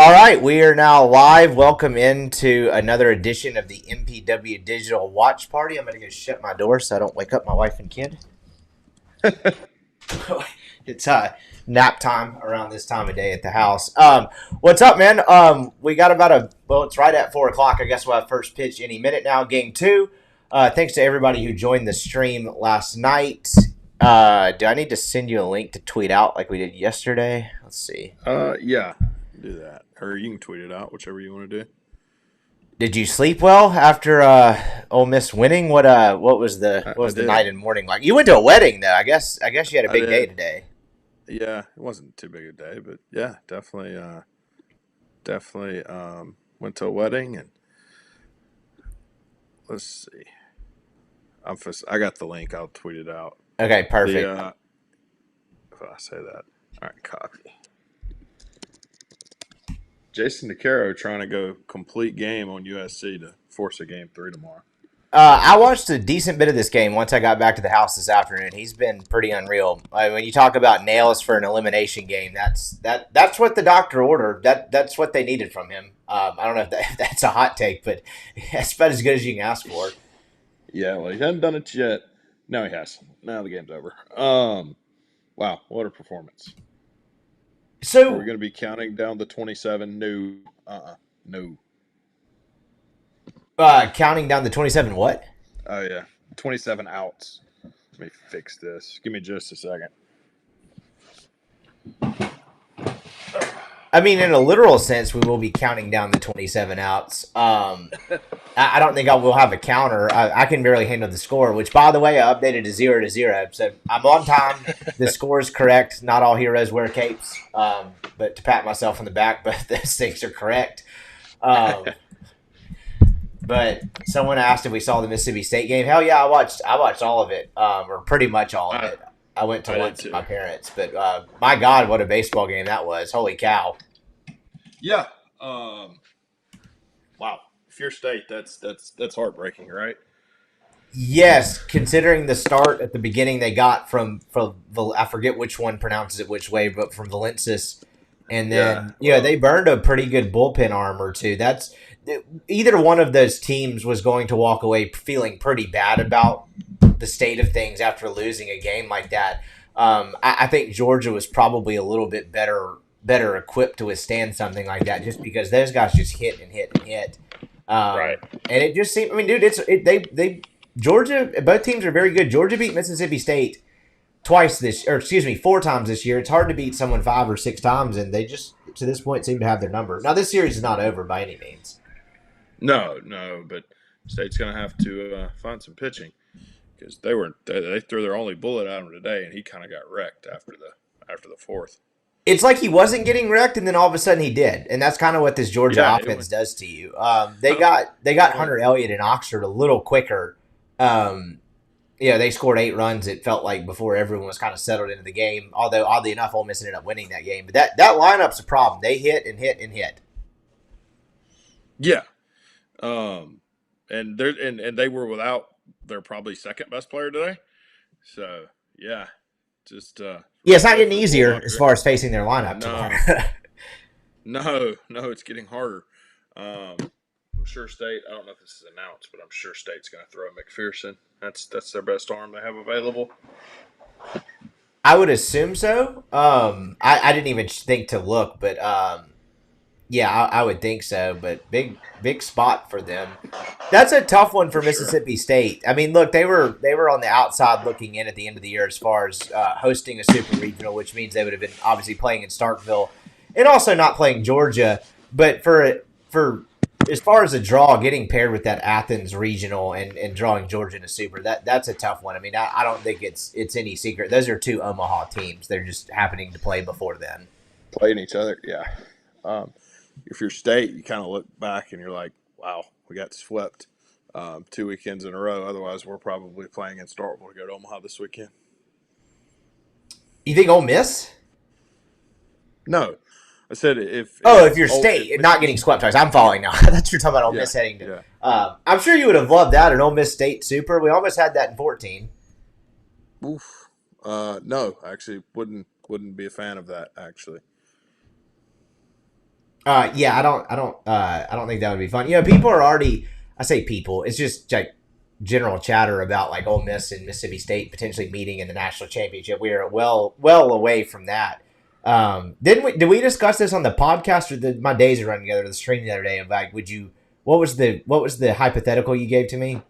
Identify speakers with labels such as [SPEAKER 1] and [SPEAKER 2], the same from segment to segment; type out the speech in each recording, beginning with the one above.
[SPEAKER 1] All right, we are now live. Welcome into another edition of the MPW Digital Watch Party. I'm going to go shut my door so I don't wake up my wife and kid. It's nap time around this time of day at the house. What's up, man? We got it's right at 4 o'clock. I guess we'll have first pitch any minute now. Game two. Thanks to everybody who joined the stream last night. Do I need to send you a link to tweet out like we did yesterday? Let's see.
[SPEAKER 2] Yeah, do that. Or you can tweet it out, whichever you want to do.
[SPEAKER 1] Did you sleep well after Ole Miss winning? What was the night and morning like? You went to a wedding though. I guess you had a big day today.
[SPEAKER 2] Yeah, it wasn't too big a day, but yeah, definitely went to a wedding, and let's see. I got the link. I'll tweet it out.
[SPEAKER 1] Okay, perfect.
[SPEAKER 2] If I say that, all right, copy. Jason DeCaro trying to go complete game on USC to force a game 3 tomorrow.
[SPEAKER 1] I watched a decent bit of this game once I got back to the house this afternoon. He's been pretty unreal. When you talk about nails for an elimination game, that's what the doctor ordered. That's what they needed from him. I don't know if that's a hot take, but that's about as good as you can ask for.
[SPEAKER 2] Yeah, well, he hasn't done it yet. No, he has. Now the game's over. Wow, what a performance.
[SPEAKER 1] So
[SPEAKER 2] we're going to be counting down the 27. No.
[SPEAKER 1] Counting down the 27 what?
[SPEAKER 2] Oh, yeah. 27 outs. Let me fix this. Give me just a second.
[SPEAKER 1] I mean, in a literal sense, we will be counting down the 27 outs. I don't think I will have a counter. I can barely handle the score, which, by the way, I updated to 0-0. So I'm on time. The score is correct. Not all heroes wear capes, but to pat myself on the back, but those things are correct. But someone asked if we saw the Mississippi State game. Hell yeah, I watched all of it, or pretty much all of it. I went to lunch with my parents, but my God, what a baseball game that was! Holy cow!
[SPEAKER 2] Yeah. Wow. Fear State. That's heartbreaking, right?
[SPEAKER 1] Yes, considering the start at the beginning they got from I forget which one pronounces it which way, but from Valensis, and then they burned a pretty good bullpen arm or two. That's either one of those teams was going to walk away feeling pretty bad about the state of things after losing a game like that. I think Georgia was probably a little bit better equipped to withstand something like that, just because those guys just hit and hit and hit.
[SPEAKER 2] Right.
[SPEAKER 1] And it just seemed. I mean, dude, Georgia. Both teams are very good. Georgia beat Mississippi State 4 times this year. It's hard to beat someone 5 or 6 times, and they just to this point seem to have their number. Now this series is not over by any means.
[SPEAKER 2] No, but State's going to have to find some pitching, because they threw their only bullet at him today, and he kind of got wrecked after the fourth.
[SPEAKER 1] It's like he wasn't getting wrecked, and then all of a sudden he did, and that's kind of what this Georgia offense does to you. They got Hunter Elliott and Oxford a little quicker. They scored 8 runs. It felt like before everyone was kind of settled into the game. Although oddly enough, Ole Miss ended up winning that game. But that lineup's a problem. They hit and hit and hit.
[SPEAKER 2] Yeah, and they were without their probably second best player today. So yeah. Just
[SPEAKER 1] it's not getting easier as far as facing their lineup.
[SPEAKER 2] No, it's getting harder. I'm sure State. I don't know if this is announced, but I'm sure State's going to throw McPherson. That's their best arm they have available.
[SPEAKER 1] I would assume so. I didn't even think to look, but I would think so. But big spot for them. That's a tough one for Mississippi State. I mean, look, they were on the outside looking in at the end of the year as far as hosting a super regional, which means they would have been obviously playing in Starkville and also not playing Georgia. But for as far as a draw, getting paired with that Athens regional and drawing Georgia in a super, that's a tough one. I mean, I don't think it's any secret. Those are 2 Omaha teams. They're just happening to play before then.
[SPEAKER 2] Playing each other, yeah. If you're State, you kind of look back and you're like, wow, we got swept 2 weekends in a row. Otherwise, we're probably playing in Starkville to go to Omaha this weekend.
[SPEAKER 1] You think Ole Miss?
[SPEAKER 2] No. I said if
[SPEAKER 1] you're State and not getting swept twice. I'm following now. That's you're talking about Ole Miss heading to. Yeah. I'm sure you would have loved that, an Ole Miss State Super. We almost had that in 2014.
[SPEAKER 2] Oof. No, actually wouldn't be a fan of that, actually.
[SPEAKER 1] I don't think that would be fun. You know, people are already. I say people. It's just like general chatter about like Ole Miss and Mississippi State potentially meeting in the national championship. We are well away from that. Didn't we? Did we discuss this on the podcast or my days are running together? The stream the other day of like, would you? What was the hypothetical you gave to me?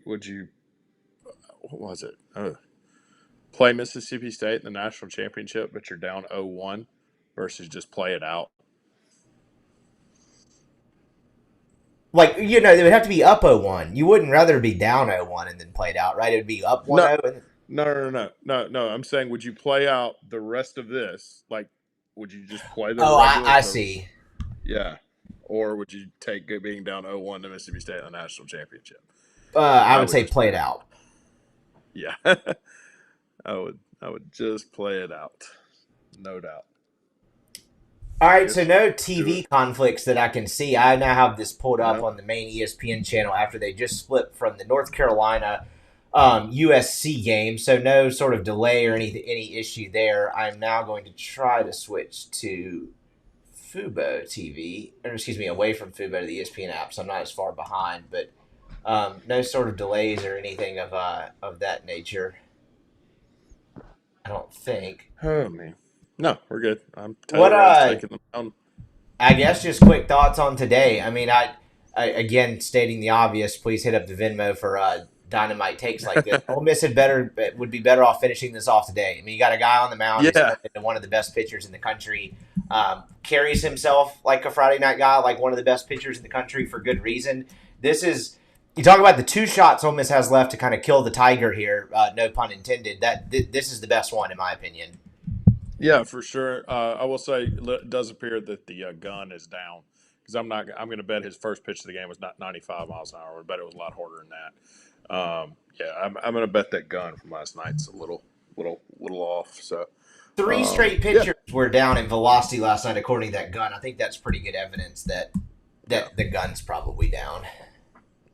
[SPEAKER 2] Would you what was it? Play Mississippi State in the national championship, but you're down 0-1 versus just play it out.
[SPEAKER 1] Like you know, they would have to be up 0-1. You wouldn't rather be down 0-1 and then play it out, right? It would be up
[SPEAKER 2] No,
[SPEAKER 1] 1-0. And
[SPEAKER 2] no. I'm saying, would you play out the rest of this? Like, would you just play the
[SPEAKER 1] oh,
[SPEAKER 2] regular?
[SPEAKER 1] I see.
[SPEAKER 2] Yeah, or would you take it being down 0-1 to Mississippi State in the national championship?
[SPEAKER 1] I
[SPEAKER 2] I
[SPEAKER 1] would
[SPEAKER 2] would
[SPEAKER 1] say
[SPEAKER 2] just
[SPEAKER 1] play
[SPEAKER 2] play
[SPEAKER 1] it
[SPEAKER 2] it out.
[SPEAKER 1] out.
[SPEAKER 2] Yeah, I would just play it out, no doubt.
[SPEAKER 1] All right, so
[SPEAKER 2] Just
[SPEAKER 1] no
[SPEAKER 2] do
[SPEAKER 1] TV
[SPEAKER 2] it.
[SPEAKER 1] conflicts that I can see. I now have this pulled up
[SPEAKER 2] No.
[SPEAKER 1] on the main ESPN channel after they just split from the North Carolina USC game, so no sort of delay or any issue there. I'm now going to try to switch to Fubo TV, or excuse me, away from Fubo to the ESPN app, so I'm not as far behind. But no sort of delays or anything of that nature. I don't think.
[SPEAKER 2] Oh man. No, we're good.
[SPEAKER 1] What
[SPEAKER 2] Taylor Rade's taking them down.
[SPEAKER 1] I guess just quick thoughts on today. I mean, I again stating the obvious. Please hit up the Venmo for dynamite takes like this. Ole Miss would be better off finishing this off today. I mean, you got a guy on the mound who's
[SPEAKER 2] Yeah.
[SPEAKER 1] turned into one of the best pitchers in the country. Carries himself like a Friday night guy, like one of the best pitchers in the country for good reason. This is you talk about the two shots Ole Miss has left to kind of kill the tiger here. No pun intended. This is the best one in my opinion.
[SPEAKER 2] Yeah, for sure. I will say it does appear that the gun is down because I'm going to bet his first pitch of the game was not 95 miles an hour. I bet it was a lot harder than that. Yeah, I'm going to bet that gun from last night's a little off. So,
[SPEAKER 1] Three straight
[SPEAKER 2] yeah,
[SPEAKER 1] pitchers were down in velocity last night, according to that gun. I think that's pretty good evidence that
[SPEAKER 2] yeah,
[SPEAKER 1] the gun's probably down.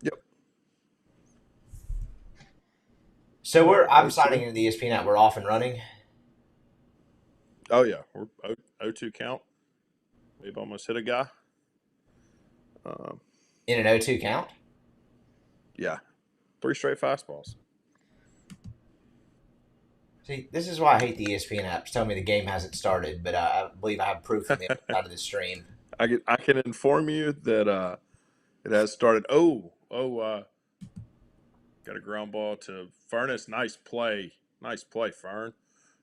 [SPEAKER 2] yep.
[SPEAKER 1] So
[SPEAKER 2] All
[SPEAKER 1] I'm
[SPEAKER 2] right.
[SPEAKER 1] signing into the ESPN app. We're off and running
[SPEAKER 2] Oh yeah, we're 0-2 count. We've almost hit a guy. Um,
[SPEAKER 1] in an 0-2 count.
[SPEAKER 2] yeah, three straight fastballs.
[SPEAKER 1] See, this is why I hate the ESPN apps. Tell me the game hasn't started, but I believe I have proof on the other side of the stream.
[SPEAKER 2] I can inform you that it has started. Got a ground ball to Furness. Nice play, Fern.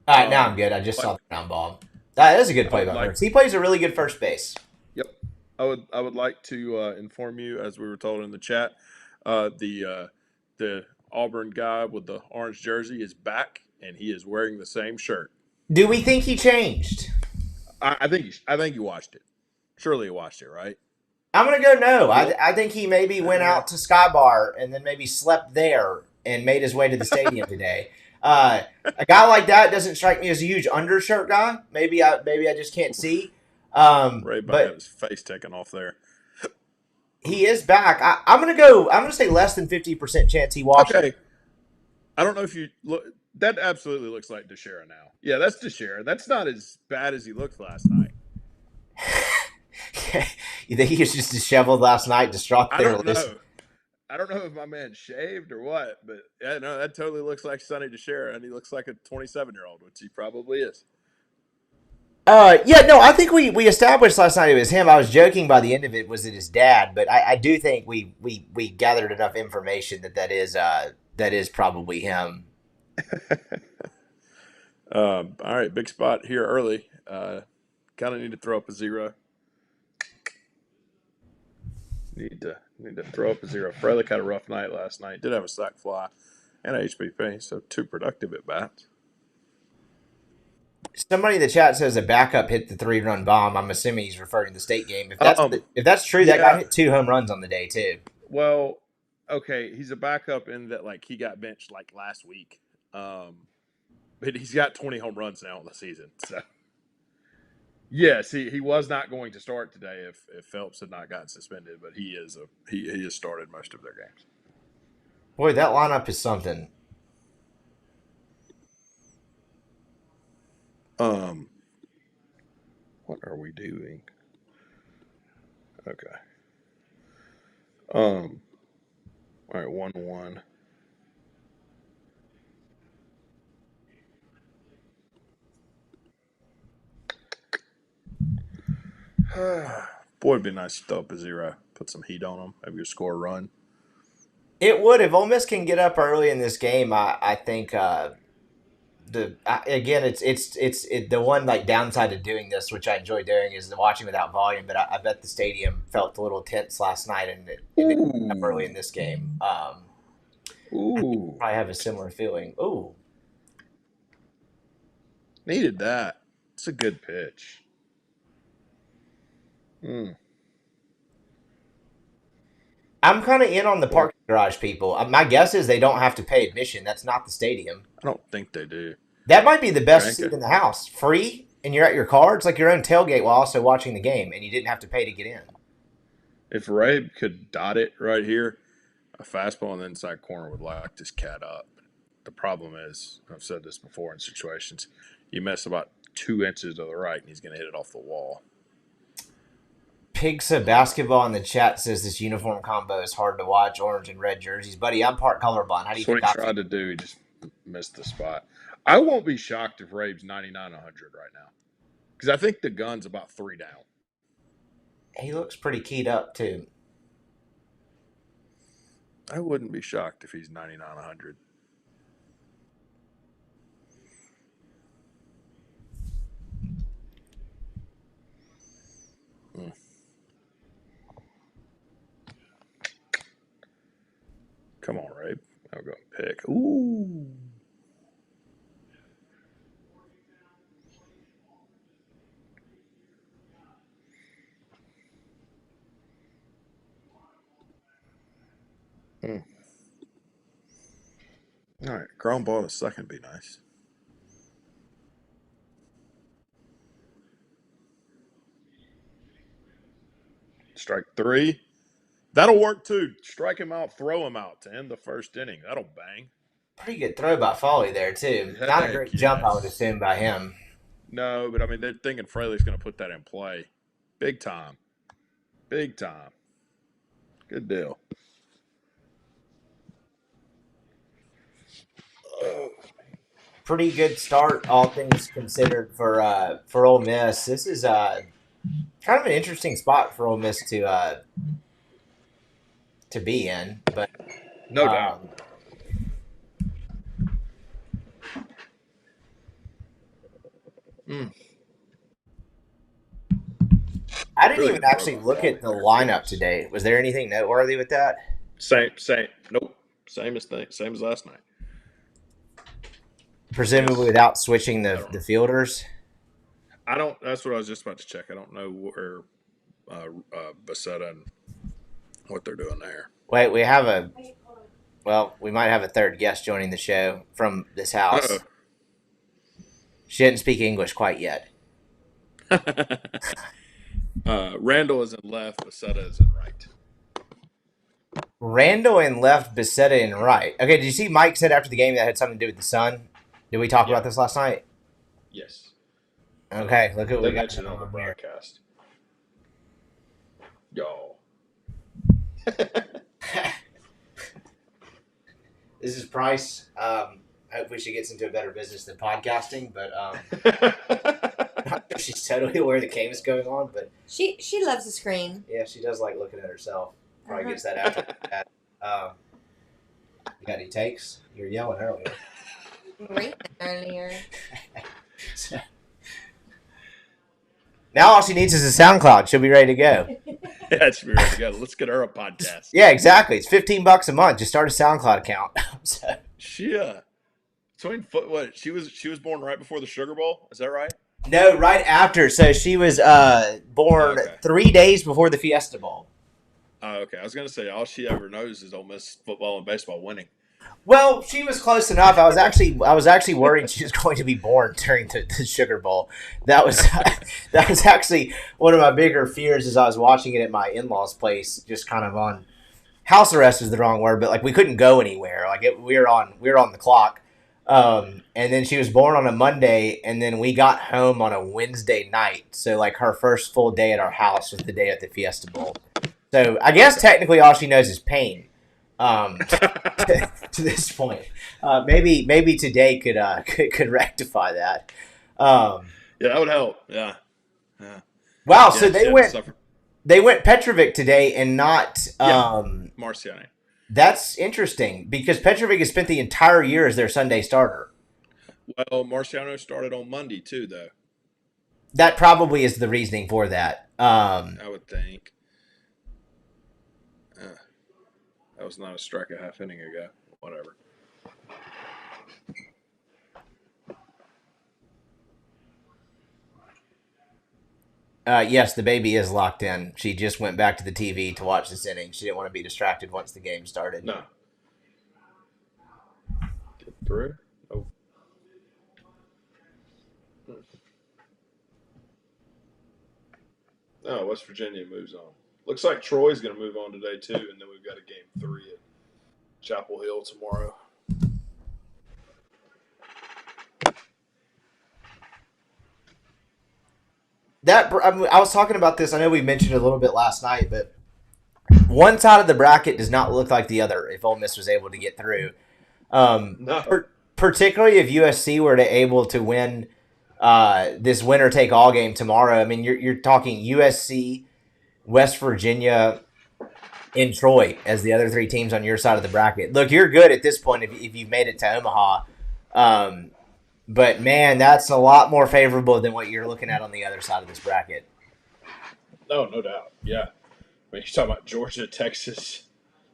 [SPEAKER 1] All right, now I'm
[SPEAKER 2] Um,
[SPEAKER 1] good. I just
[SPEAKER 2] like
[SPEAKER 1] saw the ground ball. That is a good
[SPEAKER 2] I
[SPEAKER 1] play
[SPEAKER 2] would
[SPEAKER 1] by
[SPEAKER 2] like,
[SPEAKER 1] Burns. He plays a really good first base.
[SPEAKER 2] yep. I would like to inform you, as we were told in the chat, the Auburn guy with the orange jersey is back, and he is wearing the same shirt.
[SPEAKER 1] Do we think he changed?
[SPEAKER 2] I think you watched it. Surely you watched it, right?
[SPEAKER 1] I'm gonna go no.
[SPEAKER 2] Well,
[SPEAKER 1] I think he maybe went
[SPEAKER 2] uh,
[SPEAKER 1] out to Sky Bar and then maybe slept there and made his way to the stadium today. A guy like that doesn't strike me as a huge undershirt guy. Maybe I just can't see.
[SPEAKER 2] Ray about got
[SPEAKER 1] But
[SPEAKER 2] his face taken off there.
[SPEAKER 1] he is back. I'm gonna go. I'm gonna say less than 50% chance he washed it.
[SPEAKER 2] Okay, I don't know if you look. That absolutely looks like Deshera now. Yeah, that's Deshera. That's not as bad as he looked last night.
[SPEAKER 1] You think he was just disheveled last night, distraught
[SPEAKER 2] I
[SPEAKER 1] there?
[SPEAKER 2] don't know. I don't know if my man shaved or what, but yeah, no, that totally looks like Sonny Deshera, and he looks like a 27-year-old, which he probably is.
[SPEAKER 1] Yeah, no, I think we established last night it was him. I was joking by the end of it was it his dad, but I do think we gathered enough information that is probably him.
[SPEAKER 2] All right, big spot here early. Kind of need to throw up a zero. Need to throw up a zero. Frederick had a rough night last night. Did have a sack fly and a HBP, so two productive at bats.
[SPEAKER 1] Somebody in the chat says a backup hit the 3-run bomb. I'm assuming he's referring to the state game.
[SPEAKER 2] Um,
[SPEAKER 1] If that's true, that guy
[SPEAKER 2] yeah.
[SPEAKER 1] hit 2 home runs on the day too.
[SPEAKER 2] Well, okay, he's a backup in that like he got benched like last week. But he's got 20 home runs now in the season. So yes, he was not going to start today if Phelps had not gotten suspended, but he has started most of their games.
[SPEAKER 1] Boy, that lineup is something.
[SPEAKER 2] Um, What are we doing? Okay. Um. All right. 1-1. Boy, it'd be nice to throw up a zero. Put some heat on them. Maybe score a run.
[SPEAKER 1] It would if Ole Miss can get up early in this game. I think again the one like downside of doing this, which I enjoy doing, is the watching without volume. But I bet the stadium felt a little tense last night, and it up early in
[SPEAKER 2] Ooh.
[SPEAKER 1] this game. I think
[SPEAKER 2] Ooh.
[SPEAKER 1] I have a similar feeling. Ooh,
[SPEAKER 2] Needed that. It's a good pitch. Mm.
[SPEAKER 1] I'm kind of in on the
[SPEAKER 2] Boy,
[SPEAKER 1] parking garage people. My guess is they don't have to pay admission. That's not the stadium.
[SPEAKER 2] I don't think they do.
[SPEAKER 1] That might be the best
[SPEAKER 2] Crank
[SPEAKER 1] seat
[SPEAKER 2] it.
[SPEAKER 1] in the house. Free, and you're at your car. It's like your own tailgate while also watching the game, and you didn't have to pay to get in.
[SPEAKER 2] If Ray could dot it right here, a fastball in the inside corner would lock this cat up. The problem is, I've said this before in situations, you miss about 2 inches to the right and he's going to hit it off the wall.
[SPEAKER 1] Pigsa basketball in the chat says this uniform combo is hard to watch. Orange and red jerseys, buddy. I'm part colorblind. How do you
[SPEAKER 2] That's what
[SPEAKER 1] think
[SPEAKER 2] he
[SPEAKER 1] I feel?
[SPEAKER 2] tried to do. He just missed the spot. I won't be shocked if Rabe's 99 100 right now because I think the gun's about 3 down.
[SPEAKER 1] He looks pretty keyed up too.
[SPEAKER 2] I wouldn't be shocked if he's 99 100. Mm. Come on, Rabe. I'll go and pick. Ooh. Mm. All right, ground ball to second be nice. Strike 3. That'll work too. Strike him out, throw him out to end the first inning. That'll bang.
[SPEAKER 1] Pretty good throw by Foley there too. Not a
[SPEAKER 2] Heck
[SPEAKER 1] great jump, I would
[SPEAKER 2] yes.
[SPEAKER 1] assume, by him.
[SPEAKER 2] No, but I mean, they're thinking Fraley's going to put that in play. Big time. Big time. Good deal.
[SPEAKER 1] Pretty good start, all things considered, for Ole Miss. This is kind of an interesting spot for Ole Miss to be in, but
[SPEAKER 2] No doubt.
[SPEAKER 1] um,
[SPEAKER 2] Mm.
[SPEAKER 1] I didn't
[SPEAKER 2] Really
[SPEAKER 1] even
[SPEAKER 2] good throw
[SPEAKER 1] actually
[SPEAKER 2] by
[SPEAKER 1] look
[SPEAKER 2] Foley
[SPEAKER 1] at the
[SPEAKER 2] there.
[SPEAKER 1] lineup
[SPEAKER 2] Goodness.
[SPEAKER 1] today. Was there anything noteworthy with that?
[SPEAKER 2] Same. Nope. Same as last night.
[SPEAKER 1] Presumably
[SPEAKER 2] Yes.
[SPEAKER 1] without switching
[SPEAKER 2] I
[SPEAKER 1] the
[SPEAKER 2] don't.
[SPEAKER 1] fielders.
[SPEAKER 2] I don't. That's what I was just about to check. I don't know where Bassetta and what they're doing there.
[SPEAKER 1] Wait, we might have a third guest joining the show from this house. She didn't speak English quite yet.
[SPEAKER 2] Randall is in left. Bassetta is in right.
[SPEAKER 1] Randall in left, Becerra in right. Okay, did you see Mike said after the game that had something to do with the sun? Did we talk
[SPEAKER 2] Yeah.
[SPEAKER 1] about this last night?
[SPEAKER 2] Yes.
[SPEAKER 1] Okay, look at what
[SPEAKER 2] They
[SPEAKER 1] we got
[SPEAKER 2] mentioned it
[SPEAKER 1] going
[SPEAKER 2] on the
[SPEAKER 1] on here.
[SPEAKER 2] broadcast. Yo.
[SPEAKER 1] This is Price. Hopefully she gets into a better business than podcasting, but she's totally aware the game is going on. But
[SPEAKER 3] She loves the screen.
[SPEAKER 1] yeah, she does like looking at herself. Probably gets that after that. You got any takes? You were yelling earlier.
[SPEAKER 3] Right earlier.
[SPEAKER 1] Now all she needs is a SoundCloud. She'll be ready to go.
[SPEAKER 2] Yeah, should be ready to go. Let's get her a podcast.
[SPEAKER 1] Yeah, exactly. It's $15 a month. Just start a SoundCloud account. So,
[SPEAKER 2] She what? She was born right before the Sugar Bowl. Is that right?
[SPEAKER 1] no, right after. So she was born
[SPEAKER 2] Okay.
[SPEAKER 1] 3 days before the Fiesta Bowl.
[SPEAKER 2] Oh, okay. I was gonna say all she ever knows is Ole Miss football and baseball winning.
[SPEAKER 1] Well, she was close enough. I was actually worried she was going to be born during the Sugar Bowl. That was that was actually one of my bigger fears as I was watching it at my in-laws' place, just kind of on house arrest is the wrong word, but like we couldn't go anywhere. Like we were on the clock. And then she was born on a Monday, and then we got home on a Wednesday night. So like her first full day at our house was the day at the Fiesta Bowl. So I guess technically all she knows is pain. To this point, maybe today could rectify that. Um,
[SPEAKER 2] Yeah, that would help. Yeah. Yeah.
[SPEAKER 1] wow, so
[SPEAKER 2] Yeah, she had to suffer.
[SPEAKER 1] they went Petrovic today and not
[SPEAKER 2] Yeah. Marciani.
[SPEAKER 1] that's interesting because Petrovic has spent the entire year as their Sunday starter.
[SPEAKER 2] Well, Marciano started on Monday too, though.
[SPEAKER 1] That probably is the reasoning for that.
[SPEAKER 2] I would think. Uh, that was not a strike a half inning ago. Whatever.
[SPEAKER 1] Yes, the baby is locked in. She just went back to the TV to watch this inning. She didn't want to be distracted once the game started.
[SPEAKER 2] No. Get through. Oh. No, West Virginia moves on. Looks like Troy's going to move on today too, and then we've got a game 3 at Chapel Hill tomorrow.
[SPEAKER 1] I was talking about this. I know we mentioned it a little bit last night, but one side of the bracket does not look like the other. If Ole Miss was able to get through,
[SPEAKER 2] No.
[SPEAKER 1] particularly if USC were to able to win this winner take all game tomorrow. I mean, you're talking USC, West Virginia, and Troy as the other three teams on your side of the bracket. Look, you're good at this point if you've made it to Omaha. But man, that's a lot more favorable than what you're looking at on the other side of this bracket.
[SPEAKER 2] No, no doubt. Yeah. I mean, you're talking about Georgia, Texas,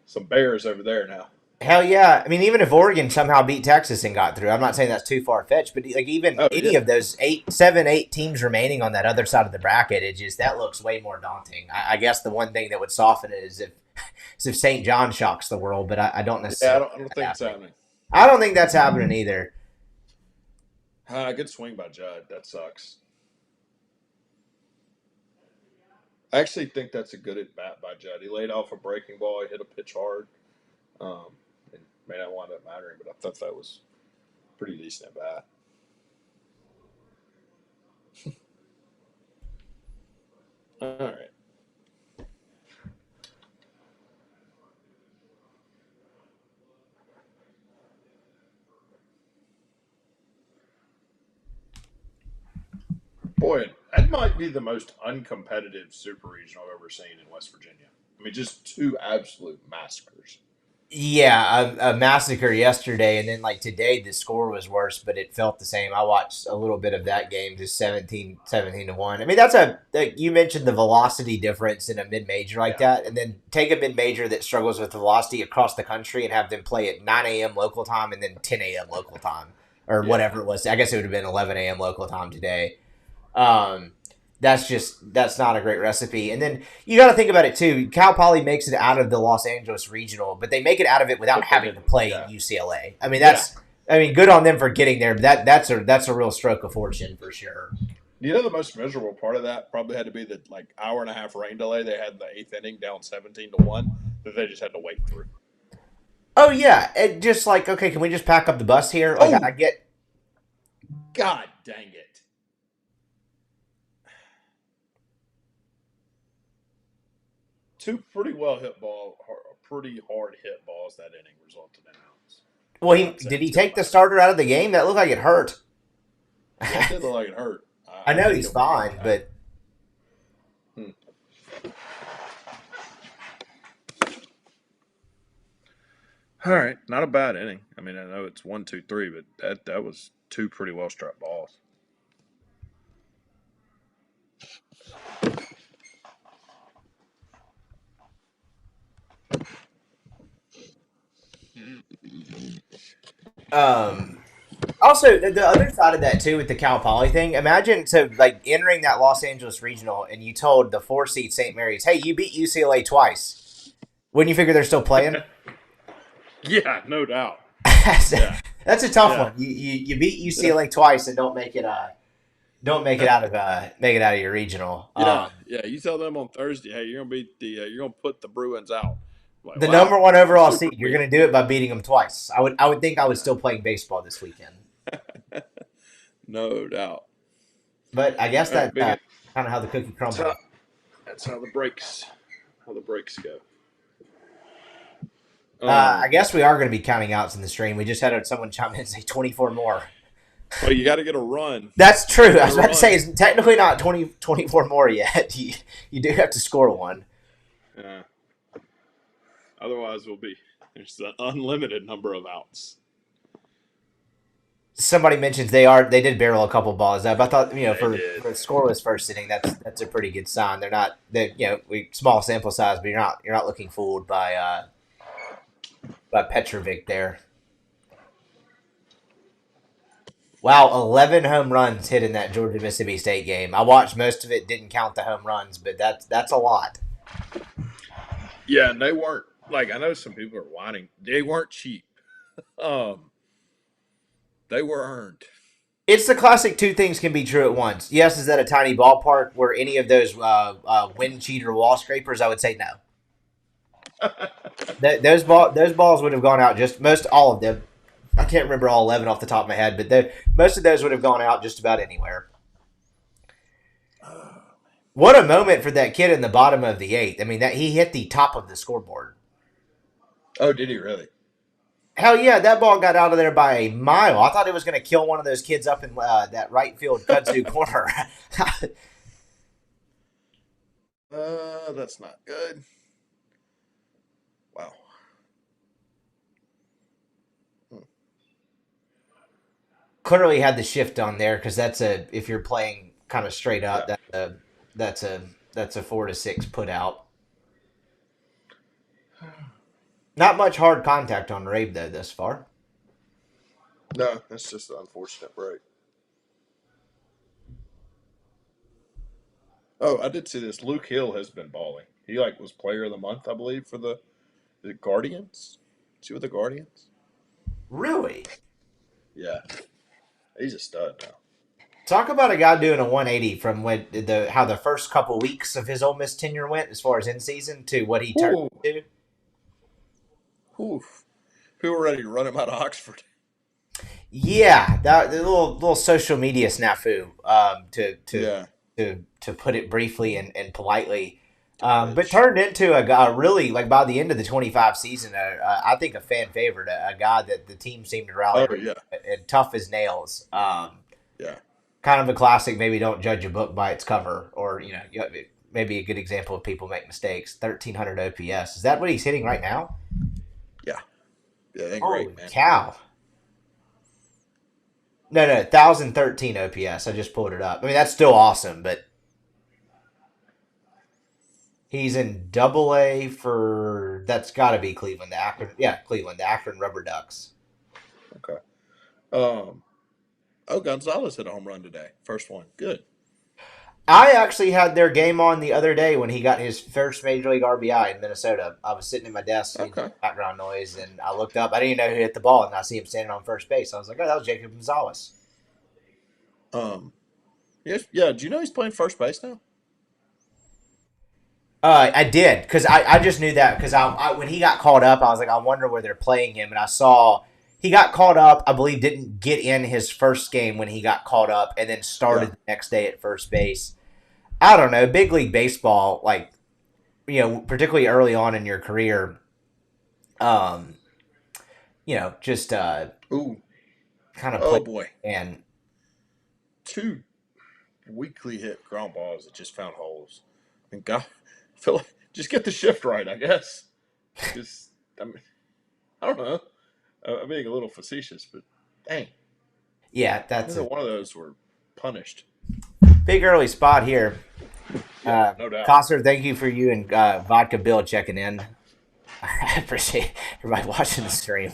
[SPEAKER 2] some Bears over there now.
[SPEAKER 1] Hell yeah! I mean, even if Oregon somehow beat Texas and got through, I'm not saying that's too far fetched, but like even
[SPEAKER 2] Oh,
[SPEAKER 1] any
[SPEAKER 2] yeah.
[SPEAKER 1] of those 8 teams remaining on that other side of the bracket, it just that looks way more daunting. I guess the one thing that would soften it is if St. John shocks the world, but I don't
[SPEAKER 2] Yeah,
[SPEAKER 1] necessarily.
[SPEAKER 2] I don't think it's happening.
[SPEAKER 1] I don't think that's happening either.
[SPEAKER 2] Good swing by Judd. That sucks. I actually think that's a good at bat by Judd. He laid off a breaking ball. He hit a pitch hard. Um, it may not wind up mattering, but I thought that was pretty decent at bat. All right. Boy, that might be the most uncompetitive super regional I've ever seen in West Virginia. I mean, just two absolute massacres.
[SPEAKER 1] Yeah, a massacre yesterday, and then like today the score was worse, but it felt the same. I watched a little bit of that game, just 17-1. I mean, you mentioned the velocity difference in a mid-major like
[SPEAKER 2] Yeah.
[SPEAKER 1] that, and then take a mid-major that struggles with velocity across the country and have them play at 9 a.m. local time and then 10 a.m. local time, or
[SPEAKER 2] Yeah.
[SPEAKER 1] whatever it was. I guess it would have been 11 a.m. local time today. Um, that's not a great recipe. And then you got to think about it too. Cal Poly makes it out of the Los Angeles Regional, but they make it out of it without
[SPEAKER 2] But they
[SPEAKER 1] having to
[SPEAKER 2] didn't.
[SPEAKER 1] play
[SPEAKER 2] Yeah.
[SPEAKER 1] UCLA. I mean,
[SPEAKER 2] Yeah.
[SPEAKER 1] good on them for getting there. But that's a real stroke of fortune for sure.
[SPEAKER 2] You know, the most miserable part of that probably had to be the like hour and a half rain delay they had in the eighth inning down 17-1 that they just had to wait through.
[SPEAKER 1] Oh yeah, it just like okay, can we just pack up the bus here? Like
[SPEAKER 2] Oh!
[SPEAKER 1] I get.
[SPEAKER 2] God dang it. Two pretty well hit pretty hard hit balls that inning resulted in outs.
[SPEAKER 1] Well,
[SPEAKER 2] Not saying
[SPEAKER 1] did he
[SPEAKER 2] it's gonna
[SPEAKER 1] take the
[SPEAKER 2] matter.
[SPEAKER 1] starter out of the game? That looked like it hurt.
[SPEAKER 2] Yeah, it did look like it hurt.
[SPEAKER 1] I know
[SPEAKER 2] think
[SPEAKER 1] he's
[SPEAKER 2] he'll be
[SPEAKER 1] fine,
[SPEAKER 2] back.
[SPEAKER 1] but
[SPEAKER 2] Hmm. All right, not a bad inning. I mean, I know it's 1, 2, 3, but that was two pretty well struck balls.
[SPEAKER 1] um, also, the other side of that too with the Cal Poly thing. Imagine like entering that Los Angeles regional, and you told the 4 seed St. Mary's, "Hey, you beat UCLA twice." Wouldn't you figure they're still playing?
[SPEAKER 2] Yeah, no doubt.
[SPEAKER 1] that's,
[SPEAKER 2] Yeah,
[SPEAKER 1] that's a tough
[SPEAKER 2] yeah.
[SPEAKER 1] one. You beat UCLA twice and don't make it make it out of your regional.
[SPEAKER 2] Yeah, yeah. You tell them on Thursday, hey, you're gonna put the Bruins out. Like,
[SPEAKER 1] The
[SPEAKER 2] wow,
[SPEAKER 1] number one overall
[SPEAKER 2] super
[SPEAKER 1] seed. You're
[SPEAKER 2] weak.
[SPEAKER 1] going to do it by beating them twice. I would think I would still playing baseball this weekend,
[SPEAKER 2] No doubt.
[SPEAKER 1] but I guess
[SPEAKER 2] All right,
[SPEAKER 1] that's
[SPEAKER 2] big.
[SPEAKER 1] kind of how the cookie
[SPEAKER 2] That's
[SPEAKER 1] crumbles.
[SPEAKER 2] how that's how the breaks go.
[SPEAKER 1] I guess we are going to be counting outs in the stream. We just had someone chime in and say 24 more.
[SPEAKER 2] Well, you got to get a run.
[SPEAKER 1] That's
[SPEAKER 2] You got to
[SPEAKER 1] true. I
[SPEAKER 2] get
[SPEAKER 1] was
[SPEAKER 2] a
[SPEAKER 1] about to say
[SPEAKER 2] run.
[SPEAKER 1] it's technically not 24 more yet. You do have to score one.
[SPEAKER 2] Yeah. Otherwise, there's an unlimited number of outs.
[SPEAKER 1] Somebody mentions they did barrel a couple balls up. I thought
[SPEAKER 2] They did.
[SPEAKER 1] for a scoreless first inning that's a pretty good sign. They're not we small sample size, but you're not looking fooled by Petrovic there. Wow, 11 home runs hit in that Georgia Mississippi State game. I watched most of it, didn't count the home runs, but that's a lot.
[SPEAKER 2] Yeah, and they weren't like I know some people are whining. They weren't cheap. Um, they were earned.
[SPEAKER 1] It's the classic two things can be true at once. Yes, is that a tiny ballpark where any of those wind cheater wall scrapers? I would say no. Those balls would have gone out just most all of them. I can't remember all 11 off the top of my head, but most of those would have gone out just about anywhere. What a moment for that kid in the bottom of the eighth. I mean, that he hit the top of the scoreboard.
[SPEAKER 2] Oh, did he really?
[SPEAKER 1] Hell yeah, that ball got out of there by a mile. I thought it was going to kill one of those kids up in that right field kudzu corner.
[SPEAKER 2] That's not good. Wow.
[SPEAKER 1] Clearly had the shift on there because if you're playing kind of straight up,
[SPEAKER 2] Yeah.
[SPEAKER 1] that's a that's a 4 to 6 put out. Not much hard contact on Rabe though thus far.
[SPEAKER 2] No, that's just an unfortunate break. Oh, I did see this. Luke Hill has been balling. He was player of the month, I believe, for the Guardians. See with the Guardians?
[SPEAKER 1] Really?
[SPEAKER 2] Yeah, he's a stud now.
[SPEAKER 1] Talk about a guy doing a 180 from how the first couple weeks of his Ole Miss tenure went, as far as in season, to what he turned
[SPEAKER 2] Ooh,
[SPEAKER 1] into.
[SPEAKER 2] oof. People were ready to run him out of Oxford.
[SPEAKER 1] Yeah, that the little social media snafu.
[SPEAKER 2] Yeah,
[SPEAKER 1] To put it briefly and politely.
[SPEAKER 2] to
[SPEAKER 1] But
[SPEAKER 2] pitch.
[SPEAKER 1] turned into a guy really like by the end of the 25 season, I think a fan favorite, a guy that the team seemed to rally
[SPEAKER 2] Oh
[SPEAKER 1] around
[SPEAKER 2] yeah,
[SPEAKER 1] and tough as nails.
[SPEAKER 2] yeah.
[SPEAKER 1] Kind of a classic. Maybe don't judge a book by its cover, or maybe a good example of people make mistakes. 1,300 OPS. Is that what he's hitting right now?
[SPEAKER 2] Yeah, yeah, ain't
[SPEAKER 1] Holy
[SPEAKER 2] great, man.
[SPEAKER 1] cow! No, 1,013 OPS. I just pulled it up. I mean, that's still awesome, but he's in Double A for that's got to be Cleveland, the Akron. Yeah, Cleveland, the Akron Rubber Ducks.
[SPEAKER 2] Okay. Oh, Gonzalez hit a home run today. First one. Good.
[SPEAKER 1] I actually had their game on the other day when he got his first Major League RBI in Minnesota. I was sitting at my desk and
[SPEAKER 2] Okay.
[SPEAKER 1] background noise, and I looked up. I didn't even know who hit the ball, and I see him standing on first base. I was like, "Oh, that was Jacob Gonzalez."
[SPEAKER 2] Um. Yes. Yeah. Do you know he's playing first base now?
[SPEAKER 1] I did because I just knew that because when he got called up, I was like, I wonder where they're playing him, and I saw he got called up. I believe didn't get in his first game when he got called up, and then
[SPEAKER 2] Yeah.
[SPEAKER 1] started the next day at first base. I don't know, big league baseball, like particularly early on in your career, um, just
[SPEAKER 2] Ooh.
[SPEAKER 1] kind of
[SPEAKER 2] Oh
[SPEAKER 1] play
[SPEAKER 2] boy.
[SPEAKER 1] and
[SPEAKER 2] 2 weakly hit ground balls that just found holes. I mean, God, I feel like just get the shift right, I guess. Just, I mean, I don't know. I'm being a little facetious, but dang,
[SPEAKER 1] yeah, that's
[SPEAKER 2] neither
[SPEAKER 1] a
[SPEAKER 2] one of those were punished.
[SPEAKER 1] big early spot here.
[SPEAKER 2] Yeah, no doubt.
[SPEAKER 1] Coster, thank you for you and Vodka Bill checking in. I appreciate everybody watching the stream.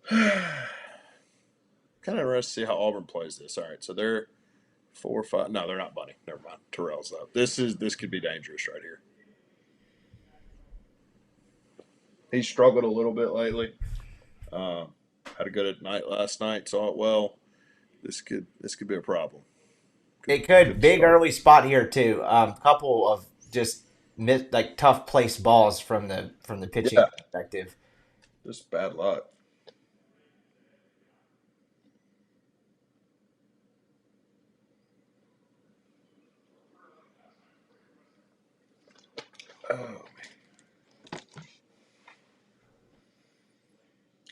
[SPEAKER 2] Kind of interested to see how Auburn plays this. All right, so they're 4-5. No, they're not bunny. Never mind. Terrell's though. This could be dangerous right here. He struggled a little bit lately. Had a good night last night. Saw it well. This could be a problem.
[SPEAKER 1] It could
[SPEAKER 2] Good
[SPEAKER 1] big
[SPEAKER 2] start.
[SPEAKER 1] early spot here too. Couple of just like tough place balls from the pitching
[SPEAKER 2] Yeah,
[SPEAKER 1] perspective.
[SPEAKER 2] just bad luck. Oh,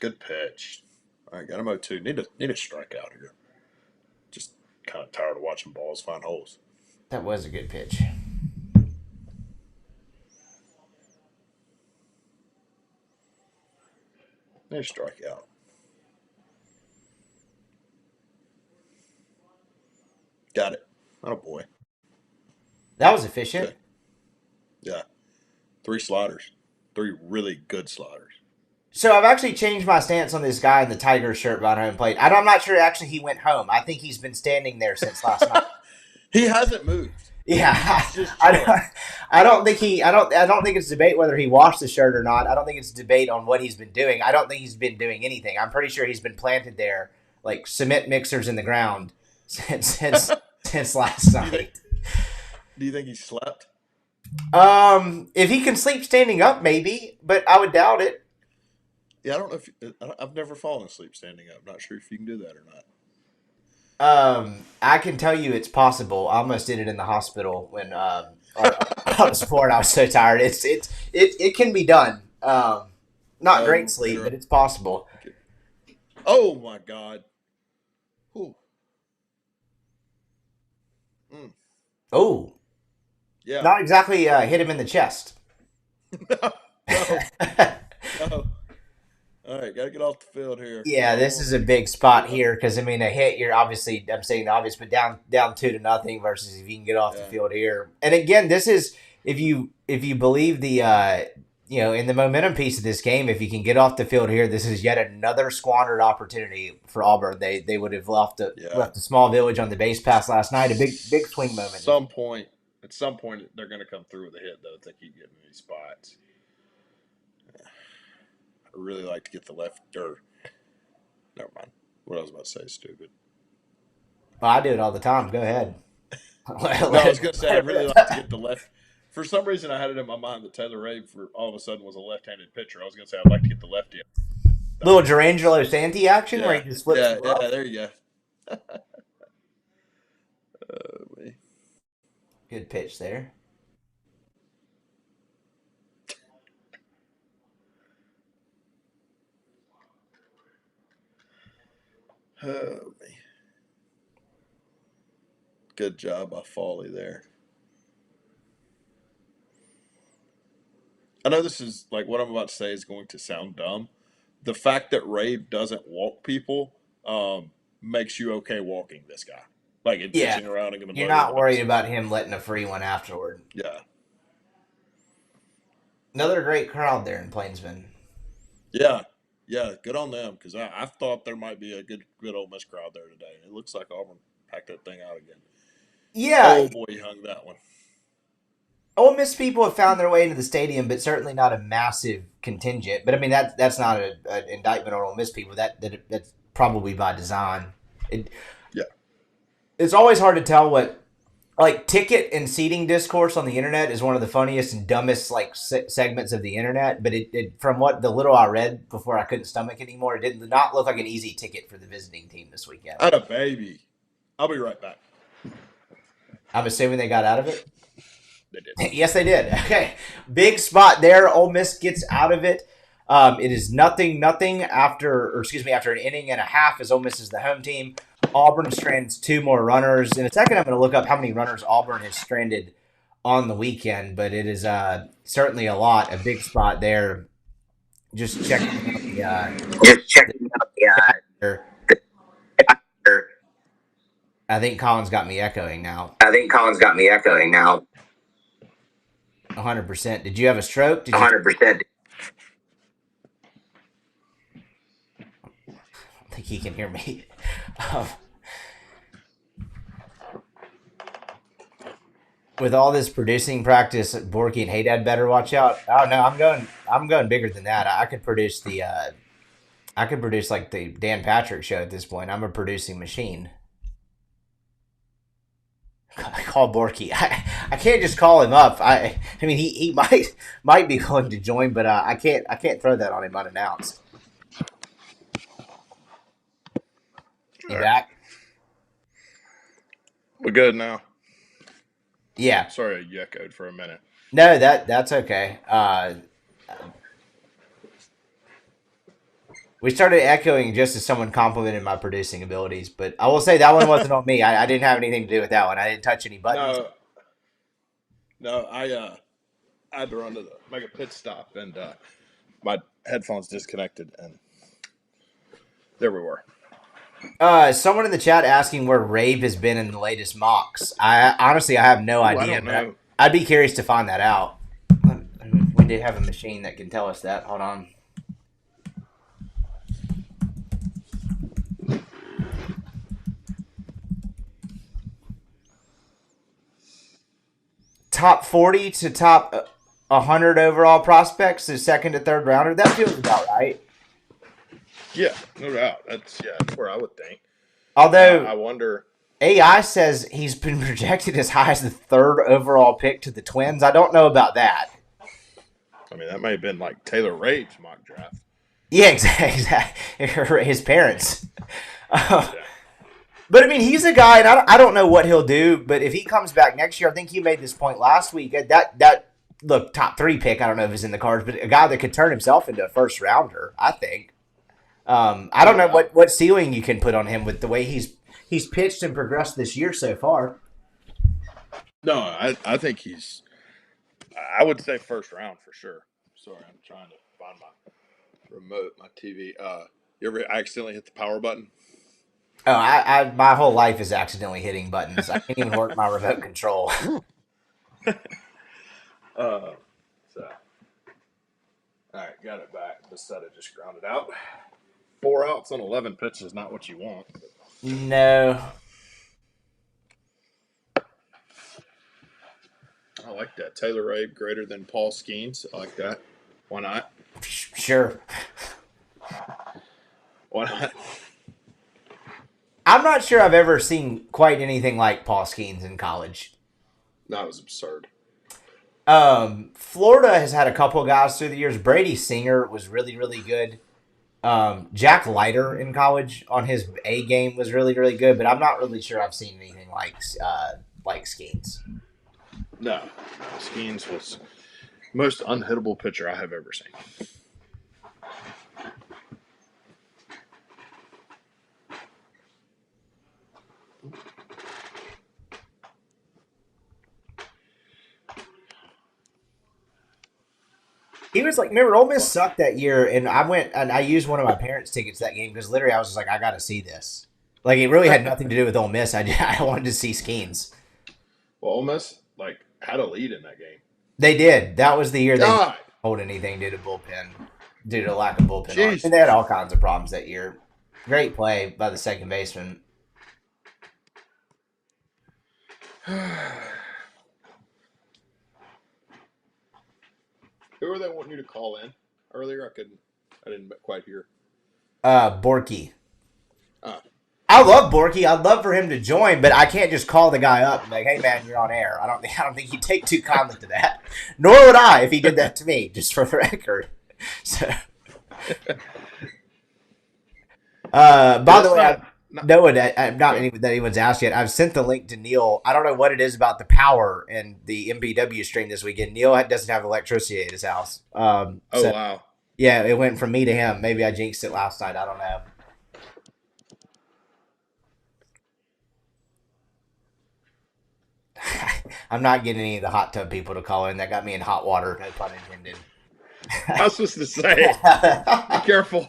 [SPEAKER 2] good pitch. All right, got him 0-2. Need a strikeout here. Just kind of tired of watching balls find holes.
[SPEAKER 1] That was a good pitch.
[SPEAKER 2] Need a strikeout. Got it. Oh boy.
[SPEAKER 1] That was efficient.
[SPEAKER 2] Okay. Yeah. 3 sliders. 3 really good sliders.
[SPEAKER 1] So I've actually changed my stance on this guy in the Tiger shirt behind home plate. I'm not sure actually he went home. I think he's been standing there since last night.
[SPEAKER 2] He hasn't moved.
[SPEAKER 1] Yeah,
[SPEAKER 2] He's just chilling.
[SPEAKER 1] I don't think I don't think it's a debate whether he washed the shirt or not. I don't think it's a debate on what he's been doing. I don't think he's been doing anything. I'm pretty sure he's been planted there like cement mixers in the ground since last
[SPEAKER 2] Do you think?
[SPEAKER 1] night.
[SPEAKER 2] Do you think he slept?
[SPEAKER 1] If he can sleep standing up, maybe, but I would doubt it.
[SPEAKER 2] Yeah, I don't know if I've never fallen asleep standing up. Not sure if you can do that or not.
[SPEAKER 1] I can tell you it's possible. I almost did it in the hospital when on sport. I was so tired. It can be done. Not great sleep,
[SPEAKER 2] Sure.
[SPEAKER 1] but it's possible.
[SPEAKER 2] Oh my God. Whew. Mm.
[SPEAKER 1] Oh,
[SPEAKER 2] Yeah.
[SPEAKER 1] not exactly hit him in the chest.
[SPEAKER 2] No. No. No. All right, gotta get off the field here.
[SPEAKER 1] Yeah, this is a big spot here because I mean a hit. You're obviously I'm saying the obvious, but down 2-0 versus if you can get off the
[SPEAKER 2] Yeah.
[SPEAKER 1] field here. And again, this is if you believe the in the momentum piece of this game, if you can get off the field here, this is yet another squandered opportunity for Auburn. They would have left
[SPEAKER 2] Yeah.
[SPEAKER 1] a small village on the base pass last night. A big swing moment.
[SPEAKER 2] At some point, they're going to come through with a hit, though, if they keep getting these spots. I really like to get the left. Or never mind. What I was about to say is stupid.
[SPEAKER 1] Well, I do it all the time. Go ahead.
[SPEAKER 2] No, I was going to say I'd really like to get the left. For some reason, I had it in my mind that Taylor Rave, for all of a sudden, was a left-handed pitcher. I was going to say I'd like to get the lefty.
[SPEAKER 1] Little Durangelo Santi action where
[SPEAKER 2] Yeah,
[SPEAKER 1] he just flips
[SPEAKER 2] yeah,
[SPEAKER 1] the glove.
[SPEAKER 2] yeah. There you go. Man.
[SPEAKER 1] Good pitch there.
[SPEAKER 2] Oh, man. Good job by Foley there. I know this is like what I'm about to say is going to sound dumb. The fact that Rave doesn't walk people makes you okay walking this guy. Like and
[SPEAKER 1] Yeah.
[SPEAKER 2] pitching around him and
[SPEAKER 1] You're
[SPEAKER 2] loading
[SPEAKER 1] not
[SPEAKER 2] him.
[SPEAKER 1] worried about him letting a free one afterward.
[SPEAKER 2] Yeah.
[SPEAKER 1] Another great crowd there in Plainsman.
[SPEAKER 2] Yeah. Yeah. Good on them because I thought there might be a good Ole Miss crowd there today. It looks like Auburn packed that thing out again.
[SPEAKER 1] Yeah,
[SPEAKER 2] Oh boy, he hung that one.
[SPEAKER 1] Ole Miss people have found their way into the stadium, but certainly not a massive contingent. But I mean that's not an indictment on Ole Miss people. That's probably by design.
[SPEAKER 2] Yeah.
[SPEAKER 1] It's always hard to tell what like ticket and seating discourse on the internet is one of the funniest and dumbest like segments of the internet. But it from what the little I read before I couldn't stomach anymore, it did not look like an easy ticket for the visiting team this weekend.
[SPEAKER 2] Out of baby. I'll be right back.
[SPEAKER 1] I'm assuming they got out of it.
[SPEAKER 2] They did.
[SPEAKER 1] Yes, they did. Okay, big spot there. Ole Miss gets out of it. It is nothing after an inning and a half as Ole Miss is the home team. Auburn strands 2 more runners. In a second, I'm going to look up how many runners Auburn has stranded on the weekend, but it is certainly a lot. A big spot there. Just checking out the. I think Colin's got me echoing now. 100%. Did you have a stroke? 100%. I think he can hear me. With all this producing practice, Borky and Haydad better watch out. Oh no, I'm going bigger than that. I could produce like the Dan Patrick show at this point. I'm a producing machine. call Borky. I can't just call him up. I mean he might be willing to join, but I can't throw that on him unannounced. You
[SPEAKER 2] All right.
[SPEAKER 1] back?
[SPEAKER 2] We're good now.
[SPEAKER 1] Yeah.
[SPEAKER 2] Sorry I echoed for a minute.
[SPEAKER 1] No, that's okay. We started echoing just as someone complimented my producing abilities, but I will say that one wasn't on me. I didn't have anything to do with that one. I didn't touch any buttons.
[SPEAKER 2] No, I had to run to make a pit stop, and my headphones disconnected, and there we were.
[SPEAKER 1] Someone in the chat asking where Rave has been in the latest mocks. I honestly I have no idea.
[SPEAKER 2] I don't know.
[SPEAKER 1] I'd be curious to find that out. We do have a machine that can tell us that. Hold on. Top 40 to top 100 overall prospects, the second to third rounder. That feels about right.
[SPEAKER 2] Yeah, no doubt. That's where I would think.
[SPEAKER 1] Although
[SPEAKER 2] I wonder.
[SPEAKER 1] AI says he's been projected as high as the third overall pick to the Twins. I don't know about that.
[SPEAKER 2] I mean, that may have been like Taylor Rave's mock draft.
[SPEAKER 1] Yeah, exactly. His parents.
[SPEAKER 2] Yeah.
[SPEAKER 1] But I mean, he's a guy, and I don't know what he'll do. But if he comes back next year, I think he made this point last week. That look, top 3 pick. I don't know if it's in the cards, but a guy that could turn himself into a first rounder. I think. I don't know what ceiling you can put on him with the way he's pitched and progressed this year so far.
[SPEAKER 2] No, I think he's. I would say first round for sure. Sorry, I'm trying to find my remote, my TV. You ever accidentally hit the power button?
[SPEAKER 1] Oh, I my whole life is accidentally hitting buttons. I can't even work my remote control.
[SPEAKER 2] All right, got it back. Decided just ground it out. 4 outs on 11 pitches is not what you want.
[SPEAKER 1] No.
[SPEAKER 2] I like that. Taylor Rave greater than Paul Skeens. I like that. Why not?
[SPEAKER 1] Sure.
[SPEAKER 2] Why not?
[SPEAKER 1] I'm not sure I've ever seen quite anything like Paul Skeens in college.
[SPEAKER 2] That was absurd.
[SPEAKER 1] Florida has had a couple of guys through the years. Brady Singer was really, really good. Jack Leiter in college on his A game was really, really good, but I'm not really sure I've seen anything like Skeens.
[SPEAKER 2] No. Skeens was the most unhittable pitcher I have ever seen.
[SPEAKER 1] He was like, remember, Ole Miss sucked that year, and I went and I used one of my parents' tickets that game because literally I was just like, I got to see this. Like, it really had nothing to do with Ole Miss. I wanted to see Skeens.
[SPEAKER 2] Well, Ole Miss had a lead in that game.
[SPEAKER 1] They did. That was the year they
[SPEAKER 2] God.
[SPEAKER 1] didn't hold anything due to bullpen, due to lack of bullpen.
[SPEAKER 2] Jeez.
[SPEAKER 1] And they had all kinds of problems that year. Great play by the second baseman.
[SPEAKER 2] Who are they wanting you to call in earlier? I didn't quite hear.
[SPEAKER 1] Borky.
[SPEAKER 2] Uh,
[SPEAKER 1] I love Borky. I'd love for him to join, but I can't just call the guy up and be like, "Hey man, you're on air." I don't think he'd take too kindly to that. Nor would I if he did that to me, just for the record. So, by the way, not anyone that anyone's asked yet. I've sent the link to Neil. I don't know what it is about the power and the MPW stream this weekend. Neil doesn't have electricity at his house.
[SPEAKER 2] wow.
[SPEAKER 1] Yeah, it went from me to him. Maybe I jinxed it last night. I don't know. I'm not getting any of the hot tub people to call in. That got me in hot water. No pun intended.
[SPEAKER 2] I was supposed to say, be careful.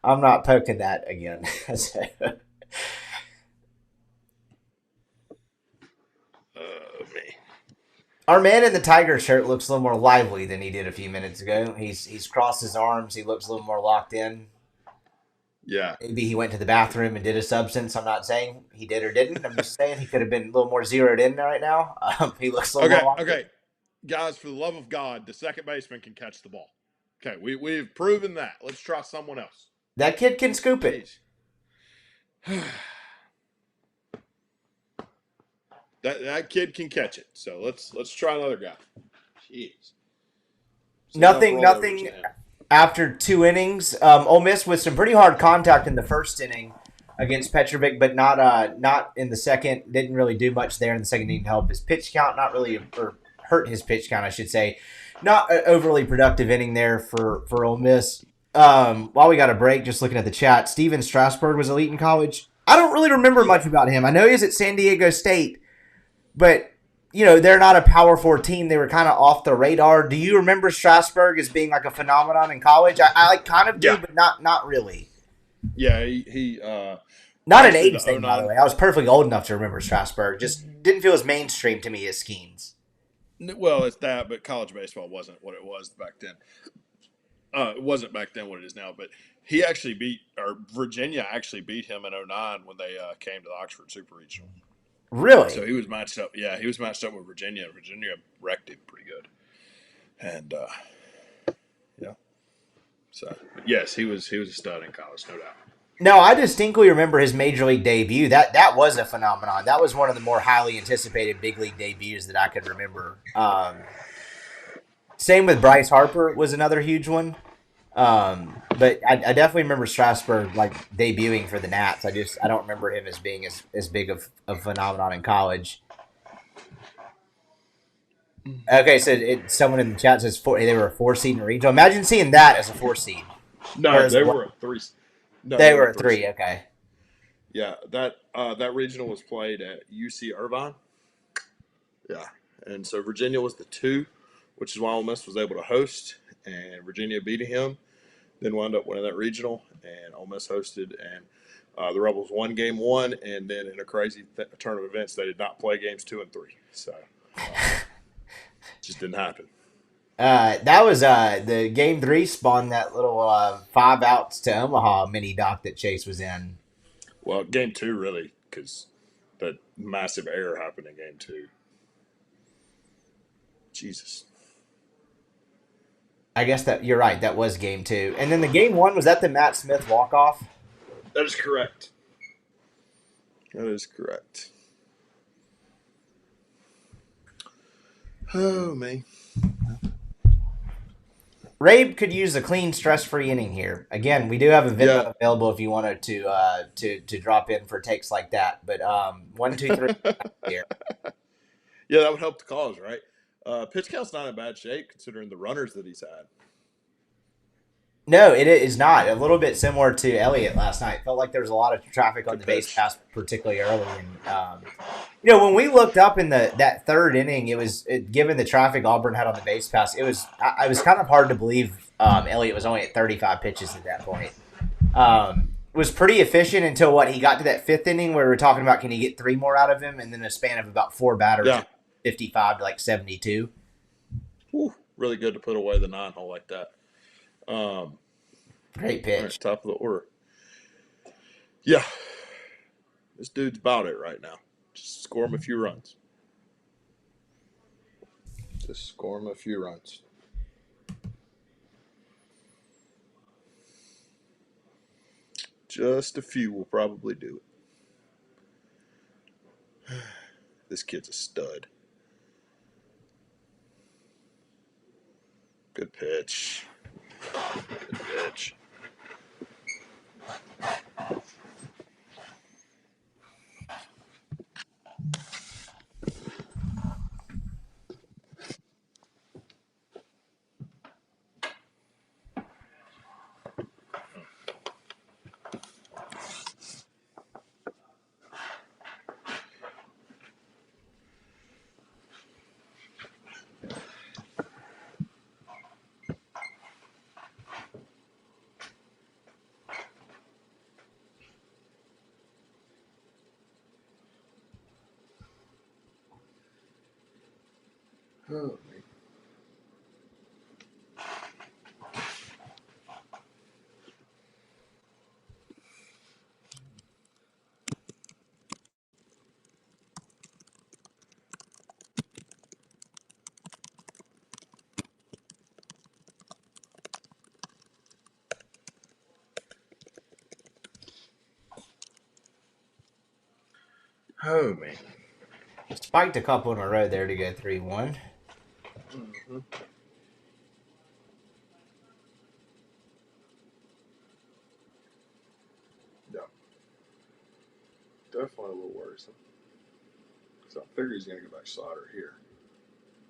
[SPEAKER 1] I'm not poking that again.
[SPEAKER 2] Me.
[SPEAKER 1] Our man in the Tiger shirt looks a little more lively than he did a few minutes ago. He's crossed his arms. He looks a little more locked in.
[SPEAKER 2] Yeah.
[SPEAKER 1] Maybe he went to the bathroom and did a substance. I'm not saying he did or didn't. I'm just saying he could have been a little more zeroed in right now. He looks a little more locked in.
[SPEAKER 2] Guys, for the love of God, the second baseman can catch the ball. Okay, we've proven that. Let's try someone else.
[SPEAKER 1] That kid can scoop it.
[SPEAKER 2] That kid can catch it. So let's try another guy. Jeez. It's enough rollovers
[SPEAKER 1] Nothing
[SPEAKER 2] to him.
[SPEAKER 1] after 2 innings. Ole Miss with some pretty hard contact in the first inning against Petrovic, but not in the second. Didn't really do much there in the second inning to help his pitch count. Not really, or hurt his pitch count, I should say. Not an overly productive inning there for Ole Miss. While we got a break, just looking at the chat, Steven Strasburg was elite in college. I don't really remember
[SPEAKER 2] Yeah.
[SPEAKER 1] much about him. I know he's at San Diego State, but they're not a Power Four team. They were kind of off the radar. Do you remember Strasburg as being like a phenomenon in college? I like kind of do,
[SPEAKER 2] Yeah.
[SPEAKER 1] but not really.
[SPEAKER 2] Yeah. He
[SPEAKER 1] Not an
[SPEAKER 2] actually
[SPEAKER 1] age
[SPEAKER 2] the
[SPEAKER 1] thing, by the
[SPEAKER 2] 09.
[SPEAKER 1] way. I was perfectly old enough to remember Strasburg. Just didn't feel as mainstream to me as Skeens.
[SPEAKER 2] Well, it's that, but college baseball wasn't what it was back then. It wasn't back then what it is now, but he actually Virginia actually beat him in '09 when they came to the Oxford Super Regional. So
[SPEAKER 1] Really?
[SPEAKER 2] he was matched up. Yeah, he was matched up with Virginia. Virginia wrecked him pretty good. And yeah, so yes, he was a stud in college, no doubt.
[SPEAKER 1] No, I distinctly remember his major league debut. That was a phenomenon. That was one of the more highly anticipated big league debuts that I could remember. Same with Bryce Harper was another huge one. But I definitely remember Strasburg like debuting for the Nats. I don't remember him as being as big of a phenomenon in college. Okay, so someone in the chat says they were a 4 seed in the regional. Imagine seeing that as a 4 seed. Or
[SPEAKER 2] No,
[SPEAKER 1] as a
[SPEAKER 2] they
[SPEAKER 1] one.
[SPEAKER 2] were a three. No,
[SPEAKER 1] They
[SPEAKER 2] they were
[SPEAKER 1] were
[SPEAKER 2] a
[SPEAKER 1] a
[SPEAKER 2] three
[SPEAKER 1] 3.
[SPEAKER 2] seed.
[SPEAKER 1] Okay.
[SPEAKER 2] Yeah, that regional was played at UC Irvine. Yeah, and so Virginia was the 2, which is why Ole Miss was able to host, and Virginia beat him. Then wound up winning that regional, and Ole Miss hosted, and the Rebels won game 1, and then in a crazy turn of events, they did not play games 2 and 3. So just didn't happen.
[SPEAKER 1] That was the game 3 spawned that little 5 outs to Omaha mini doc that Chase was in.
[SPEAKER 2] Well, game 2 really, because that massive error happened in game 2. Jesus.
[SPEAKER 1] I guess that you're right. That was game 2, and then the game 1 was that the Matt Smith walk off.
[SPEAKER 2] That is correct. That is correct. Oh, me.
[SPEAKER 1] Rabe could use a clean, stress-free inning here. Again, we do have a Venmo
[SPEAKER 2] Yeah.
[SPEAKER 1] available if you wanted to drop in for takes like that. But 1, 2, 3 here.
[SPEAKER 2] Yeah, that would help the cause, right? Pitch count's not in bad shape considering the runners that he's had.
[SPEAKER 1] No, it is not. A little bit similar to Elliott last night. Felt like there was a lot of traffic on
[SPEAKER 2] Good
[SPEAKER 1] the base
[SPEAKER 2] pitch.
[SPEAKER 1] pass, particularly early. And when we looked up in that third inning, given the traffic Auburn had on the base pass, it was kind of hard to believe Elliott was only at 35 pitches at that point. Was pretty efficient until he got to that 5th inning where we were talking about can he get 3 more out of him, and then a span of about 4 batters,
[SPEAKER 2] Yeah.
[SPEAKER 1] 55 to 72.
[SPEAKER 2] Whew, really good to put away the 9-hole like that.
[SPEAKER 1] Great
[SPEAKER 2] All right,
[SPEAKER 1] pitch.
[SPEAKER 2] top of the order. Yeah. This dude's about it right now. Just score him a few runs. Just score him a few runs. Just a few will probably do it. This kid's a stud. Good pitch. Good pitch. Oh, man.
[SPEAKER 1] spiked a couple in a row there to go 3-1.
[SPEAKER 2] Mm-hmm. Yeah. Definitely a little worrisome. So I figure he's going to go back slider here.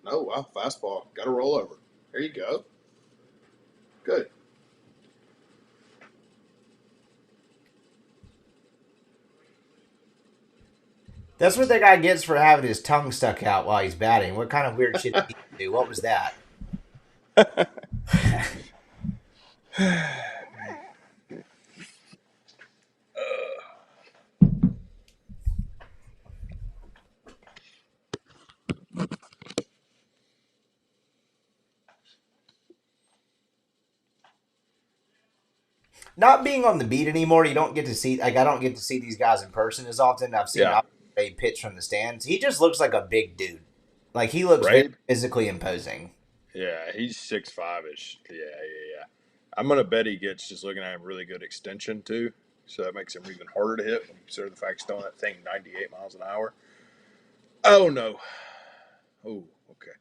[SPEAKER 2] No, wow, fastball. Got a roll over. There you go. Good.
[SPEAKER 1] That's what that guy gets for having his tongue stuck out while he's batting. What kind of weird shit did he do? What was that? Not being on the beat anymore, you don't get to see. Like I don't get to see these guys in person as often. I've seen
[SPEAKER 2] Yeah.
[SPEAKER 1] a pitch from the stands. He just looks like a big dude. Like he looks very
[SPEAKER 2] Rabe?
[SPEAKER 1] physically imposing.
[SPEAKER 2] Yeah, he's 6'5"-ish. Yeah. I'm going to bet he gets, just looking at him, really good extension, too. So that makes him even harder to hit when you consider the fact he's throwing that thing 98 miles an hour. Oh, no. Oh, okay.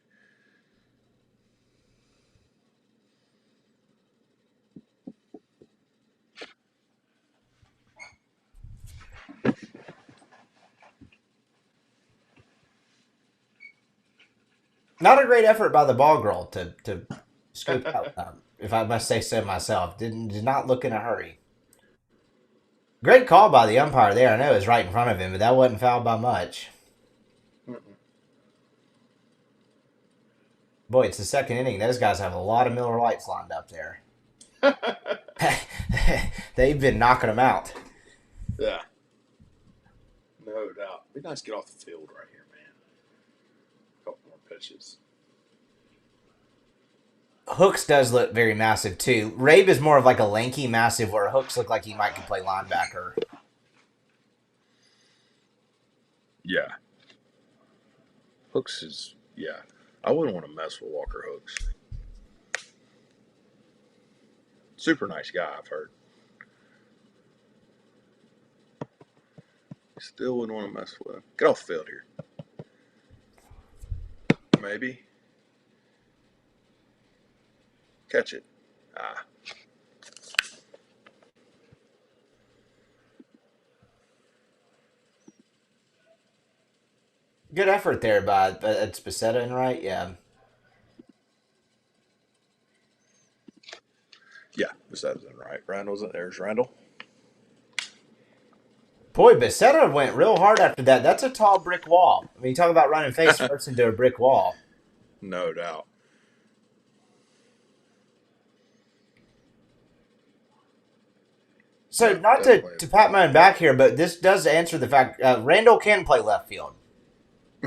[SPEAKER 1] Not a great effort by the ball girl to scope out. If I must say so myself, did not look in a hurry. Great call by the umpire there. I know it was right in front of him, but that wasn't fouled by much. Boy, it's the second inning. Those guys have a lot of Miller Lights lined up there. They've been knocking them out.
[SPEAKER 2] Yeah. No doubt. Be nice to get off the field right here, man. A couple more pitches.
[SPEAKER 1] Hooks does look very massive too. Rabe is more of like a lanky massive, where Hooks look like he might could play linebacker.
[SPEAKER 2] Yeah. Hooks is, yeah. I wouldn't want to mess with Walker Hooks. Super nice guy, I've heard. Still wouldn't want to mess with him. Get off the field here. Maybe. Catch it. Ah.
[SPEAKER 1] Good effort there by Spacetta and right, yeah.
[SPEAKER 2] Yeah, Besides in right. Randall's there's Randall.
[SPEAKER 1] Boy, Becerra went real hard after that. That's a tall brick wall. I mean, you talk about running face first into a brick wall.
[SPEAKER 2] No doubt.
[SPEAKER 1] So,
[SPEAKER 2] Yeah,
[SPEAKER 1] not
[SPEAKER 2] definitely.
[SPEAKER 1] to pat my own back here, but this does answer the fact Randall can play left field.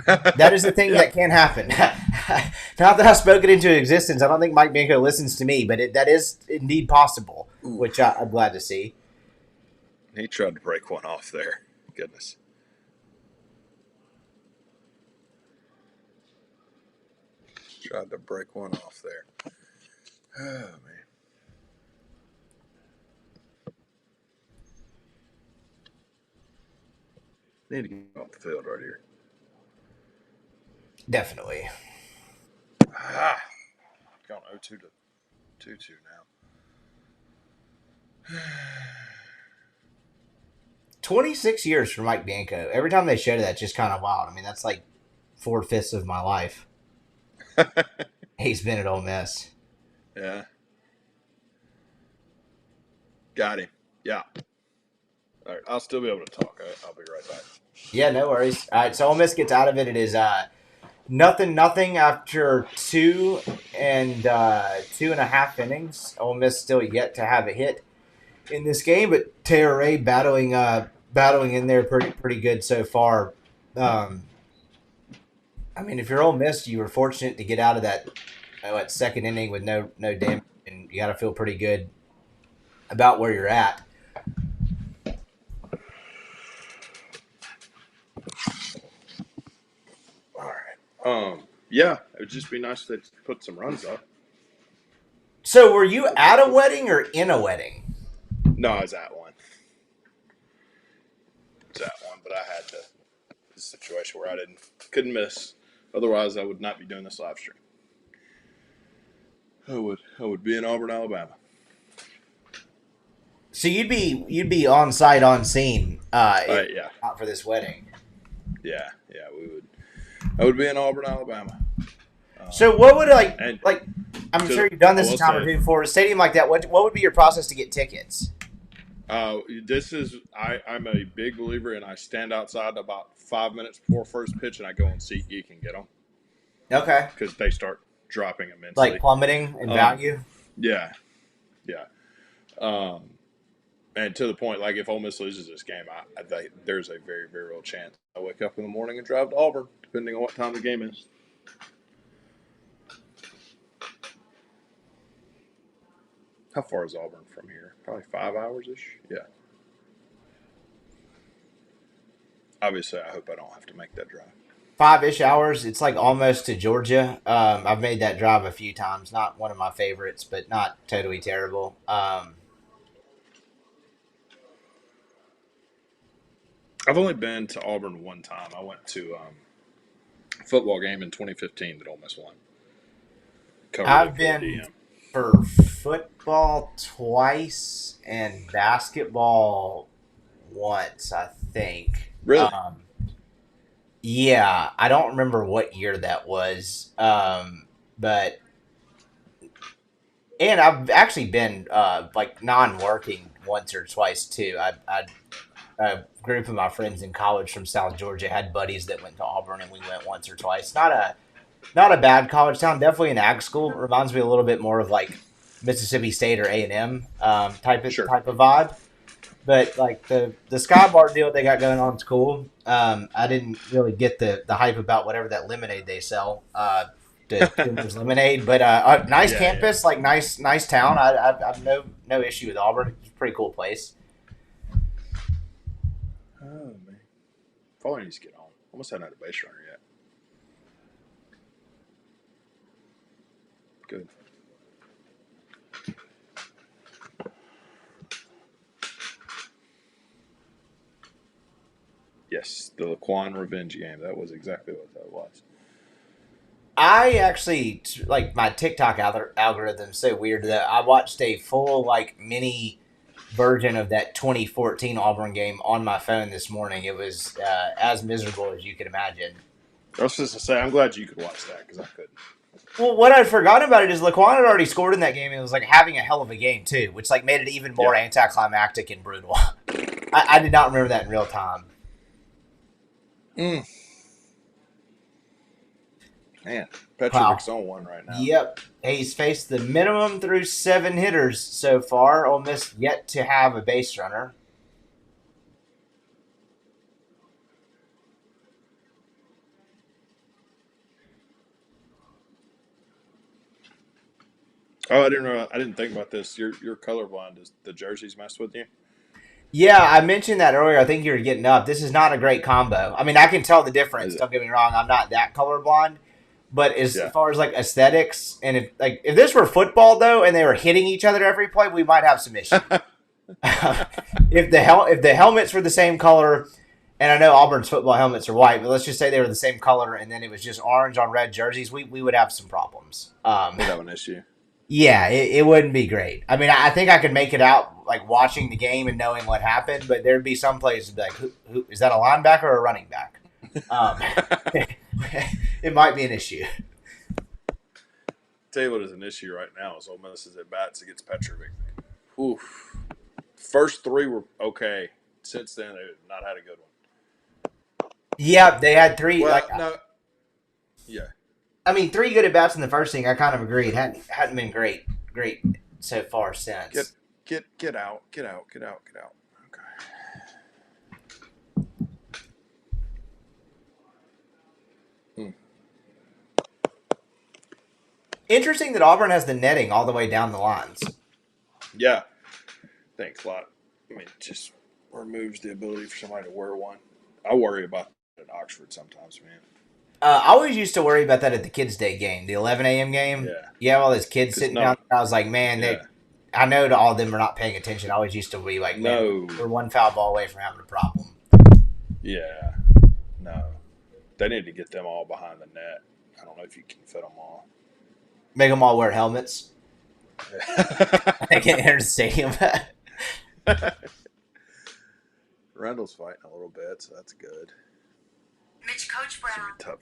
[SPEAKER 1] That is the thing
[SPEAKER 2] Yeah.
[SPEAKER 1] that can happen. Not that I've spoken into existence. I don't think Mike Bianco listens to me, but that is indeed possible, which I'm glad to see.
[SPEAKER 2] He tried to break one off there. Goodness. Tried to break one off there. Oh, man. Need to get off the field right here.
[SPEAKER 1] Definitely.
[SPEAKER 2] Ah. Going 0-2 to 2-2 now.
[SPEAKER 1] 26 years for Mike Bianco. Every time they show that, just kind of wild. I mean, that's like 4/5 of my life. He's been at Ole Miss.
[SPEAKER 2] Yeah. Got him. Yeah. All right. I'll still be able to talk. I'll be right back.
[SPEAKER 1] Yeah, no worries. All right, so Ole Miss gets out of it. It is 0-0 after 2.5 innings. Ole Miss still yet to have a hit in this game, but Terray battling in there pretty good so far. I mean, if you're Ole Miss, you were fortunate to get out of that second inning with no damage, and you got to feel pretty good about where you're at.
[SPEAKER 2] All right. Yeah, it would just be nice to put some runs up.
[SPEAKER 1] So, were you at a wedding or in a wedding?
[SPEAKER 2] No, I was at one. It's at one, but I had to the situation where I couldn't miss. Otherwise, I would not be doing this live stream. I would be in Auburn, Alabama.
[SPEAKER 1] So you'd be on site, on scene,
[SPEAKER 2] Yeah,
[SPEAKER 1] not for this wedding.
[SPEAKER 2] yeah, we would. I would be in Auburn, Alabama.
[SPEAKER 1] So what would
[SPEAKER 2] And
[SPEAKER 1] I'm sure you've done this
[SPEAKER 2] I
[SPEAKER 1] a
[SPEAKER 2] will
[SPEAKER 1] time or
[SPEAKER 2] say-
[SPEAKER 1] two before. A stadium like that, what would be your process to get tickets?
[SPEAKER 2] This is I'm a big believer, and I stand outside about 5 minutes before first pitch, and I go on SeatGeek and get them
[SPEAKER 1] Okay.
[SPEAKER 2] because they start dropping immensely.
[SPEAKER 1] Like plummeting in value?
[SPEAKER 2] Yeah. And to the point, like if Ole Miss loses this game, there's a very, very real chance I wake up in the morning and drive to Auburn, depending on what time the game is. How far is Auburn from here? Probably 5 hours ish. Yeah. Obviously, I hope I don't have to make that drive.
[SPEAKER 1] 5-ish hours. It's like almost to Georgia. I've made that drive a few times. Not one of my favorites, but not totally terrible.
[SPEAKER 2] I've only been to Auburn one time. I went to a football game in 2015 that Ole Miss won.
[SPEAKER 1] I've been for football twice and basketball once, I think.
[SPEAKER 2] Really?
[SPEAKER 1] Yeah, I don't remember what year that was, but and I've actually been like non-working once or twice too. A group of my friends in college from South Georgia had buddies that went to Auburn, and we went once or twice. Not a bad college town. Definitely an ag school. Reminds me a little bit more of like Mississippi State or A&M type of vibe. But like the Sky Bar deal they got going on is cool. I didn't really get the hype about whatever that lemonade they sell. The Cougars lemonade, but nice campus, like nice town. I've no issue with Auburn. It's a pretty cool place.
[SPEAKER 2] Oh man, probably needs to get home. Almost hadn't had a base runner yet. Good. Yes, the Laquan revenge game. That was exactly what that was.
[SPEAKER 1] I actually like my TikTok algorithm's so weird that I watched a full like mini version of that 2014 Auburn game on my phone this morning. It was as miserable as you could imagine.
[SPEAKER 2] I was just to say, I'm glad you could watch that because I couldn't.
[SPEAKER 1] Well, what I'd forgotten about it is Laquan had already scored in that game, and it was like having a hell of a game too, which like made it even more anticlimactic and brutal. I did not remember that in real time.
[SPEAKER 2] Man, Petrovic's on one right now.
[SPEAKER 1] Yep. He's faced the minimum through 7 hitters so far. Ole Miss yet to have a base runner.
[SPEAKER 2] Oh, I didn't think about this. You're colorblind. Does the jerseys mess with you?
[SPEAKER 1] Yeah, I mentioned that earlier. I think you were getting up. This is not a great combo. I mean, I can tell the difference. Don't get me wrong. I'm not that colorblind. But as far as like aesthetics, and if this were football though, and they were hitting each other every play, we might have some issues. If the helmets were the same color, and I know Auburn's football helmets are white, but let's just say they were the same color, and then it was just orange on red jerseys, we would have some problems.
[SPEAKER 2] We'd have an issue.
[SPEAKER 1] Yeah, it wouldn't be great. I mean, I think I could make it out like watching the game and knowing what happened, but there'd be some places like, who is that, a linebacker or a running back? It might be an issue.
[SPEAKER 2] Tell you what is an issue right now is Ole Miss is at bats against Petrovic. Oof. First 3 were okay. Since then, they've not had a good one.
[SPEAKER 1] Yeah, they had 3.
[SPEAKER 2] Well,
[SPEAKER 1] like,
[SPEAKER 2] no. Yeah.
[SPEAKER 1] I mean, 3 good at bats in the first inning. I kind of agree. It hadn't been great so far since.
[SPEAKER 2] Get out. Okay.
[SPEAKER 1] Interesting that Auburn has the netting all the way down the lines.
[SPEAKER 2] Yeah. Thanks a lot. I mean, it just removes the ability for somebody to wear one. I worry about that at Oxford sometimes, man.
[SPEAKER 1] I always used to worry about that at the Kids' Day game, the 11 a.m. game.
[SPEAKER 2] Yeah.
[SPEAKER 1] You have all those kids sitting down there. I was like, man, I know all of them are not paying attention. I always used to be like, man, we're one foul ball away from having a problem.
[SPEAKER 2] Yeah. No. They need to get them all behind the net. I don't know if you can fit them all.
[SPEAKER 1] Make them all wear helmets. I can't enter the stadium.
[SPEAKER 2] Randall's fighting a little bit, so that's good.
[SPEAKER 3] Mitch Coach
[SPEAKER 2] It's gonna
[SPEAKER 3] Brown.
[SPEAKER 2] be tough.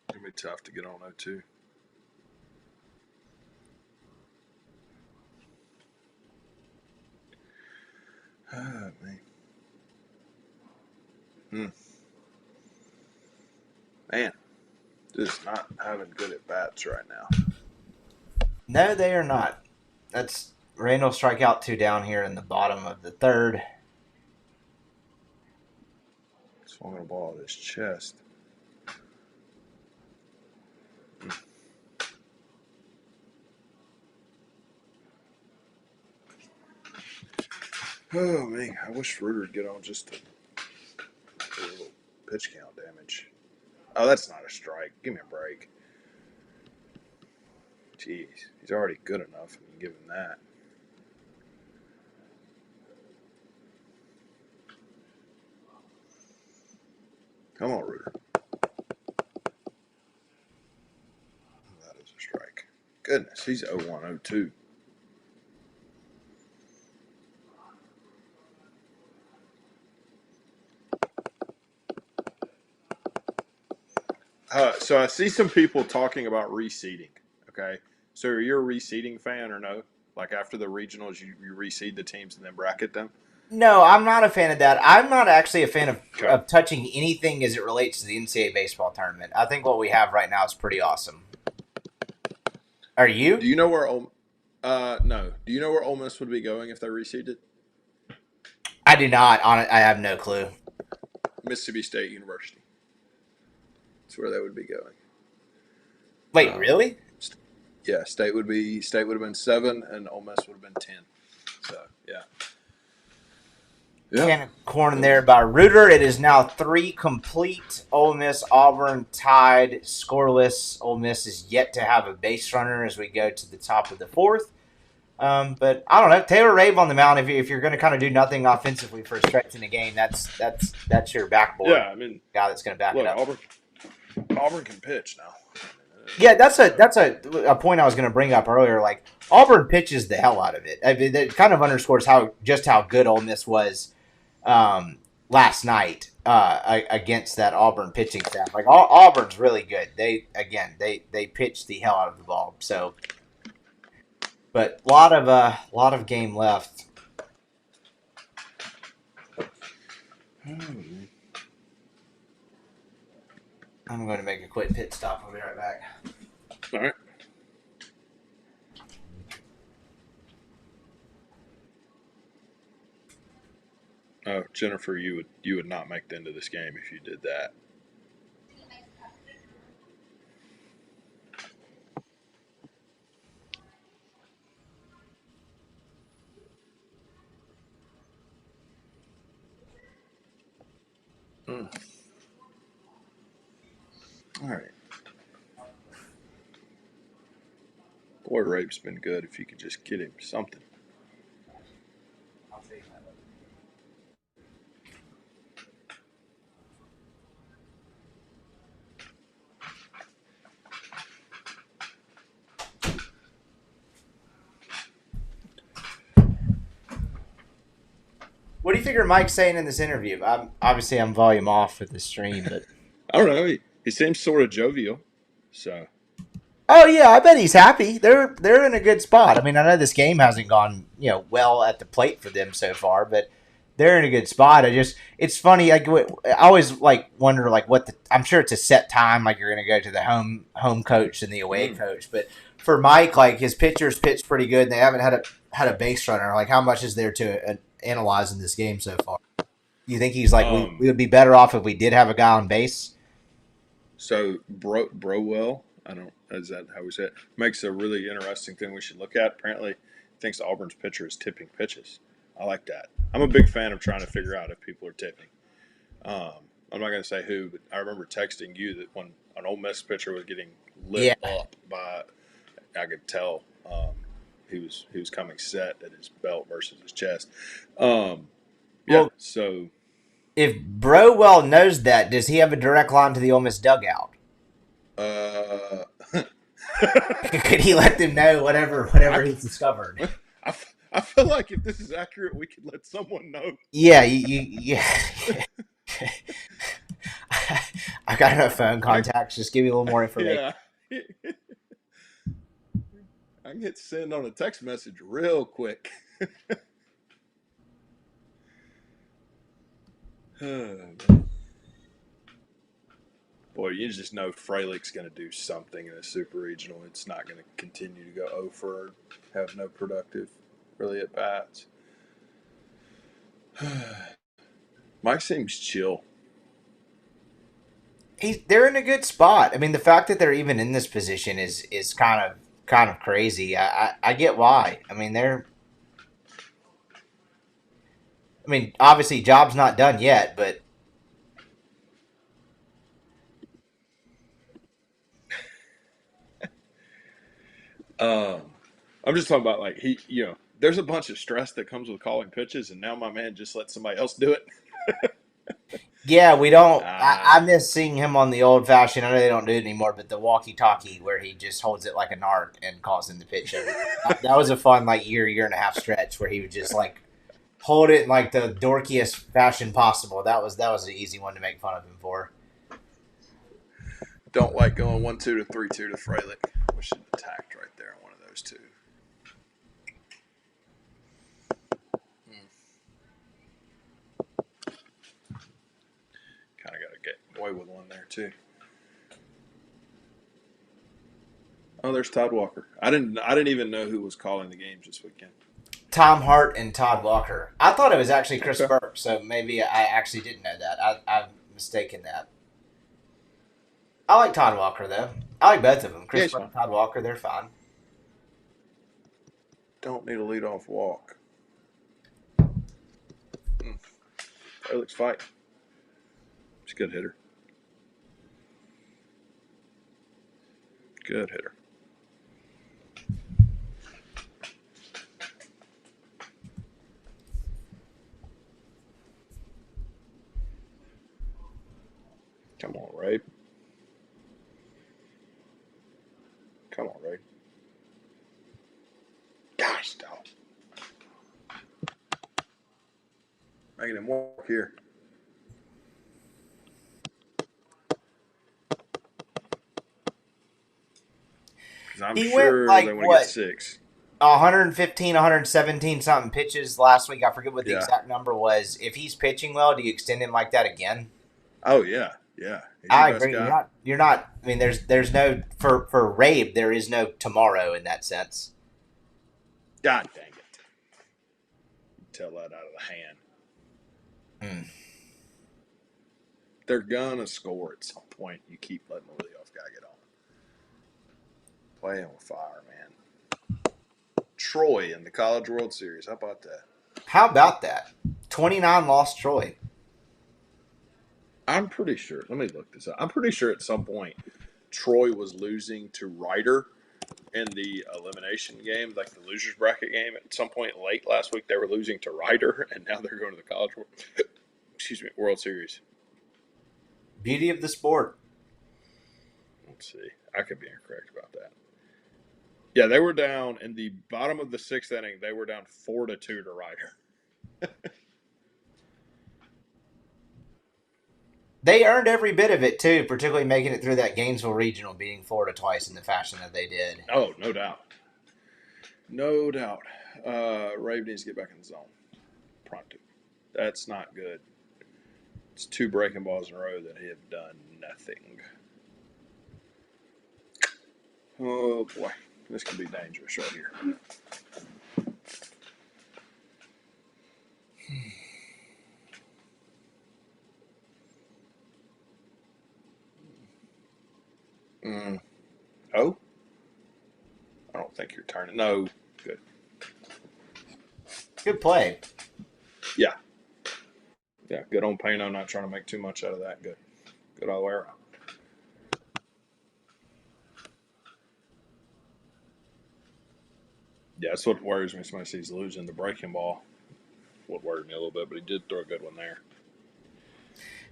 [SPEAKER 2] It's gonna be tough to get on 0-2. Oh, man. Man, just not having good at bats right now.
[SPEAKER 1] No, they are not. That's Randall strikeout 2 down here in the bottom of the third.
[SPEAKER 2] Swung a ball at his chest. Oh, man. I wish Reuter would get on just to do a little pitch count damage. Oh, that's not a strike. Give me a break. Jeez. He's already good enough. You can give him that. Come on, Reuter. That is a strike. Goodness, he's 0-1, 0-2. So I see some people talking about reseeding. Okay, so are you a reseeding fan or no? Like after the regionals, you reseed the teams and then bracket them.
[SPEAKER 1] No, I'm not a fan of that. I'm not actually a fan
[SPEAKER 2] Okay.
[SPEAKER 1] of touching anything as it relates to the NCAA baseball tournament. I think what we have right now is pretty awesome. Are you?
[SPEAKER 2] Do you know where no? Do you know where Ole Miss would be going if they reseeded?
[SPEAKER 1] I do not. On it, I have no clue.
[SPEAKER 2] Mississippi State University. That's where they would be going.
[SPEAKER 1] Wait, really?
[SPEAKER 2] Yeah, State would have been 7, and Ole Miss would have been 10. So yeah.
[SPEAKER 1] Can of corn there by Reuter. It is now 3 complete. Ole Miss, Auburn tied, scoreless. Ole Miss is yet to have a base runner as we go to the top of the 4th. But I don't know. Taylor Rave on the mound. If you're going to kind of do nothing offensively for a stretch in the game, that's your backboard.
[SPEAKER 2] Yeah, I mean,
[SPEAKER 1] guy that's going to back it up.
[SPEAKER 2] Auburn can pitch now.
[SPEAKER 1] Yeah, that's a point I was going to bring up earlier. Like Auburn pitches the hell out of it. I mean, it kind of underscores how good Ole Miss was last night against that Auburn pitching staff. Like Auburn's really good. They pitch the hell out of the ball. So, but a lot of game left. I'm going to make a quick pit stop. I'll be right back.
[SPEAKER 2] All right. Oh, Jennifer, you would not make the end of this game if you did that. All right. Boy, Rape's been good. If you could just get him something.
[SPEAKER 1] What do you figure Mike's saying in this interview? I'm volume off with the stream, but
[SPEAKER 2] I don't know. He seems sort of jovial. So.
[SPEAKER 1] Oh yeah, I bet he's happy. They're in a good spot. I mean, I know this game hasn't gone well at the plate for them so far, but they're in a good spot. It's funny. Like I always wonder what I'm sure it's a set time. Like you're going to go to the home coach and the away coach, but for Mike, like his pitchers pitched pretty good, and they haven't had a base runner. Like how much is there to analyze in this game so far? You think he's like we would be better off if we did have a guy on base?
[SPEAKER 2] So Browell, is that how we say it? Makes a really interesting thing we should look at. Apparently, thinks Auburn's pitcher is tipping pitches. I like that. I'm a big fan of trying to figure out if people are tipping. I'm not going to say who, but I remember texting you that when an Ole Miss pitcher was getting lit up by, I could tell he was coming set at his belt versus his chest. So
[SPEAKER 1] If Browell knows that, does he have a direct line to the Ole Miss dugout?
[SPEAKER 2] Uh,
[SPEAKER 1] Could he let them know whatever
[SPEAKER 2] I,
[SPEAKER 1] he's discovered?
[SPEAKER 2] I feel like if this is accurate, we could let someone know.
[SPEAKER 1] Yeah, yeah. I got enough phone
[SPEAKER 2] I
[SPEAKER 1] contacts. Just give me a little more information.
[SPEAKER 2] yeah, I can hit send on a text message real quick. Boy, you just know Freilic's going to do something in a super regional. It's not going to continue to go over, have no productive, really at bats. Mike seems chill.
[SPEAKER 1] They're in a good spot. I mean, the fact that they're even in this position is kind of crazy. I get why. I mean, obviously, job's not done yet, but
[SPEAKER 2] Um, I'm just talking about like there's a bunch of stress that comes with calling pitches, and now my man just let somebody else do it.
[SPEAKER 1] yeah, we don't. I
[SPEAKER 2] Ah,
[SPEAKER 1] miss seeing him on the old fashioned. I know they don't do it anymore, but the walkie talkie where he just holds it like a narc and calls in the pitch every. That was a fun like year and a half stretch where he would just like hold it in like the dorkiest fashion possible. That was an easy one to make fun of him for.
[SPEAKER 2] don't like going 1-2 to 3-2 to Freilich. We should have attacked right there on one of those two. Kind of got to get away with one there too. Oh, there's Todd Walker. I didn't even know who was calling the games this weekend.
[SPEAKER 1] Tom Hart and Todd Walker. I thought it was actually Chris
[SPEAKER 2] Okay.
[SPEAKER 1] Burke, so maybe I actually didn't know that. I'm mistaken that. I like Todd Walker though. I like both of them.
[SPEAKER 2] Yeah,
[SPEAKER 1] Chris
[SPEAKER 2] he's
[SPEAKER 1] Burke
[SPEAKER 2] fine.
[SPEAKER 1] and Todd Walker, they're fine.
[SPEAKER 2] Don't need a leadoff walk. Freilich's fight. He's a good hitter. Good hitter. Come on, Ray. Come on, Ray. Gosh, dog. Making him walk here. Because I'm
[SPEAKER 1] He went
[SPEAKER 2] sure they
[SPEAKER 1] like
[SPEAKER 2] want to get
[SPEAKER 1] what
[SPEAKER 2] 6.
[SPEAKER 1] 115, 117 something pitches last week. I forget what the
[SPEAKER 2] Yeah.
[SPEAKER 1] exact number was. If he's pitching well, do you extend him like that again?
[SPEAKER 2] Oh, yeah. Yeah. He's your
[SPEAKER 1] I
[SPEAKER 2] best
[SPEAKER 1] agree. You're
[SPEAKER 2] guy.
[SPEAKER 1] not. You're not. I mean, there's no for Rabe. There is no tomorrow in that sense.
[SPEAKER 2] God dang it. Tell that out of the hand.
[SPEAKER 1] Mm.
[SPEAKER 2] They're going to score at some point. You keep letting the leadoff guy get on. Playing with fire, man. Troy in the College World Series. How about that?
[SPEAKER 1] How about that? 29 lost Troy.
[SPEAKER 2] I'm pretty sure. Let me look this up. I'm pretty sure at some point Troy was losing to Ryder in the elimination game, like the losers bracket game. At some point late last week, they were losing to Ryder, and now they're going to the College World. Excuse me, World Series.
[SPEAKER 1] Beauty of the sport.
[SPEAKER 2] Let's see. I could be incorrect about that. Yeah, they were down in the bottom of the 6th inning. They were down 4-2 to Ryder.
[SPEAKER 1] They earned every bit of it too, particularly making it through that Gainesville regional, beating Florida twice in the fashion that they did.
[SPEAKER 2] Oh, no doubt. No doubt. Rave needs to get back in the zone. Pronto. That's not good. It's 2 breaking balls in a row that have done nothing. Oh, boy. This could be dangerous right here. Oh? I don't think you're turning. No. Good.
[SPEAKER 1] Good play.
[SPEAKER 2] Yeah. Yeah. Good on Pano. Not trying to make too much out of that. Good. Good all the way around. Yeah, that's what worries me. Somebody sees losing the breaking ball. What worried me a little bit, but he did throw a good one there.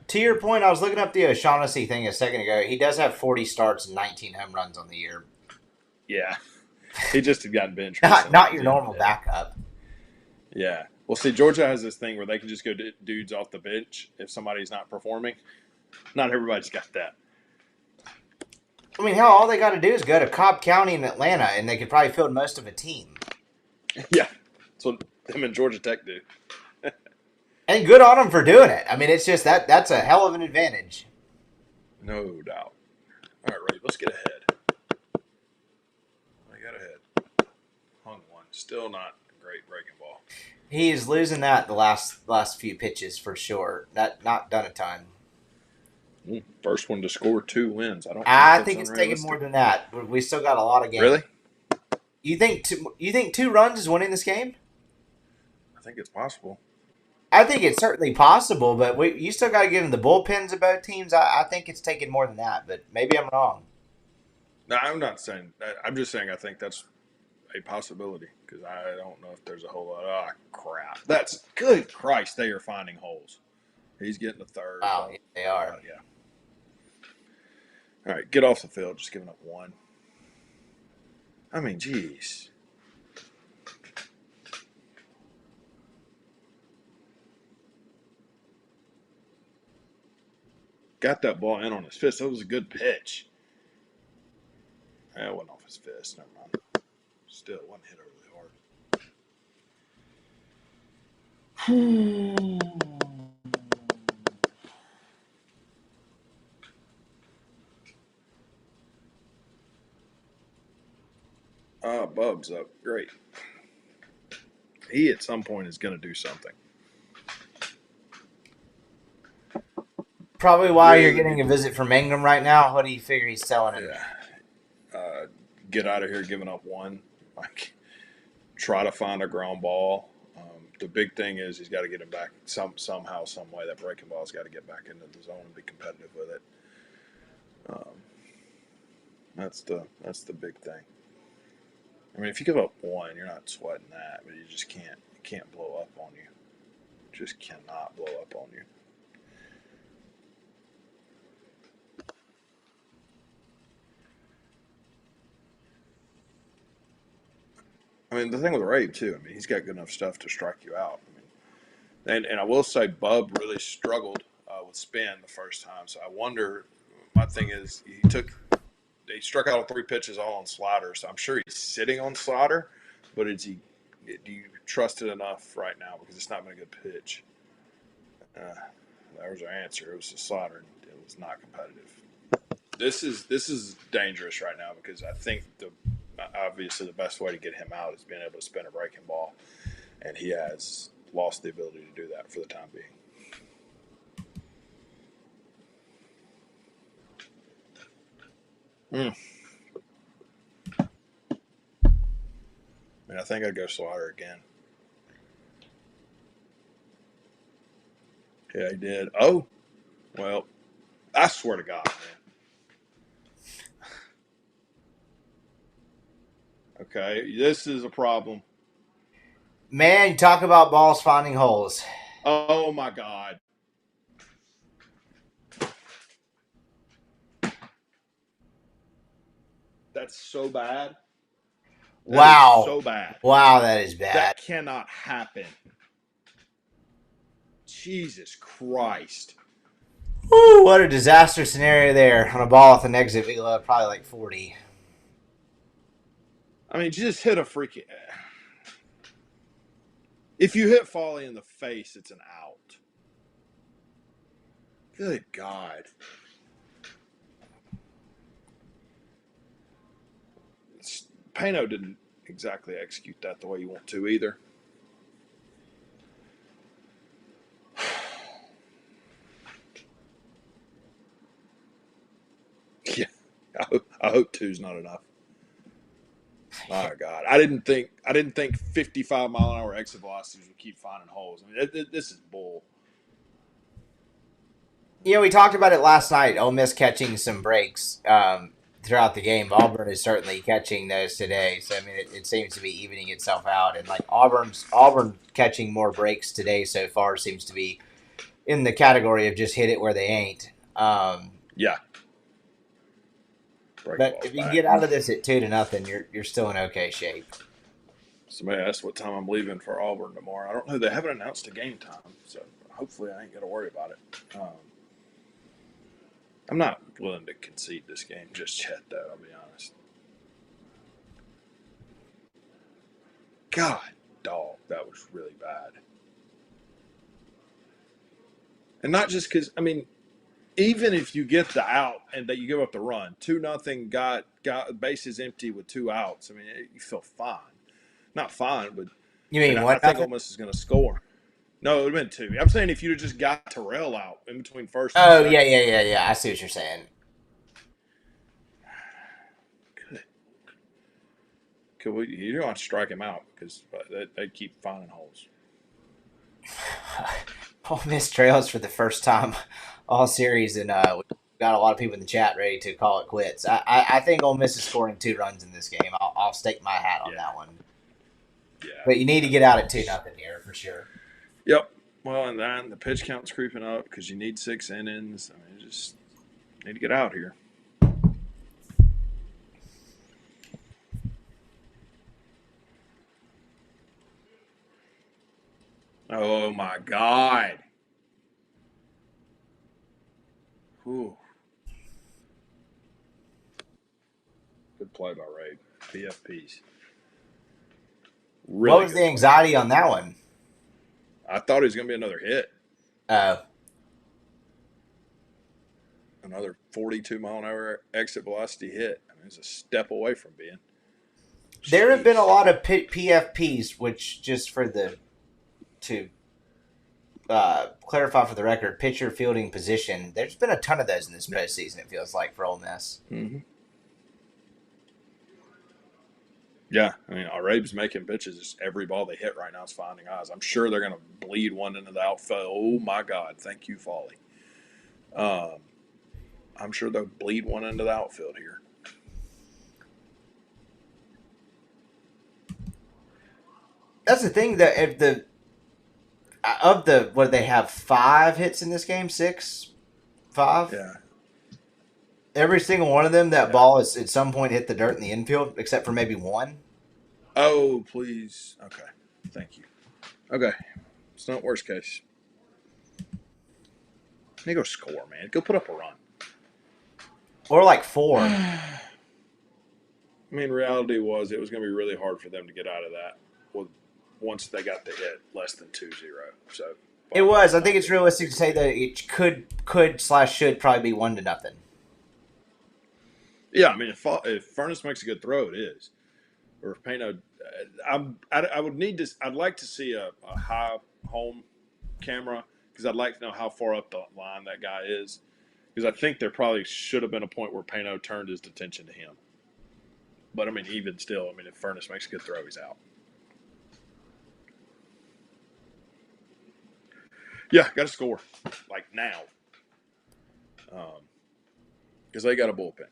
[SPEAKER 1] To your point, I was looking up the O'Shaughnessy thing a second ago. He does have 40 starts and 19 home runs on the year.
[SPEAKER 2] Yeah, he just had gotten benched
[SPEAKER 1] Not
[SPEAKER 2] recently
[SPEAKER 1] not
[SPEAKER 2] because
[SPEAKER 1] your
[SPEAKER 2] he hadn't
[SPEAKER 1] normal
[SPEAKER 2] been hitting.
[SPEAKER 1] backup.
[SPEAKER 2] Yeah. Well, see, Georgia has this thing where they can just go dudes off the bench if somebody's not performing. Not everybody's got that.
[SPEAKER 1] I mean, hell, all they got to do is go to Cobb County in Atlanta, and they could probably field most of a team.
[SPEAKER 2] Yeah, that's what them and Georgia Tech do.
[SPEAKER 1] And good on them for doing it. I mean, it's just that's a hell of an advantage.
[SPEAKER 2] No doubt. All right, Ray, let's get ahead. I got ahead. Hung one. Still not a great breaking ball.
[SPEAKER 1] He's losing that the last few pitches for sure. Not done a ton.
[SPEAKER 2] First one to score 2 wins. I don't think
[SPEAKER 1] I
[SPEAKER 2] that's
[SPEAKER 1] think it's taking more
[SPEAKER 2] unrealistic.
[SPEAKER 1] than that. But we still got a lot of games.
[SPEAKER 2] Really?
[SPEAKER 1] You think 2 runs is winning this game?
[SPEAKER 2] I think it's possible.
[SPEAKER 1] I think it's certainly possible, but you still got to give them the bullpens of both teams. I think it's taking more than that, but maybe I'm wrong.
[SPEAKER 2] No, I'm not saying. I'm just saying I think that's a possibility because I don't know if there's a whole lot. Oh crap! That's good. Christ, they are finding holes. He's getting the third.
[SPEAKER 1] Wow, yeah, they are.
[SPEAKER 2] Yeah. All right, get off the field. Just giving up one. I mean, geez. Got that ball in on his fist. That was a good pitch. That wasn't off his fist. Never mind. Still, it wasn't hit overly hard. Bub's up. Great. He at some point is going to do something.
[SPEAKER 1] Probably why
[SPEAKER 2] Really
[SPEAKER 1] you're getting a visit from Mangum right now. What do you figure he's telling him?
[SPEAKER 2] Yeah. Get out of here giving up one. Like, try to find a ground ball. The big thing is he's got to get him back somehow, some way. That breaking ball's got to get back into the zone and be competitive with it. That's the big thing. I mean, if you give up one, you're not sweating that, but you just can't. It can't blow up on you. Just cannot blow up on you. I mean, the thing with Ray too. I mean, he's got good enough stuff to strike you out. I mean, and I will say, Bub really struggled with spin the first time. So I wonder. My thing is, he struck out on 3 pitches all on sliders. So I'm sure he's sitting on slider, but do you trust it enough right now because it's not been a good pitch? That was our answer. It was a slider. And it was not competitive. This is dangerous right now because I think obviously the best way to get him out is being able to spin a breaking ball, and he has lost the ability to do that for the time being. I mean, I think I'd go slider again. Yeah, he did. Oh, well, I swear to God, man. Okay, this is a problem.
[SPEAKER 1] Man, you talk about balls finding holes.
[SPEAKER 2] Oh my God. That's so bad.
[SPEAKER 1] Wow.
[SPEAKER 2] So bad.
[SPEAKER 1] Wow, that is bad.
[SPEAKER 2] That cannot happen. Jesus Christ.
[SPEAKER 1] Woo, what a disaster scenario there on a ball with an exit velo, probably like 40.
[SPEAKER 2] I mean, just hit a freaking. If you hit Foley in the face, it's an out. Good God. Pano didn't exactly execute that the way you want to either. Yeah, I hope two's not enough. My God, I didn't think 55-mile-an-hour exit velocities would keep finding holes. I mean, this is bull.
[SPEAKER 1] You know, we talked about it last night. Ole Miss catching some breaks throughout the game. Auburn is certainly catching those today. So I mean, it seems to be evening itself out. And like Auburn catching more breaks today so far seems to be in the category of just hit it where they ain't.
[SPEAKER 2] Yeah. Break
[SPEAKER 1] But
[SPEAKER 2] balls
[SPEAKER 1] if you can
[SPEAKER 2] back.
[SPEAKER 1] get out of this at 2-0, you're still in okay shape.
[SPEAKER 2] Somebody asked what time I'm leaving for Auburn tomorrow. I don't know. They haven't announced a game time, so hopefully I ain't got to worry about it. I'm not willing to concede this game just yet, though. I'll be honest. God, dog, that was really bad. And not just because even if you get the out and that you give up the run, 2-0 got bases empty with 2 outs. You feel fine. Not fine, but
[SPEAKER 1] You mean
[SPEAKER 2] I
[SPEAKER 1] what
[SPEAKER 2] think
[SPEAKER 1] nothing?
[SPEAKER 2] Ole Miss is going to score. No, it would have been 2. I'm saying if you'd have just got Terrell out in between first and
[SPEAKER 1] Oh yeah,
[SPEAKER 2] second.
[SPEAKER 1] yeah, yeah, yeah. I see what you're saying.
[SPEAKER 2] Good. You don't have to strike him out because they keep finding holes.
[SPEAKER 1] Ole Miss trails for the first time all series, and we got a lot of people in the chat ready to call it quits. I think Ole Miss is scoring 2 runs in this game. I'll stake my hat on
[SPEAKER 2] Yeah,
[SPEAKER 1] that one.
[SPEAKER 2] yeah.
[SPEAKER 1] But you need to get out at 2-0 here for sure.
[SPEAKER 2] Yep. Well, and then the pitch count's creeping up because you need 6 innings. You just need to get out here. Oh my God. Whew. Good play by Ray. PFPs.
[SPEAKER 1] What
[SPEAKER 2] Really
[SPEAKER 1] was the
[SPEAKER 2] good play.
[SPEAKER 1] anxiety on that one?
[SPEAKER 2] I thought it was going to be another hit.
[SPEAKER 1] Uh,
[SPEAKER 2] Another 42-mile-an-hour exit velocity hit. It's a step away from being.
[SPEAKER 1] there have been a
[SPEAKER 2] Jeez.
[SPEAKER 1] lot of PFPs, which just for the to clarify for the record, pitcher fielding position. There's been a ton of those in this postseason. It feels like for Ole Miss.
[SPEAKER 2] Mm-hmm. Yeah, Arabe's making pitches. Just every ball they hit right now is finding eyes. I'm sure they're going to bleed one into the outfield. Oh my God! Thank you, Folly. I'm sure they'll bleed one into the outfield here.
[SPEAKER 1] That's the thing that if the of the what they have 5 hits in this game, 5.
[SPEAKER 2] Yeah,
[SPEAKER 1] Every single one of them, that
[SPEAKER 2] yeah.
[SPEAKER 1] ball is at some point hit the dirt in the infield, except for maybe one.
[SPEAKER 2] Oh, please. Okay, thank you. Okay, it's not worst case. They go score, man. Go put up a run.
[SPEAKER 1] Or like 4.
[SPEAKER 2] Reality was it was going to be really hard for them to get out of that once they got the hit less than 2-0. So
[SPEAKER 1] It
[SPEAKER 2] bottom
[SPEAKER 1] was.
[SPEAKER 2] line's
[SPEAKER 1] I
[SPEAKER 2] not
[SPEAKER 1] think it's
[SPEAKER 2] big.
[SPEAKER 1] realistic to say that it could/should probably be 1-0.
[SPEAKER 2] Yeah, if Furnace makes a good throw, it is. Or if Pano, I would need to. I'd like to see a high home camera because I'd like to know how far up the line that guy is. Because I think there probably should have been a point where Pano turned his attention to him. But even still, if Furnace makes a good throw, he's out. Yeah, got to score like now. Because they got a bullpen.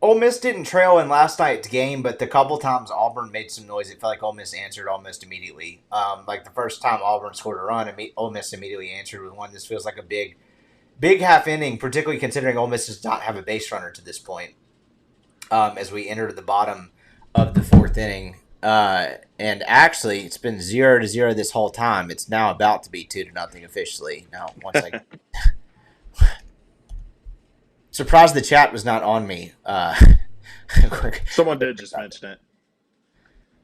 [SPEAKER 1] Ole Miss didn't trail in last night's game, but the couple times Auburn made some noise, it felt like Ole Miss answered almost immediately. Like the first time Auburn scored a run, Ole Miss immediately answered with one. This feels like a big half inning, particularly considering Ole Miss does not have a base runner to this point. As we enter the bottom of the 4th inning, and actually, it's been 0-0 this whole time. It's now about to be 2-0 officially. Now, once I surprised the chat was not on me.
[SPEAKER 2] Someone did just mention it.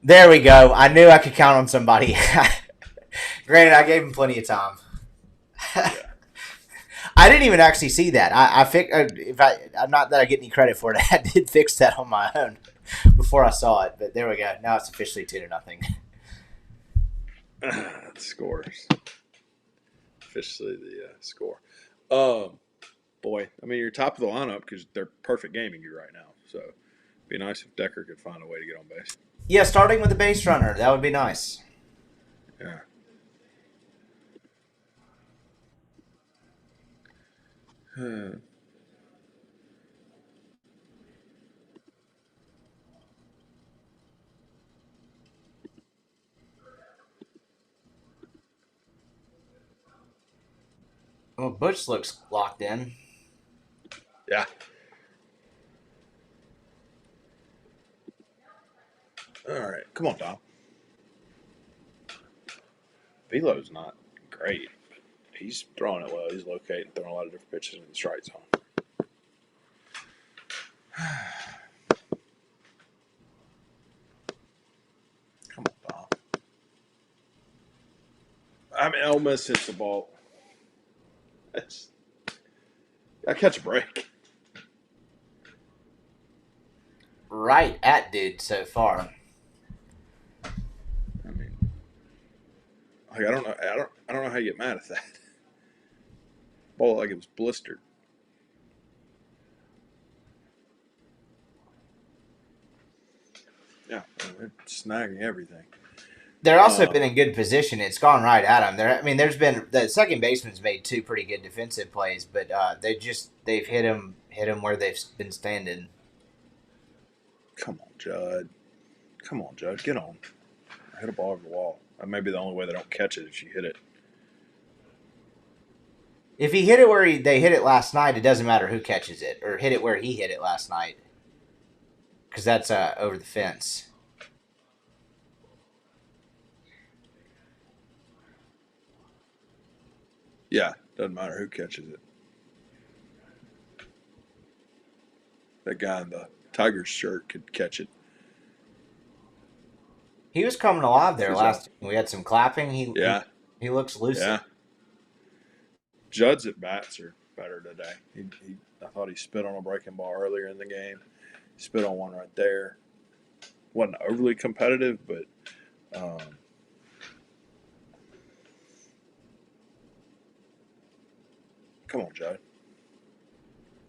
[SPEAKER 1] There we go. I knew I could count on somebody. Granted, I gave him plenty of time.
[SPEAKER 2] Yeah.
[SPEAKER 1] I didn't even actually see that. I'm not that I get any credit for it. I did fix that on my own before I saw it. But there we go. Now it's officially 2-0.
[SPEAKER 2] Scores. Officially the score. Boy, you're top of the lineup because they're perfect gaming you right now. So it'd be nice if Decker could find a way to get on base.
[SPEAKER 1] Yeah, starting with a base runner. That would be nice.
[SPEAKER 2] Yeah.
[SPEAKER 1] Well, Butch looks locked in.
[SPEAKER 2] Yeah. All right. Come on, Dom. Velo's not great. He's throwing it well. He's locating, throwing a lot of different pitches into the strike zone. Come on, Dom. I mean, Ole Miss hits the ball. I catch a break.
[SPEAKER 1] Right at dude so far.
[SPEAKER 2] I mean, like I don't know. I don't know how you get mad at that. Ball like it was blistered. Yeah, they're snagging everything.
[SPEAKER 1] They're also been in good position. It's gone right at them. I mean, there's been the second baseman's made two pretty good defensive plays, but they've hit him where they've been standing.
[SPEAKER 2] Come on, Judd. Come on, Judd. Get on. Hit a ball over the wall. That may be the only way they don't catch it if you hit it.
[SPEAKER 1] If he hit it where they hit it last night, it doesn't matter who catches it, or hit it where he hit it last night, because that's over the fence.
[SPEAKER 2] Yeah, doesn't matter who catches it. That guy in the Tigers shirt could catch it.
[SPEAKER 1] He was coming alive there
[SPEAKER 2] He's out.
[SPEAKER 1] last. We had some clapping.
[SPEAKER 2] Yeah,
[SPEAKER 1] He looks lucid.
[SPEAKER 2] yeah. Judd's at bats are better today. I thought he spit on a breaking ball earlier in the game. He spit on one right there. Wasn't overly competitive, but come on, Judd.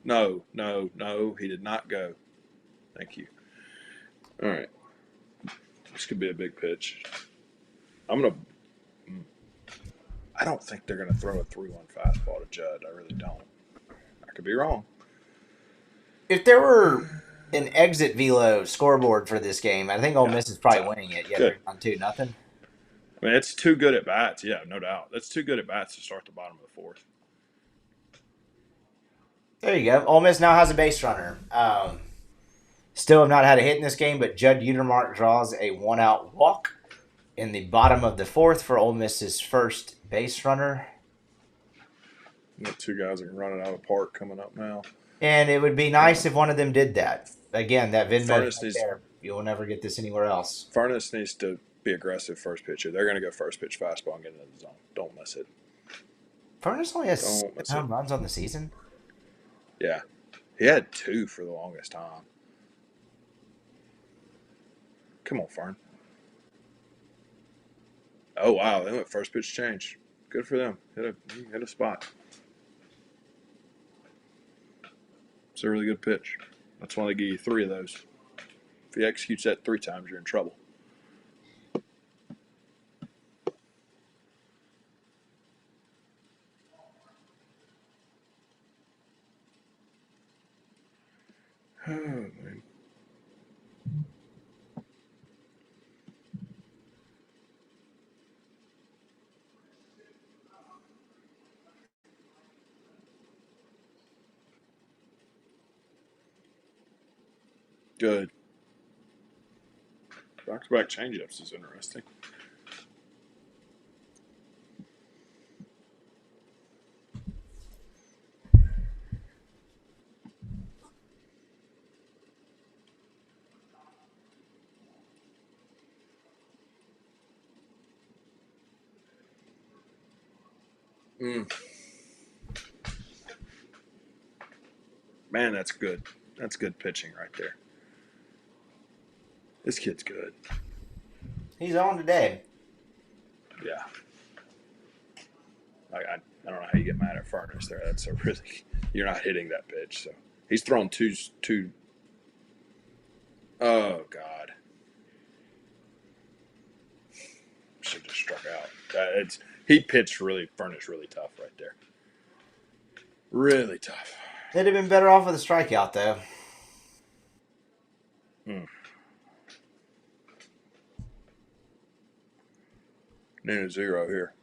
[SPEAKER 2] No, no, no. He did not go. Thank you. All right. This could be a big pitch. I don't think they're gonna throw a 3-1 fastball to Judd. I really don't. I could be wrong.
[SPEAKER 1] If there were an exit velo scoreboard for this game, I think Ole
[SPEAKER 2] Yeah.
[SPEAKER 1] Miss is probably winning it. Yeah,
[SPEAKER 2] Good.
[SPEAKER 1] they're on 2-0.
[SPEAKER 2] I mean, it's too good at bats. Yeah, no doubt. That's too good at bats to start the bottom of the fourth.
[SPEAKER 1] There you go. Ole Miss now has a base runner. Still have not had a hit in this game, but Judd Utermark draws a one-out walk in the bottom of the fourth for Ole Miss's first base runner.
[SPEAKER 2] You got two guys that can run it out of the park coming up now.
[SPEAKER 1] And it would be nice if one of them did that. Again, that Venmo right
[SPEAKER 2] needs,
[SPEAKER 1] there. You'll never get this anywhere else.
[SPEAKER 2] Furnace needs to be aggressive first pitcher. They're going to go first pitch fastball and get into the zone. Don't miss it.
[SPEAKER 1] Furnace only has 7 home runs on the season.
[SPEAKER 2] Yeah. He had 2 for the longest time. Come on, Fern. Oh, wow. They went first pitch change. Good for them. Hit a spot. It's a really good pitch. That's why they give you 3 of those. If he executes that 3 times, you're in trouble. Oh, man. Good. Back-to-back changeups is interesting. Man, that's good. That's good pitching right there. This kid's good.
[SPEAKER 1] He's on today.
[SPEAKER 2] Yeah. I don't know how you get mad at Furnace there. That's a really you're not hitting that pitch. So he's thrown two. Oh God. Should have just struck out. He pitched Furnace really tough right there. Really tough.
[SPEAKER 1] They'd have been better off with a strikeout, though.
[SPEAKER 2] Near 0 here.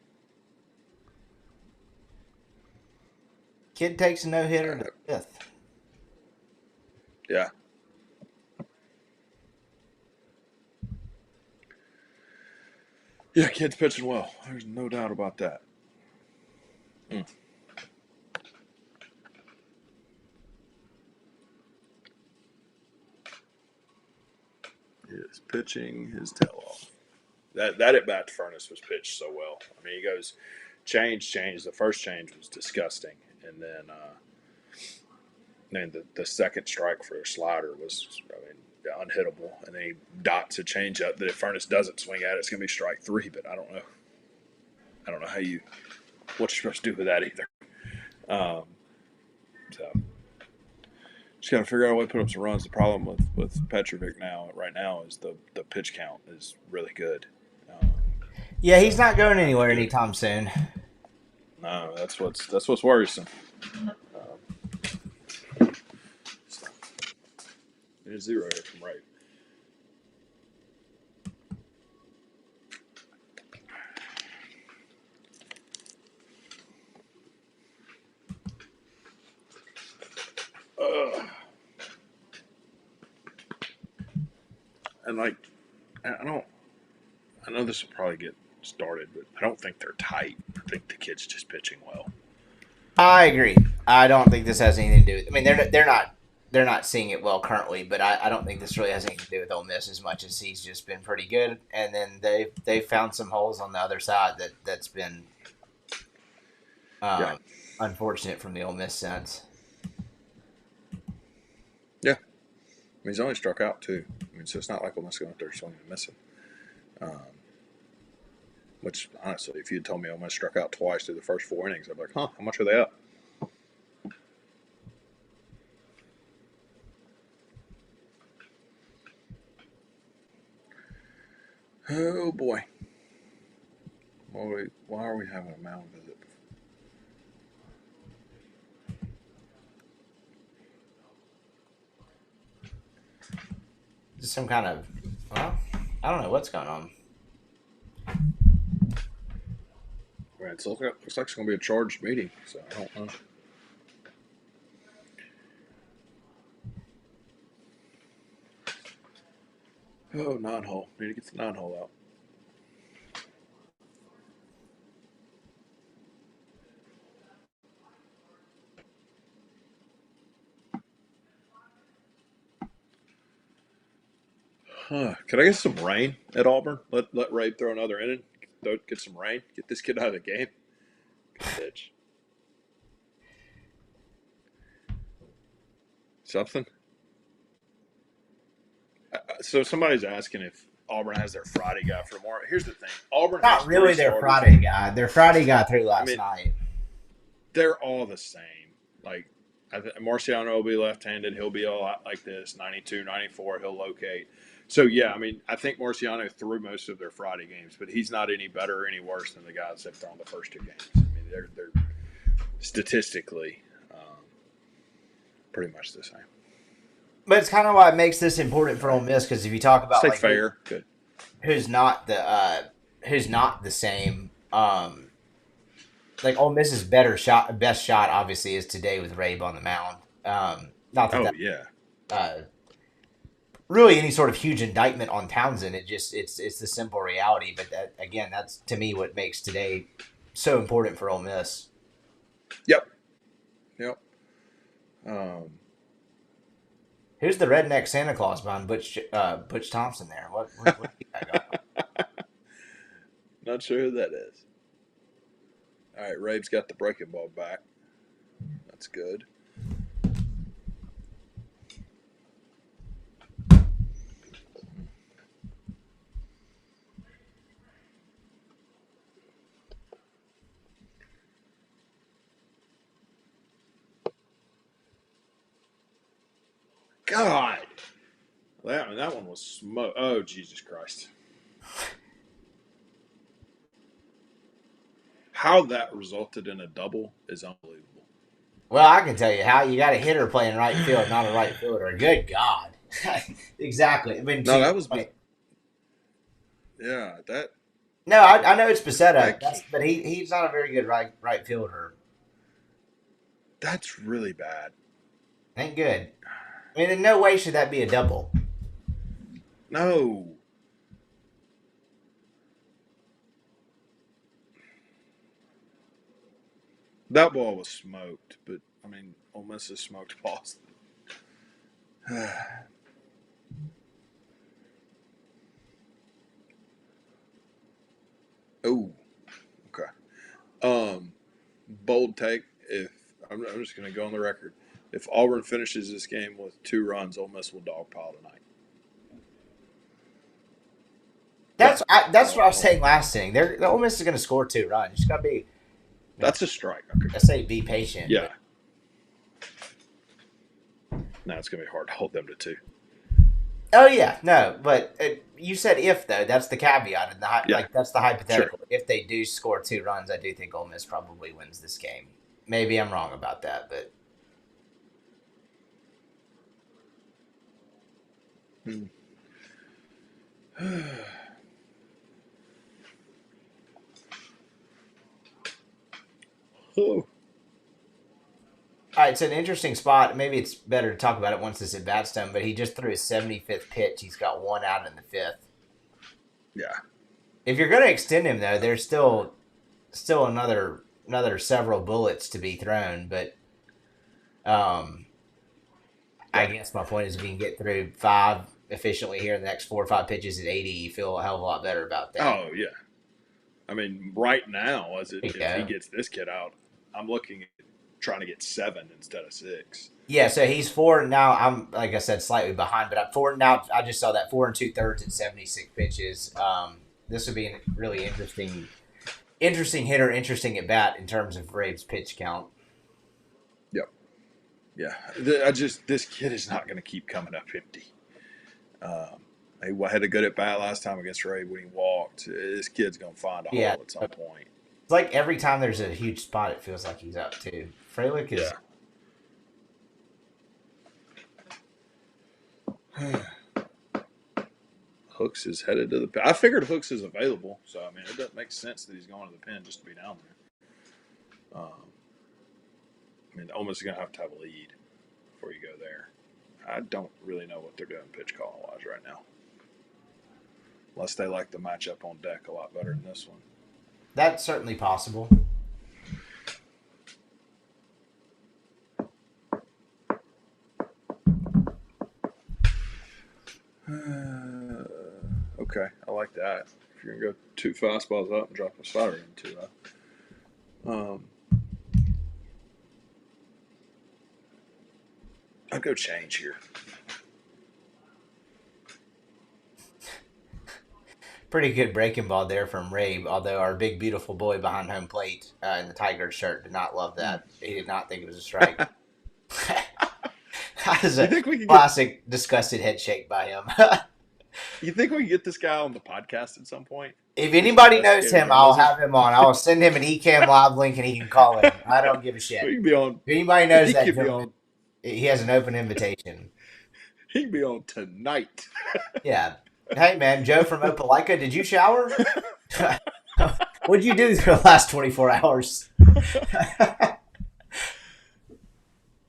[SPEAKER 1] Kid takes a no hitter to
[SPEAKER 2] Uh,
[SPEAKER 1] the fifth.
[SPEAKER 2] yeah. Yeah, kid's pitching well. There's no doubt about that. Mm. He is pitching his tail off. That at bat to Furnace was pitched so well. I mean, he goes change. The first change was disgusting, and then the second strike for a slider was, I mean, unhittable. And then he dots a changeup that if Furnace doesn't swing at it, it's going to be strike three. But I don't know. I don't know what you're supposed to do with that either. Um, so just got to figure out a way to put up some runs. The problem with Petrovic right now is the pitch count is really good. Um,
[SPEAKER 1] Yeah, he's
[SPEAKER 2] so
[SPEAKER 1] not going
[SPEAKER 2] have to
[SPEAKER 1] anywhere
[SPEAKER 2] get it.
[SPEAKER 1] anytime soon.
[SPEAKER 2] No, that's what's worrisome. So, there's zero here from right. And like, I don't. I know this will probably get started, but I don't think they're tight. I think the kid's just pitching well.
[SPEAKER 1] I agree. I don't think this has anything to do with. I mean, they're not seeing it well currently, but I don't think this really has anything to do with Ole Miss as much as he's just been pretty good. And then they found some holes on the other side that's been
[SPEAKER 2] Yeah,
[SPEAKER 1] unfortunate from the Ole Miss sense.
[SPEAKER 2] yeah. I mean, he's only struck out too. I mean, so it's not like Ole Miss going up there swinging and missing. Um, which honestly, if you had told me Ole Miss struck out twice through the first four innings, I'd be like, huh, how much are they up? Oh boy. Why are we having a mound visit?
[SPEAKER 1] Just some kind of, well, I don't know what's going on.
[SPEAKER 2] Man, it looks like it's going to be a charged meeting, so I don't know. Oh, 9-hole. Need to get the 9-hole out. Huh. Could I get some rain at Auburn? Let Rabe throw another inning. Get some rain. Get this kid out of the game. Good pitch. Something. So somebody's asking if Auburn has their Friday guy for tomorrow. Here's the thing: Auburn has
[SPEAKER 1] Not
[SPEAKER 2] three
[SPEAKER 1] really their
[SPEAKER 2] starters.
[SPEAKER 1] Friday guy. Their Friday guy threw
[SPEAKER 2] I
[SPEAKER 1] last
[SPEAKER 2] mean,
[SPEAKER 1] night.
[SPEAKER 2] they're all the same. Like Marciano will be left-handed. He'll be a lot like this. 92, 94. He'll locate. So yeah, I mean, I think Marciano threw most of their Friday games, but he's not any better or any worse than the guys that have thrown the first two games. I mean, they're statistically pretty much the same.
[SPEAKER 1] But it's kind of why it makes this important for Ole Miss because if you talk about
[SPEAKER 2] Stay
[SPEAKER 1] like
[SPEAKER 2] fair. Good.
[SPEAKER 1] who's not the same, like Ole Miss's best shot obviously is today with Rabe on the mound. Not that
[SPEAKER 2] Oh
[SPEAKER 1] that
[SPEAKER 2] yeah.
[SPEAKER 1] really any sort of huge indictment on Townsend. It's the simple reality. But that, again, that's to me what makes today so important for Ole Miss.
[SPEAKER 2] Yep. Yep. Um,
[SPEAKER 1] Who's the redneck Santa Claus behind Butch Thompson there? What you got going?
[SPEAKER 2] not sure who that is. All right, Rabe's got the breaking ball back. That's good. God, that one was smoke. Oh Jesus Christ! How that resulted in a double is unbelievable.
[SPEAKER 1] Well, I can tell you how you got a hitter playing right field, not a right fielder. Good God. Exactly. I mean,
[SPEAKER 2] No,
[SPEAKER 1] to your
[SPEAKER 2] that was
[SPEAKER 1] point.
[SPEAKER 2] yeah.
[SPEAKER 1] No, I know it's Becerra,
[SPEAKER 2] That can't,
[SPEAKER 1] but he's not a very good right fielder.
[SPEAKER 2] That's really bad.
[SPEAKER 1] Ain't good. I mean, in no way should that be a double.
[SPEAKER 2] No. That ball was smoked, but I mean, Ole Miss has smoked Boston. Oh, okay. Um, bold take. If I'm just going to go on the record, if Auburn finishes this game with 2 runs, Ole Miss will dogpile tonight. But
[SPEAKER 1] That's what I was saying last inning. The Ole Miss is going to score 2 runs. You just got to be,
[SPEAKER 2] that's a strike. Okay.
[SPEAKER 1] I say be patient.
[SPEAKER 2] Yeah.
[SPEAKER 1] But
[SPEAKER 2] Now it's going to be hard to hold them to 2.
[SPEAKER 1] oh yeah, no, but you said if though. That's the caveat, and
[SPEAKER 2] Yeah.
[SPEAKER 1] like that's the
[SPEAKER 2] Sure.
[SPEAKER 1] hypothetical. If they do score 2 runs, I do think Ole Miss probably wins this game. Maybe I'm wrong about that, but
[SPEAKER 2] Oh.
[SPEAKER 1] all right. It's an interesting spot. Maybe it's better to talk about it once this at bat's done. But he just threw his 75th pitch. He's got 1 out in the 5th.
[SPEAKER 2] Yeah.
[SPEAKER 1] If you're going to extend him though, there's still another several bullets to be thrown. But I guess my point is if you can get through 5 efficiently here in the next 4 or 5 pitches at 80, you feel a hell of a lot better about that.
[SPEAKER 2] Oh, yeah. I mean, right now, if he
[SPEAKER 1] Yeah.
[SPEAKER 2] gets this kid out, I'm looking at trying to get 7 instead of 6.
[SPEAKER 1] Yeah, so he's 4 now. I'm like I said, slightly behind, but I'm 4 now. I just saw that 4 2/3 at 76 pitches. This would be a really interesting hitter, interesting at bat in terms of Braves pitch count.
[SPEAKER 2] Yep. Yeah. This kid is not going to keep coming up empty. He had a good at bat last time against Ray when he walked. This kid's going to find a hole at some point.
[SPEAKER 1] It's like every time there's a huge spot, it feels like he's up too. Frelick is.
[SPEAKER 2] Yeah. Hooks is headed to the pen. I figured Hooks is available, so I mean it doesn't make sense that he's going to the pen just to be down there. I mean, almost going to have a lead before you go there. I don't really know what they're doing pitch calling wise right now, unless they like the matchup on deck a lot better than this one.
[SPEAKER 1] That's certainly possible.
[SPEAKER 2] Okay, I like that. If you're gonna go 2 fastballs up and drop a slider into that, I'd go change here.
[SPEAKER 1] Pretty good breaking ball there from Rabe, although our big, beautiful boy behind home plate in the Tiger shirt did not love that. He did not think it was a strike. That is a classic disgusted head shake by him.
[SPEAKER 2] You think we can get this guy on the podcast at some point?
[SPEAKER 1] If anybody knows him, I'll have him on. I'll send him an Ecamm live link and he can call in. I don't give a shit.
[SPEAKER 2] We can be on.
[SPEAKER 1] If anybody knows that,
[SPEAKER 2] on,
[SPEAKER 1] he has an open invitation.
[SPEAKER 2] He can be on tonight.
[SPEAKER 1] Yeah. Hey, man, Joe from Opelika, did you shower? What'd you do for the last 24 hours?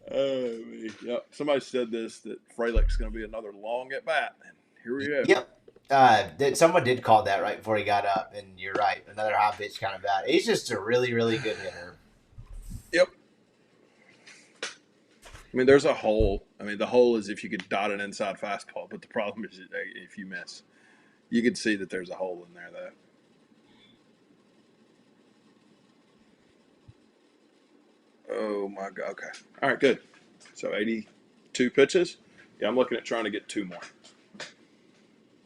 [SPEAKER 2] Yep. Somebody said that Frelick's going to be another long at bat, and here we go.
[SPEAKER 1] Yep. Someone did call that right before he got up, and you're right. Another high pitch kind of bat. He's just a really, really good hitter.
[SPEAKER 2] Yep. I mean, there's a hole. I mean, the hole is if you could dot an inside fastball, but the problem is if you miss. You can see that there's a hole in there, though. Oh, my God. Okay. All right, good. So 82 pitches. Yeah, I'm looking at trying to get 2 more.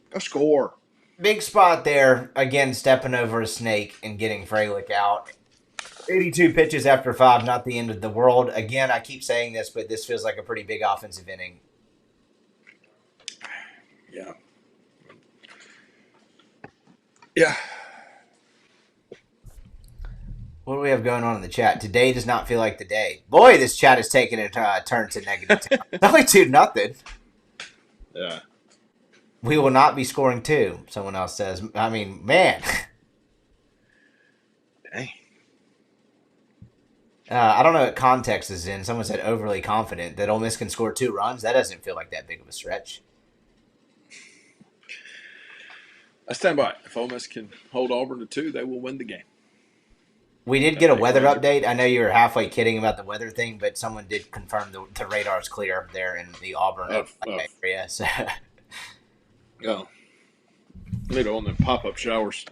[SPEAKER 2] Go score.
[SPEAKER 1] Big spot there. Again, stepping over a snake and getting Frelick out. 82 pitches after 5, not the end of the world. Again, I keep saying this, but this feels like a pretty big offensive inning.
[SPEAKER 2] Yeah. Yeah.
[SPEAKER 1] What do we have going on in the chat? Today does not feel like the day. Boy, this chat is taking a turn to negative. It's only 2-0.
[SPEAKER 2] Yeah.
[SPEAKER 1] We will not be scoring 2, someone else says. I mean, man.
[SPEAKER 2] Dang.
[SPEAKER 1] I don't know what context is in. Someone said overly confident that Ole Miss can score 2 runs. That doesn't feel like that big of a stretch.
[SPEAKER 2] I stand by it. If Ole Miss can hold Auburn to 2, they will win the game.
[SPEAKER 1] We did
[SPEAKER 2] That
[SPEAKER 1] get a
[SPEAKER 2] big
[SPEAKER 1] weather
[SPEAKER 2] magic.
[SPEAKER 1] update. I know you were halfway kidding about the weather thing, but someone did confirm the radar's clear there in the Auburn
[SPEAKER 2] Of
[SPEAKER 1] area. So
[SPEAKER 2] oh, need on them pop-up showers.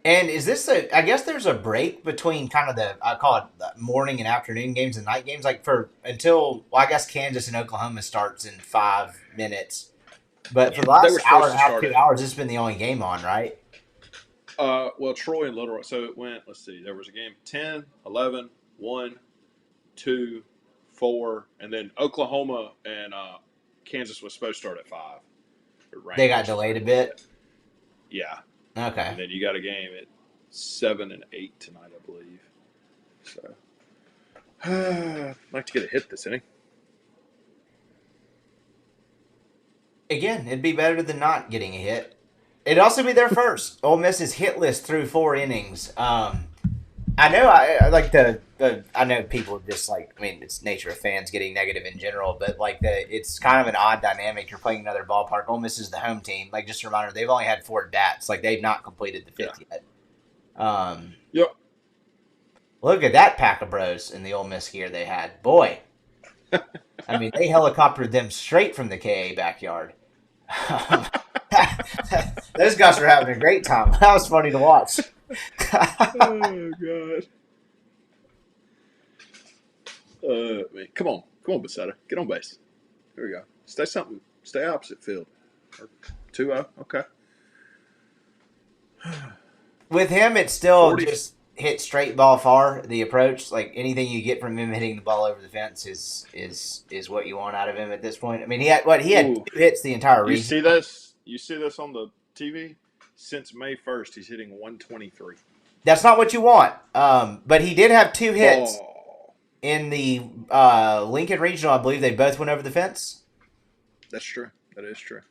[SPEAKER 1] And is this a? I guess there's a break between kind of the I call it the morning and afternoon games and night games, like for until well, I guess Kansas and Oklahoma starts in 5 minutes. But for the
[SPEAKER 2] They were
[SPEAKER 1] last hour
[SPEAKER 2] supposed
[SPEAKER 1] and
[SPEAKER 2] to
[SPEAKER 1] a half,
[SPEAKER 2] start
[SPEAKER 1] 2 hours, it's been the only game on, right?
[SPEAKER 2] well, Troy and Little Rock. So it went, let's see, there was a game 10, 11, 1, 2, 4, and then Oklahoma and Kansas was supposed to start at 5. It
[SPEAKER 1] They
[SPEAKER 2] rained,
[SPEAKER 1] got
[SPEAKER 2] which is
[SPEAKER 1] delayed a
[SPEAKER 2] a little
[SPEAKER 1] bit.
[SPEAKER 2] bit. Yeah.
[SPEAKER 1] Okay.
[SPEAKER 2] And then you got a game at 7 and 8 tonight, I believe. So, I'd like to get a hit this inning.
[SPEAKER 1] Again, it'd be better than not getting a hit. It'd also be their first. Ole Miss is hitless through 4 innings. I know I like the I know people just like I mean it's nature of fans getting negative in general, but like it's kind of an odd dynamic. You're playing another ballpark. Ole Miss is the home team. Like just a reminder, they've only had 4 at-bats. Like they've not completed the
[SPEAKER 2] Yeah.
[SPEAKER 1] fifth yet. Um,
[SPEAKER 2] Yep.
[SPEAKER 1] Look at that pack of bros in the Ole Miss gear they had. Boy, I mean they helicoptered them straight from the KA backyard. Those guys were having a great time. That was funny to watch.
[SPEAKER 2] Oh, God. Man, come on, Basetta. Get on base. Here we go. Stay opposite field. 2-0. Okay.
[SPEAKER 1] With him, it's still
[SPEAKER 2] 40.
[SPEAKER 1] just hit straight ball far. The approach, like anything you get from him hitting the ball over the fence, is what you want out of him at this point. I mean, he had
[SPEAKER 2] Ooh.
[SPEAKER 1] 2 hits the entire
[SPEAKER 2] You
[SPEAKER 1] region.
[SPEAKER 2] see this? You see this on the TV? Since May 1st, he's hitting 123.
[SPEAKER 1] That's not what you want. But he did have 2 hits
[SPEAKER 2] Ball.
[SPEAKER 1] in the Lincoln Regional. I believe they both went over the fence.
[SPEAKER 2] That's true. That is true.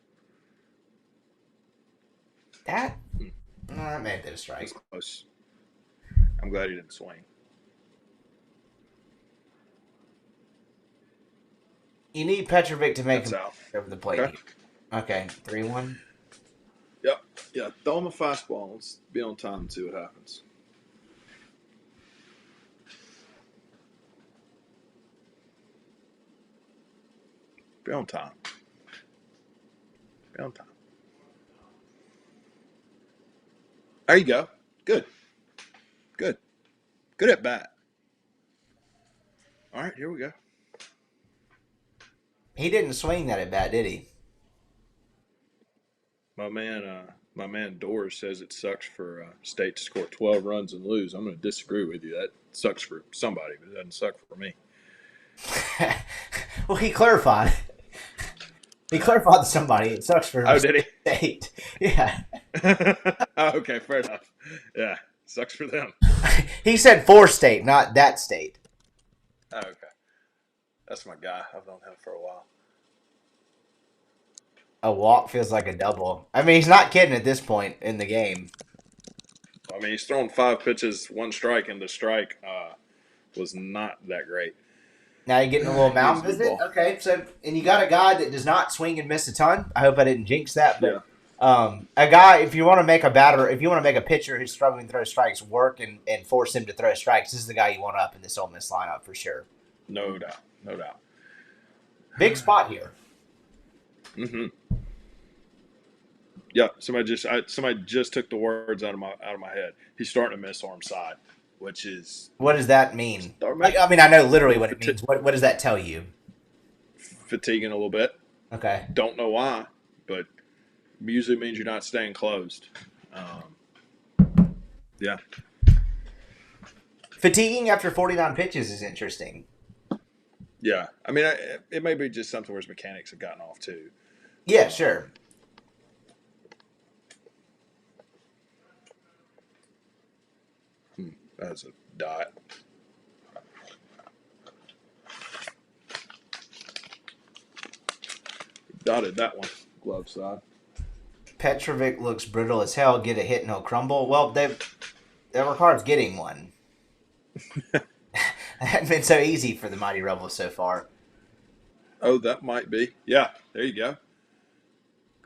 [SPEAKER 1] That that may have been a strike.
[SPEAKER 2] That's close. I'm glad he didn't swing.
[SPEAKER 1] You need Petrovic to make
[SPEAKER 2] That's
[SPEAKER 1] him
[SPEAKER 2] out.
[SPEAKER 1] over the plate.
[SPEAKER 2] Okay.
[SPEAKER 1] Here. Okay, 3-1.
[SPEAKER 2] Yep. Yeah. Throw him a fastball. Let's be on time and see what happens. Be on time. Be on time. There you go. Good. Good. Good at bat. All right, here we go.
[SPEAKER 1] He didn't swing that at bat, did he?
[SPEAKER 2] My man Doris says it sucks for State to score 12 runs and lose. I'm going to disagree with you. That sucks for somebody, but it doesn't suck for me.
[SPEAKER 1] Well, he clarified. He clarified to somebody. It sucks for
[SPEAKER 2] Oh, did he?
[SPEAKER 1] State. Yeah.
[SPEAKER 2] Oh, okay, fair enough. Yeah, sucks for them.
[SPEAKER 1] He said for State, not that state.
[SPEAKER 2] Oh, okay. That's my guy. I've known him for a while.
[SPEAKER 1] A walk feels like a double. I mean, he's not kidding at this point in the game.
[SPEAKER 2] I mean, he's thrown 5 pitches, 1 strike, and the strike was not that great.
[SPEAKER 1] Now you're getting a little mound
[SPEAKER 2] He's a good
[SPEAKER 1] visit.
[SPEAKER 2] ball.
[SPEAKER 1] Okay, so and you got a guy that does not swing and miss a ton. I hope I didn't jinx that,
[SPEAKER 2] Yeah.
[SPEAKER 1] but a guy if you want to make a batter, if you want to make a pitcher who's struggling to throw strikes work and force him to throw strikes, this is the guy you want up in this Ole Miss lineup for sure.
[SPEAKER 2] No doubt. No doubt.
[SPEAKER 1] Big spot here.
[SPEAKER 2] Mm-hmm. Yeah, somebody just took the words out of my head. He's starting to miss arm side, which is
[SPEAKER 1] What does that mean? Like, I mean, I know literally what it means. What does that tell you?
[SPEAKER 2] fatiguing a little bit.
[SPEAKER 1] Okay.
[SPEAKER 2] Don't know why, but usually means you're not staying closed. Yeah.
[SPEAKER 1] Fatiguing after 49 pitches is interesting.
[SPEAKER 2] Yeah. I mean, it may be just something where his mechanics have gotten off too.
[SPEAKER 1] Yeah, sure.
[SPEAKER 2] That's a dot. Dotted that one. Glove side.
[SPEAKER 1] Petrovic looks brutal as hell. Get a hit and he'll crumble. Well, that requires getting one. It hasn't been so easy for the Mighty Rebels so far.
[SPEAKER 2] Oh, that might be. Yeah, there you go.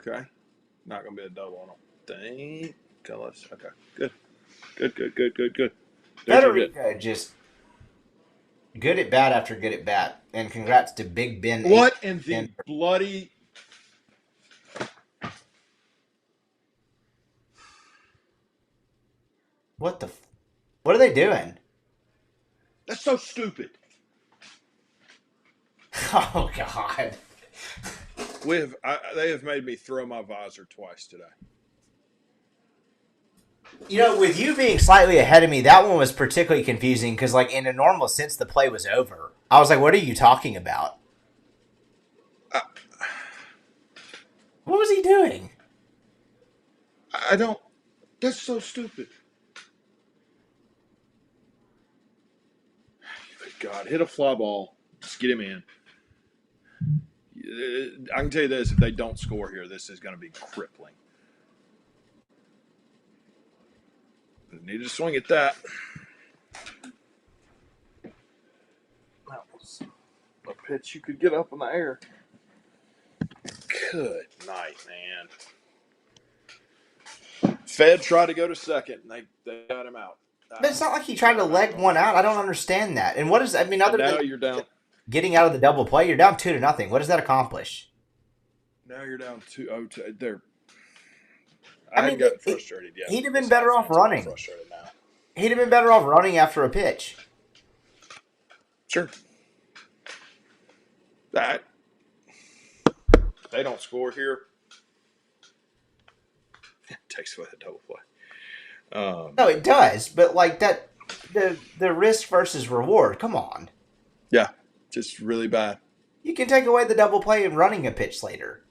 [SPEAKER 2] Okay. Not going to be a double, I don't think. Okay, good. Good. There's your hit.
[SPEAKER 1] Federico just good at bat after good at bat. And congrats to Big Ben.
[SPEAKER 2] What in the bloody...
[SPEAKER 1] What what are they doing?
[SPEAKER 2] That's so stupid.
[SPEAKER 1] Oh, God.
[SPEAKER 2] They have made me throw my visor twice today.
[SPEAKER 1] You know, with you being slightly ahead of me, that one was particularly confusing because, like, in a normal sense, the play was over. I was like, what are you talking about? What was he doing?
[SPEAKER 2] I don't... That's so stupid. Good God, hit a fly ball. Just get him in. I can tell you this, if they don't score here, this is going to be crippling. They need to swing at that. That was a pitch you could get up in the air. Good night, man. Fed tried to go to second, and they got him out.
[SPEAKER 1] But it's not like he tried to leg one out. I don't understand that. And what is, I mean, other
[SPEAKER 2] now
[SPEAKER 1] than
[SPEAKER 2] you're down.
[SPEAKER 1] Getting out of the double play, you're down 2-0. What does that accomplish?
[SPEAKER 2] Now you're down 2-0. They're.
[SPEAKER 1] I mean,
[SPEAKER 2] haven't gotten frustrated yet.
[SPEAKER 1] He'd have been better off running.
[SPEAKER 2] Frustrated now.
[SPEAKER 1] He'd have been better off running after a pitch.
[SPEAKER 2] Sure. That they don't score here. It takes away the double play.
[SPEAKER 1] No, it does, but like that, the risk versus reward. Come on.
[SPEAKER 2] Yeah, just really bad.
[SPEAKER 1] You can take away the double play and running a pitch later.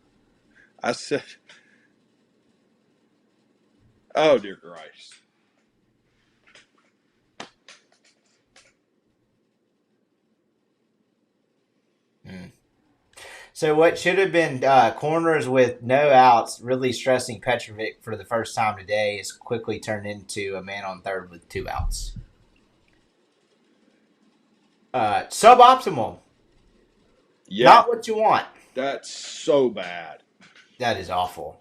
[SPEAKER 2] I said, "Oh dear Christ."
[SPEAKER 1] So what should have been corners with no outs, really stressing Petrovic for the first time today, is quickly turned into a man on third with 2 outs. Suboptimal.
[SPEAKER 2] Yeah.
[SPEAKER 1] Not what you want.
[SPEAKER 2] That's so bad.
[SPEAKER 1] That is awful.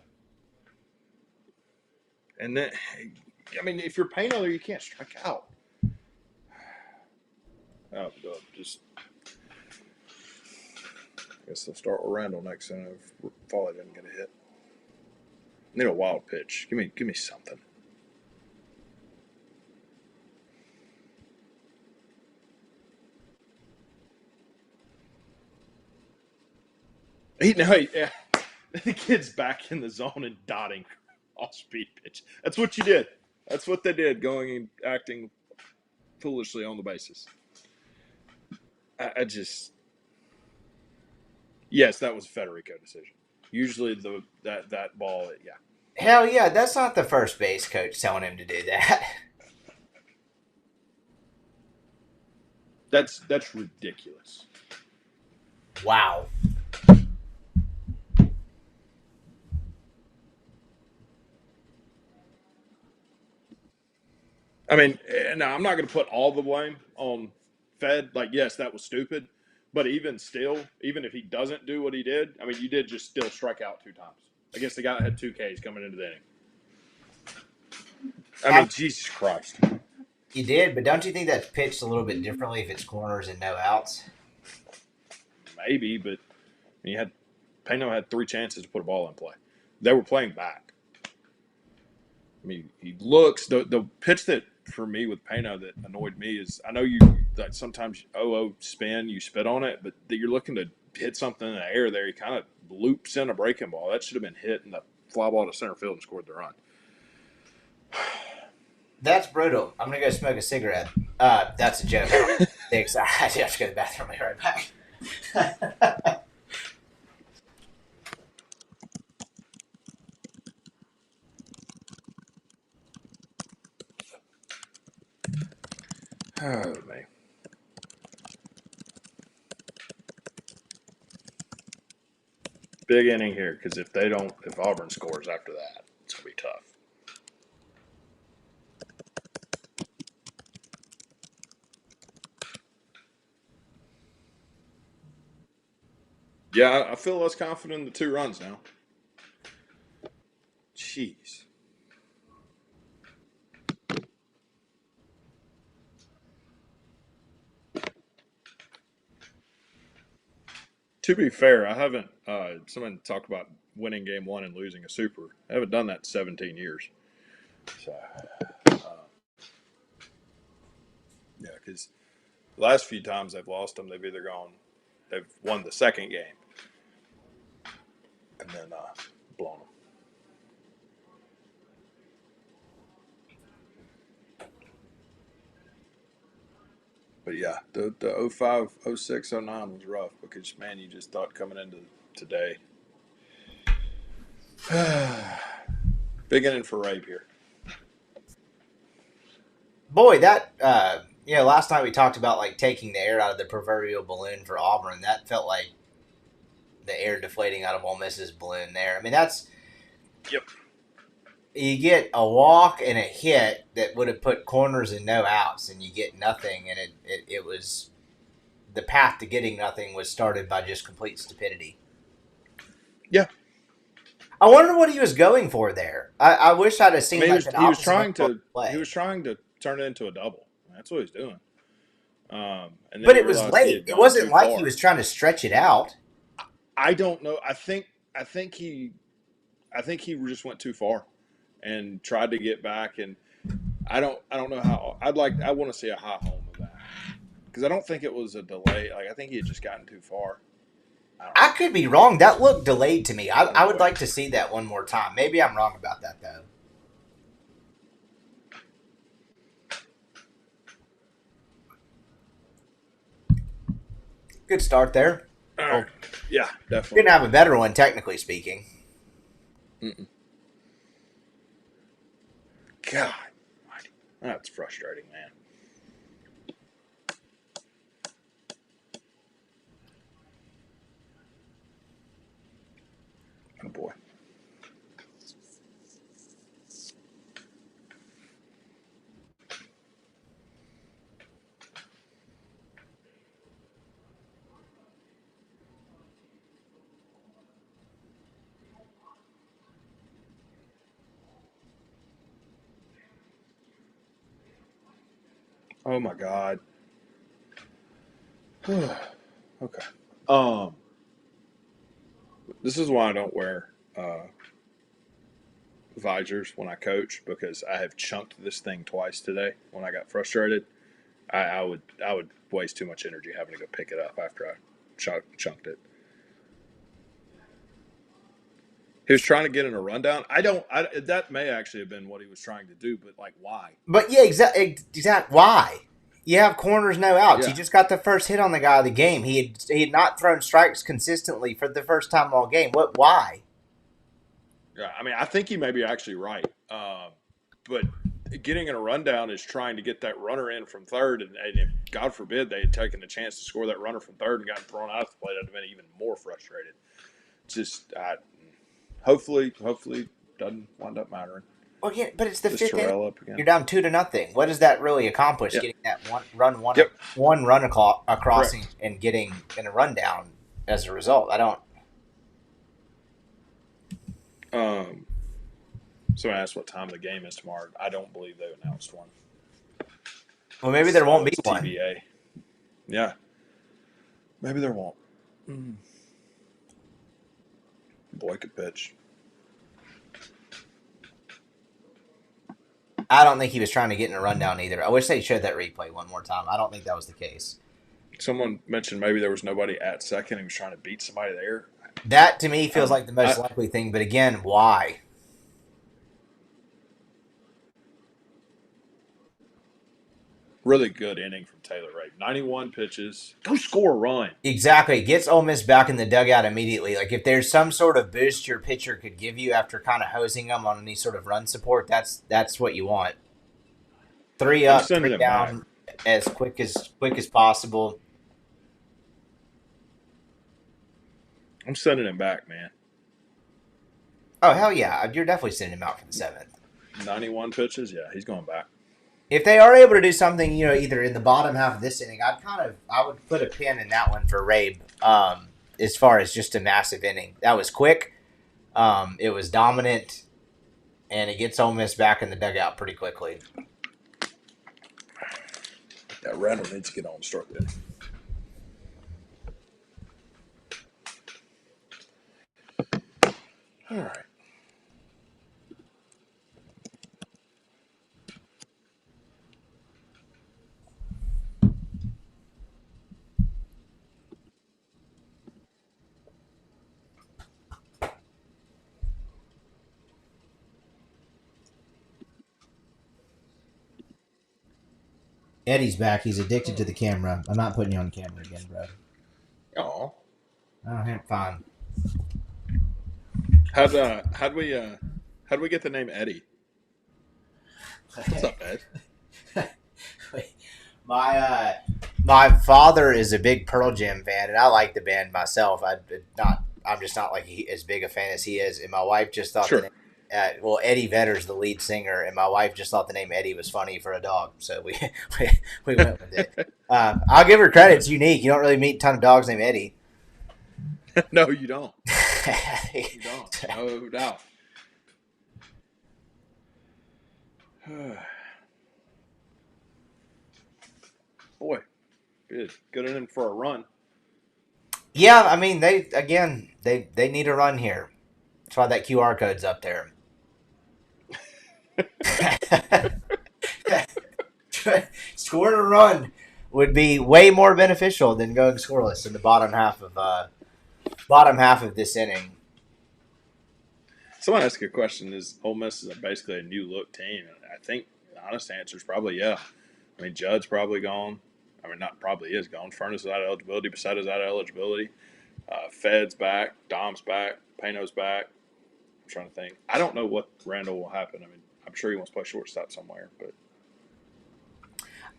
[SPEAKER 2] And then, I mean, if you're Payne there, you can't strike out. Oh, just. I guess they'll start with Randall next time if Foley doesn't get a hit. Need a wild pitch. Give me something. Yeah. The kid's back in the zone and dotting off-speed pitch. That's what you did. That's what they did, going and acting foolishly on the bases. I just... Yes, that was a Federico decision. Usually that ball, yeah.
[SPEAKER 1] Hell yeah, that's not the first base coach telling him to do that.
[SPEAKER 2] That's ridiculous.
[SPEAKER 1] Wow.
[SPEAKER 2] I mean, now I'm not going to put all the blame on Fed. Like, yes, that was stupid. But even still, even if he doesn't do what he did, I mean, you did just still strike out 2 times. I guess the guy had 2 Ks coming into the inning. I mean, Jesus Christ.
[SPEAKER 1] You did, but don't you think that's pitched a little bit differently if it's corners and no outs?
[SPEAKER 2] Maybe, but Pano had 3 chances to put a ball in play. They were playing back. I mean, he looks the pitch that for me with Pano that annoyed me is I know you like sometimes spin, you spit on it, but that you're looking to hit something in the air there. He kind of loops in a breaking ball. That should have been hit and the fly ball to center field and scored the run.
[SPEAKER 1] That's brutal. I'm gonna go smoke a cigarette. That's a joke. Thanks. I have to go to the bathroom. I'll be right back.
[SPEAKER 2] Oh man. Big inning here because if Auburn scores after that, it's gonna be tough. Yeah, I feel less confident in the 2 runs now. Jeez. To be fair, I haven't. Someone talked about winning game one and losing a super. I haven't done that in 17 years. So, yeah, because the last few times they've lost them, they've won the second game and then blown them. But yeah, the 05, 06, 09 was rough because, man, you just thought coming into today. Big inning for Rippee here.
[SPEAKER 1] Boy, that last night we talked about like taking the air out of the proverbial balloon for Auburn. That felt like the air deflating out of Ole Miss's balloon there. I mean, that's
[SPEAKER 2] Yep.
[SPEAKER 1] you get a walk and a hit that would have put corners and no outs, and you get nothing, and it was the path to getting nothing was started by just complete stupidity.
[SPEAKER 2] Yeah.
[SPEAKER 1] I wonder what he was going for there. I wish I'd have seen
[SPEAKER 2] he
[SPEAKER 1] like
[SPEAKER 2] was
[SPEAKER 1] an
[SPEAKER 2] he was
[SPEAKER 1] opposite
[SPEAKER 2] trying to
[SPEAKER 1] play.
[SPEAKER 2] he was trying to turn it into a double. That's what he's doing. And then
[SPEAKER 1] But
[SPEAKER 2] he
[SPEAKER 1] it was
[SPEAKER 2] realized he
[SPEAKER 1] late.
[SPEAKER 2] had
[SPEAKER 1] It
[SPEAKER 2] gone
[SPEAKER 1] wasn't
[SPEAKER 2] too
[SPEAKER 1] like he
[SPEAKER 2] far.
[SPEAKER 1] was trying to stretch it out.
[SPEAKER 2] I don't know. I think he just went too far and tried to get back. And I don't know how. I want to see a high home of that because I don't think it was a delay. Like I think he had just gotten too far.
[SPEAKER 1] I could be wrong. That looked delayed to me. I would
[SPEAKER 2] Boy.
[SPEAKER 1] like to see that one more time. Maybe I'm wrong about that though. Good start there.
[SPEAKER 2] Right. Yeah, definitely.
[SPEAKER 1] Couldn't have a better one, technically speaking.
[SPEAKER 2] Mm-mm. God, that's frustrating, man. Oh boy. Oh my God. Okay. Um, this is why I don't wear visors when I coach because I have chunked this thing twice today when I got frustrated. I would waste too much energy having to go pick it up after I chunked it. He was trying to get in a rundown. That may actually have been what he was trying to do, but like why?
[SPEAKER 1] But yeah, exact. Why? You have corners, no outs.
[SPEAKER 2] Yeah.
[SPEAKER 1] You just got the first hit on the guy of the game. He had not thrown strikes consistently for the first time all game. What? Why?
[SPEAKER 2] Yeah, I mean, I think he may be actually right. But getting in a rundown is trying to get that runner in from third, and if, God forbid they had taken the chance to score that runner from third and gotten thrown out of the plate, I'd have been even more frustrated. Just hopefully doesn't wind up mattering.
[SPEAKER 1] Well, yeah, but it's the
[SPEAKER 2] Just
[SPEAKER 1] fifth inning.
[SPEAKER 2] Terrell up again.
[SPEAKER 1] You're down 2-0. What does that really accomplish?
[SPEAKER 2] Yep.
[SPEAKER 1] Getting that
[SPEAKER 2] Yep.
[SPEAKER 1] one run across
[SPEAKER 2] Correct.
[SPEAKER 1] and getting in a rundown as a result. I don't.
[SPEAKER 2] Someone asked what time the game is tomorrow. I don't believe they announced one.
[SPEAKER 1] Well, maybe there won't be
[SPEAKER 2] It's
[SPEAKER 1] one.
[SPEAKER 2] TBA. Yeah. Maybe there won't. Boy could pitch.
[SPEAKER 1] I don't think he was trying to get in a rundown either. I wish they showed that replay one more time. I don't think that was the case.
[SPEAKER 2] Someone mentioned maybe there was nobody at second. He was trying to beat somebody there.
[SPEAKER 1] That to me feels like the most likely thing. But again, why?
[SPEAKER 2] Really good inning from Taylor Ray. 91 pitches. Go score a run.
[SPEAKER 1] Exactly. Gets Ole Miss back in the dugout immediately. Like if there's some sort of boost your pitcher could give you after kind of hosing them on any sort of run support, that's what you want. 3 up, 3 down. as quick as possible.
[SPEAKER 2] I'm sending him back, man.
[SPEAKER 1] Oh hell yeah, you're definitely sending him out for the seventh.
[SPEAKER 2] 91 pitches. Yeah, he's going back.
[SPEAKER 1] If they are able to do something, either in the bottom half of this inning, I would put a pin in that one for Rabe. As far as just a massive inning, that was quick. It was dominant, and it gets Ole Miss back in the dugout pretty quickly.
[SPEAKER 2] Yeah, Randall needs to get on and start the inning. All right.
[SPEAKER 1] Eddie's back. He's addicted to the camera. I'm not putting you on camera again, bro.
[SPEAKER 2] Oh,
[SPEAKER 1] Oh, fine.
[SPEAKER 2] how'd we get the name Eddie? What's up, Ed?
[SPEAKER 1] My father is a big Pearl Jam fan, and I like the band myself. I'm just not like as big a fan as he is. And my wife just thought
[SPEAKER 2] Sure.
[SPEAKER 1] Eddie Vedder's the lead singer, and my wife just thought the name Eddie was funny for a dog, so we, we went with it. I'll give her credit; it's unique. You don't really meet a ton of dogs named Eddie.
[SPEAKER 2] No, you don't. You don't. No doubt. Boy, good in for a run.
[SPEAKER 1] Yeah, I mean they need a run here. That's why that QR code's up there. Scoring a run would be way more beneficial than going scoreless in the bottom half of this inning.
[SPEAKER 2] Someone asked a question: Is Ole Miss basically a new look team? And I think the honest answer is probably yeah. I mean, Judd's probably gone. I mean, not probably is gone. Furness is out of eligibility. Besette's out of eligibility. Fed's back. Dom's back. Pano's back. I'm trying to think. I don't know what Randall will happen. I mean, I'm sure he wants to play shortstop somewhere, but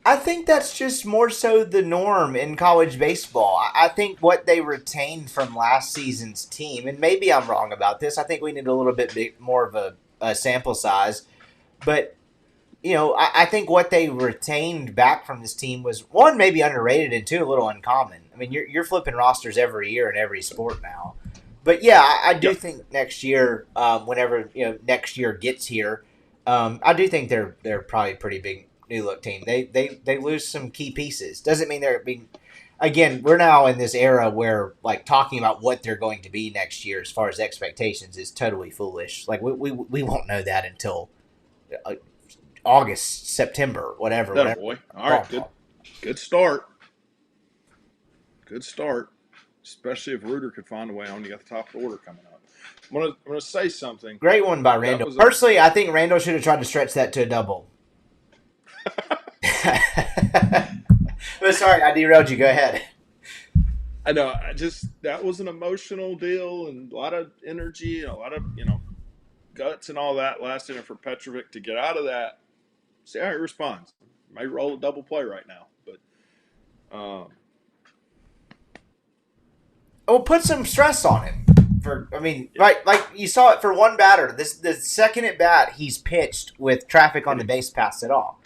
[SPEAKER 1] I think that's just more so the norm in college baseball. I think what they retained from last season's team, and maybe I'm wrong about this. I think we need a little bit more of a sample size, but I think what they retained back from this team was one, maybe underrated, and two, a little uncommon. I mean, you're flipping rosters every year in every sport now, but yeah, I do
[SPEAKER 2] yep.
[SPEAKER 1] think next year, whenever next year gets here, I do think they're probably a pretty big new look team. They lose some key pieces. Doesn't mean they're being. Again, we're now in this era where like talking about what they're going to be next year as far as expectations is totally foolish. Like we won't know that until uh, August, September, whatever.
[SPEAKER 2] That
[SPEAKER 1] Whatever.
[SPEAKER 2] boy. All right, good start. Good start. Especially if Reuter could find a way on. You got the top of the order coming up. I'm gonna say something.
[SPEAKER 1] Great one by Randall. Personally, I think Randall should have tried to stretch that to a double. But sorry, I derailed you. Go ahead.
[SPEAKER 2] I know. That was an emotional deal and a lot of energy and a lot of guts and all that last inning for Petrovic to get out of that. See how he responds. Might roll a double play right now, but
[SPEAKER 1] Well, put some stress on him. Right, like you saw it for one batter. The second at bat, he's pitched with traffic on the base paths at all.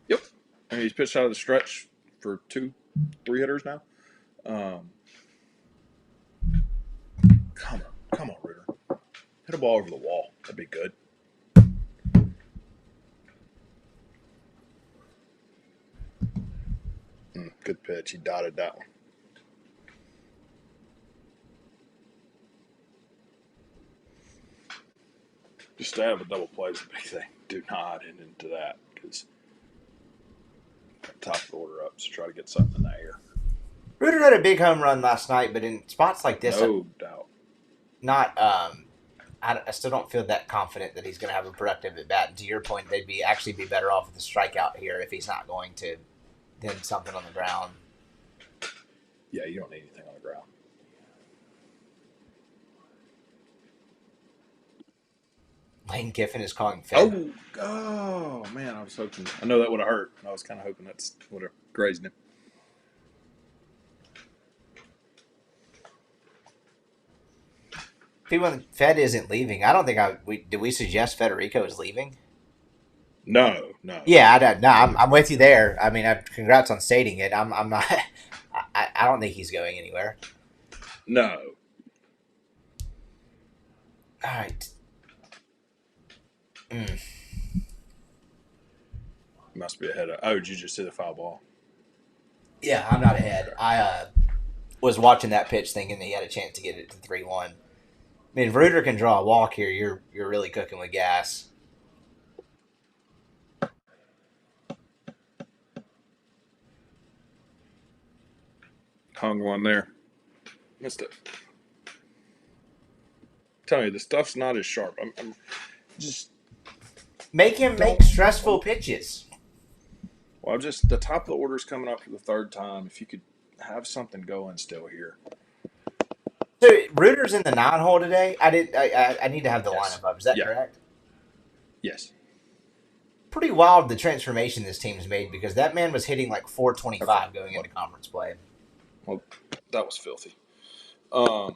[SPEAKER 2] Yep. I mean, he's pitched out of the stretch for 3 hitters now. Come on, Reuter. Hit a ball over the wall. That'd be good. Good pitch. He dotted that one. Just to have a double play is a big thing. Do not hit into that because top of the order up. So try to get something in that air.
[SPEAKER 1] Reuter had a big home run last night, but in spots like this,
[SPEAKER 2] No doubt.
[SPEAKER 1] Not. I still don't feel that confident that he's going to have a productive at bat. And to your point, they'd actually be better off with a strikeout here if he's not going to, than something on the ground.
[SPEAKER 2] Yeah, you don't need anything on the ground.
[SPEAKER 1] Lane Kiffin is calling Fed.
[SPEAKER 2] Oh, man, I was hoping. I know that would have hurt. I was kind of hoping that's would have grazed him.
[SPEAKER 1] People, Fed isn't leaving. I don't think did we suggest Federico is leaving?
[SPEAKER 2] No, no.
[SPEAKER 1] Yeah, I don't. No, I'm with you there. I mean, congrats on stating it. I'm not. I don't think he's going anywhere.
[SPEAKER 2] No.
[SPEAKER 1] All right. Mm.
[SPEAKER 2] Must be ahead of. Oh, did you just hit the foul ball?
[SPEAKER 1] Yeah, I'm not ahead. I was watching that pitch thinking that he had a chance to get it to 3-1. I mean, if Reuter can draw a walk here, you're really cooking with gas.
[SPEAKER 2] Hung one there. Missed it. Tell you, the stuff's not as sharp. I'm just
[SPEAKER 1] Make him make stressful pitches.
[SPEAKER 2] Well, I'm just the top of the order's coming up for the third time. If you could have something going still here.
[SPEAKER 1] So Reuter's in the 9-hole today. I need to have the
[SPEAKER 2] Yes.
[SPEAKER 1] lineup up. Is that
[SPEAKER 2] Yeah.
[SPEAKER 1] correct?
[SPEAKER 2] Yes.
[SPEAKER 1] Pretty wild the transformation this team's made because that man was hitting like 425 going into conference play.
[SPEAKER 2] Well, that was filthy. That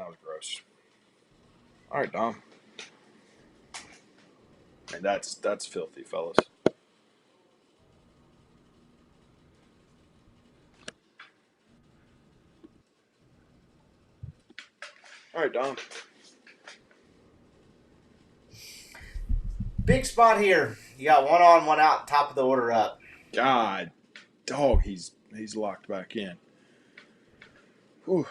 [SPEAKER 2] was gross. All right, Dom. And that's filthy, fellas. All right, Dom.
[SPEAKER 1] Big spot here. You got one on, one out, top of the order up.
[SPEAKER 2] God, dog, he's locked back in. Whew.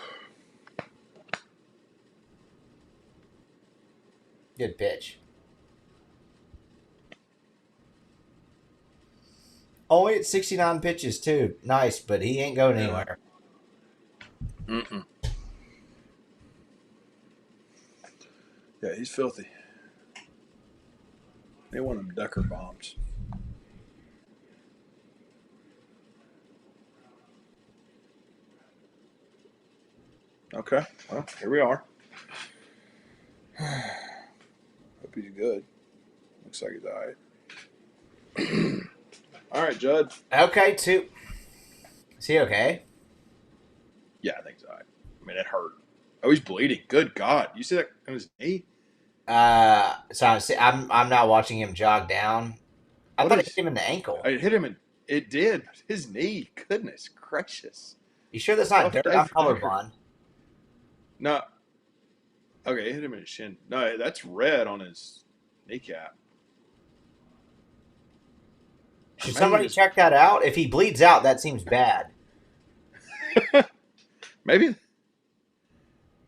[SPEAKER 1] Good pitch. Only at 69 pitches too. Nice, but he ain't going anywhere.
[SPEAKER 2] Mm-mm. Yeah, he's filthy. They want him Decker bombs. Okay, well, here we are. Hope he's good. Looks like he's all right. All right, Judd.
[SPEAKER 1] Okay, two. Is he okay?
[SPEAKER 2] Yeah, I think he's all right. I mean, it hurt. Oh, he's bleeding. Good God. You see that on his knee?
[SPEAKER 1] So I'm not watching him jog down. I thought it hit him in the ankle.
[SPEAKER 2] It hit him in. It did. But his knee. Goodness gracious.
[SPEAKER 1] You sure that's not
[SPEAKER 2] Tough
[SPEAKER 1] dirt?
[SPEAKER 2] day
[SPEAKER 1] I'm
[SPEAKER 2] for
[SPEAKER 1] colorblind.
[SPEAKER 2] No. Okay, it hit him in his shin. No, that's red on his kneecap.
[SPEAKER 1] Should somebody check that out? If he bleeds out, that seems bad.
[SPEAKER 2] Maybe.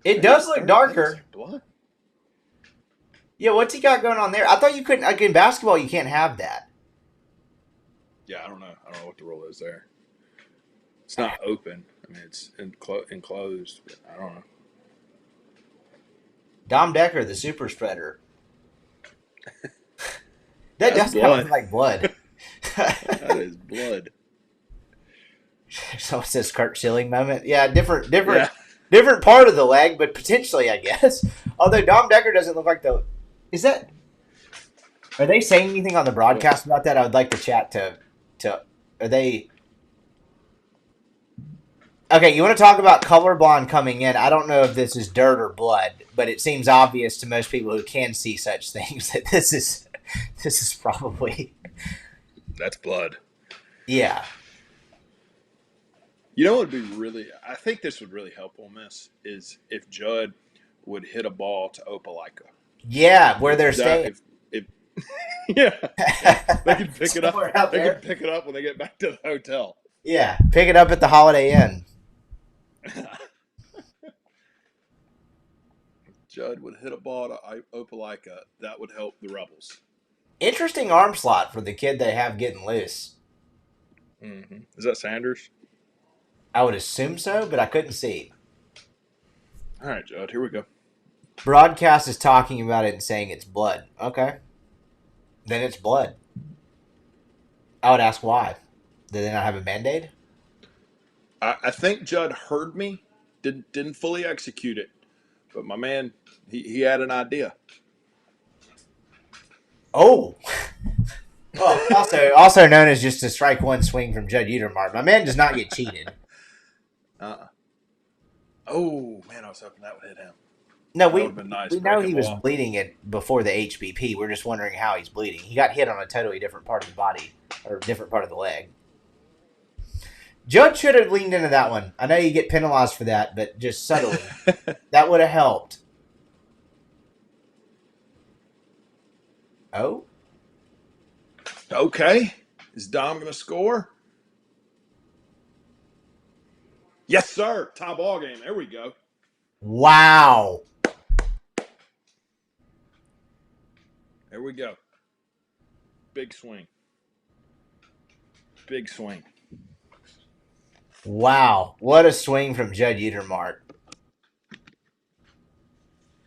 [SPEAKER 1] It does look darker.
[SPEAKER 2] Blood.
[SPEAKER 1] Yeah, what's he got going on there? I thought you couldn't. Like in basketball, you can't have that.
[SPEAKER 2] Yeah, I don't know. I don't know what the rule is there. It's not open. I mean, it's enclosed. But I don't know.
[SPEAKER 1] Dom Decker, the super spreader. That
[SPEAKER 2] That's
[SPEAKER 1] does
[SPEAKER 2] blood.
[SPEAKER 1] sound like blood.
[SPEAKER 2] That is blood.
[SPEAKER 1] So it says Kurt Schilling moment. Yeah, different
[SPEAKER 2] Yeah.
[SPEAKER 1] different part of the leg, but potentially, I guess. Although Dom Decker doesn't look like the. Is that? Are they saying anything on the broadcast about that? I would like to chat to. Are they? Okay, you want to talk about colorblind coming in? I don't know if this is dirt or blood, but it seems obvious to most people who can see such things that this is probably.
[SPEAKER 2] That's blood.
[SPEAKER 1] Yeah.
[SPEAKER 2] You know what would be really? I think this would really help Ole Miss is if Judd would hit a ball to Opelika.
[SPEAKER 1] Yeah, where they're staying.
[SPEAKER 2] If yeah, they can pick it up.
[SPEAKER 1] Somewhere out
[SPEAKER 2] They
[SPEAKER 1] there.
[SPEAKER 2] can pick it up when they get back to the hotel.
[SPEAKER 1] Yeah, pick it up at the Holiday Inn.
[SPEAKER 2] Judd would hit a ball to Opelika. That would help the Rebels.
[SPEAKER 1] Interesting arm slot for the kid they have getting loose.
[SPEAKER 2] Mm-hmm. Is that Sanders?
[SPEAKER 1] I would assume so, but I couldn't see.
[SPEAKER 2] All right, Judd. Here we go.
[SPEAKER 1] Broadcast is talking about it and saying it's blood. Okay. Then it's blood. I would ask why. Did they not have a Band-Aid?
[SPEAKER 2] I think Judd heard me Didn't fully execute it, but my man, he had an idea.
[SPEAKER 1] Oh. Well, also known as just a strike one swing from Judd Utermark. My man does not get cheated.
[SPEAKER 2] Uh-uh. Oh man, I was hoping that would hit him.
[SPEAKER 1] No,
[SPEAKER 2] That would have been nice.
[SPEAKER 1] we know
[SPEAKER 2] Breaking
[SPEAKER 1] he was
[SPEAKER 2] ball.
[SPEAKER 1] bleeding it before the HBP. We're just wondering how he's bleeding. He got hit on a totally different part of the body or different part of the leg. Judd should have leaned into that one. I know you get penalized for that, but just subtly. That would have helped. Oh?
[SPEAKER 2] Okay. Is Dom going to score? Yes, sir. Tie ball game. There we go.
[SPEAKER 1] Wow.
[SPEAKER 2] There we go. Big swing. Big swing.
[SPEAKER 1] Wow. What a swing from Judd Utermark.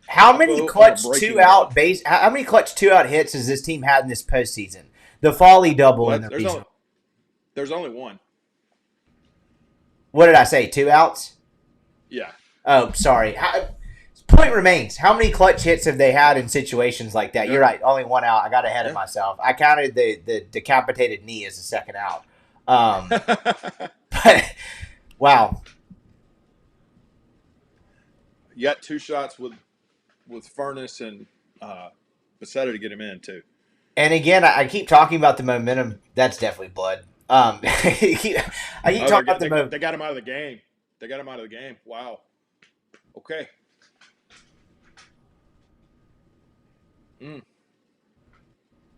[SPEAKER 1] How many clutch two out base? How many clutch 2-out hits has this team had in this postseason? The Folly double in the regional.
[SPEAKER 2] There's only one.
[SPEAKER 1] What did I say? 2 outs?
[SPEAKER 2] Yeah.
[SPEAKER 1] Oh, sorry. Point remains. How many clutch hits have they had in situations like that? You're right. Only 1 out. I got ahead of myself. I counted the decapitated knee as a second out. But wow.
[SPEAKER 2] You got 2 shots with Furnace and Becerra to get him in too.
[SPEAKER 1] And again, I keep talking about the momentum. That's definitely blood. I keep talking about the momentum.
[SPEAKER 2] They got him out of the game. They got him out of the game. Wow. Okay.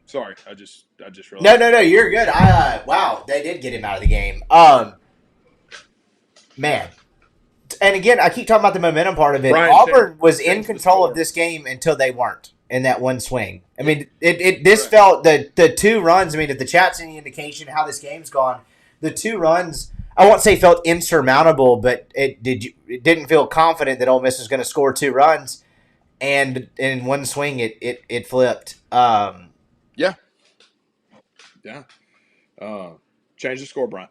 [SPEAKER 2] Sorry, I just realized.
[SPEAKER 1] No, you're good. Wow, they did get him out of the game. Man. And again, I keep talking about the momentum part of it. Auburn was in control of this game until they weren't in that one swing. I mean, this felt the 2 runs. I mean, if the chat's any indication how this game's gone, the 2 runs, I won't say felt insurmountable, but it didn't feel confident that Ole Miss was going to score 2 runs. And in one swing, it flipped.
[SPEAKER 2] Yeah. Change the score, Brian.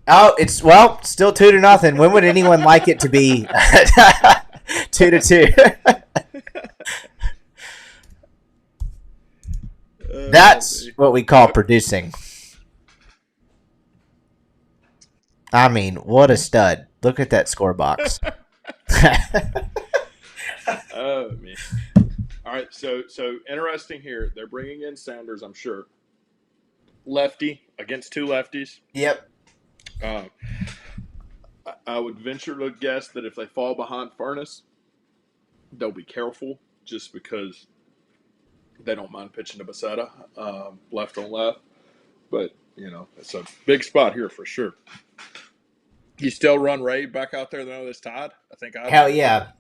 [SPEAKER 1] Oh, it's still 2-0. When would anyone like it to be 2-2? That's what we call producing. I mean, what a stud! Look at that score box.
[SPEAKER 2] Oh man! All right, so interesting here. They're bringing in Sanders, I'm sure. Lefty against 2 lefties.
[SPEAKER 1] Yep.
[SPEAKER 2] I would venture to guess that if they fall behind Furnace, they'll be careful just because they don't mind pitching to Becerra, left on left. But, it's a big spot here for sure. You still run Ray back out there though this tied? I think I
[SPEAKER 1] Hell yeah.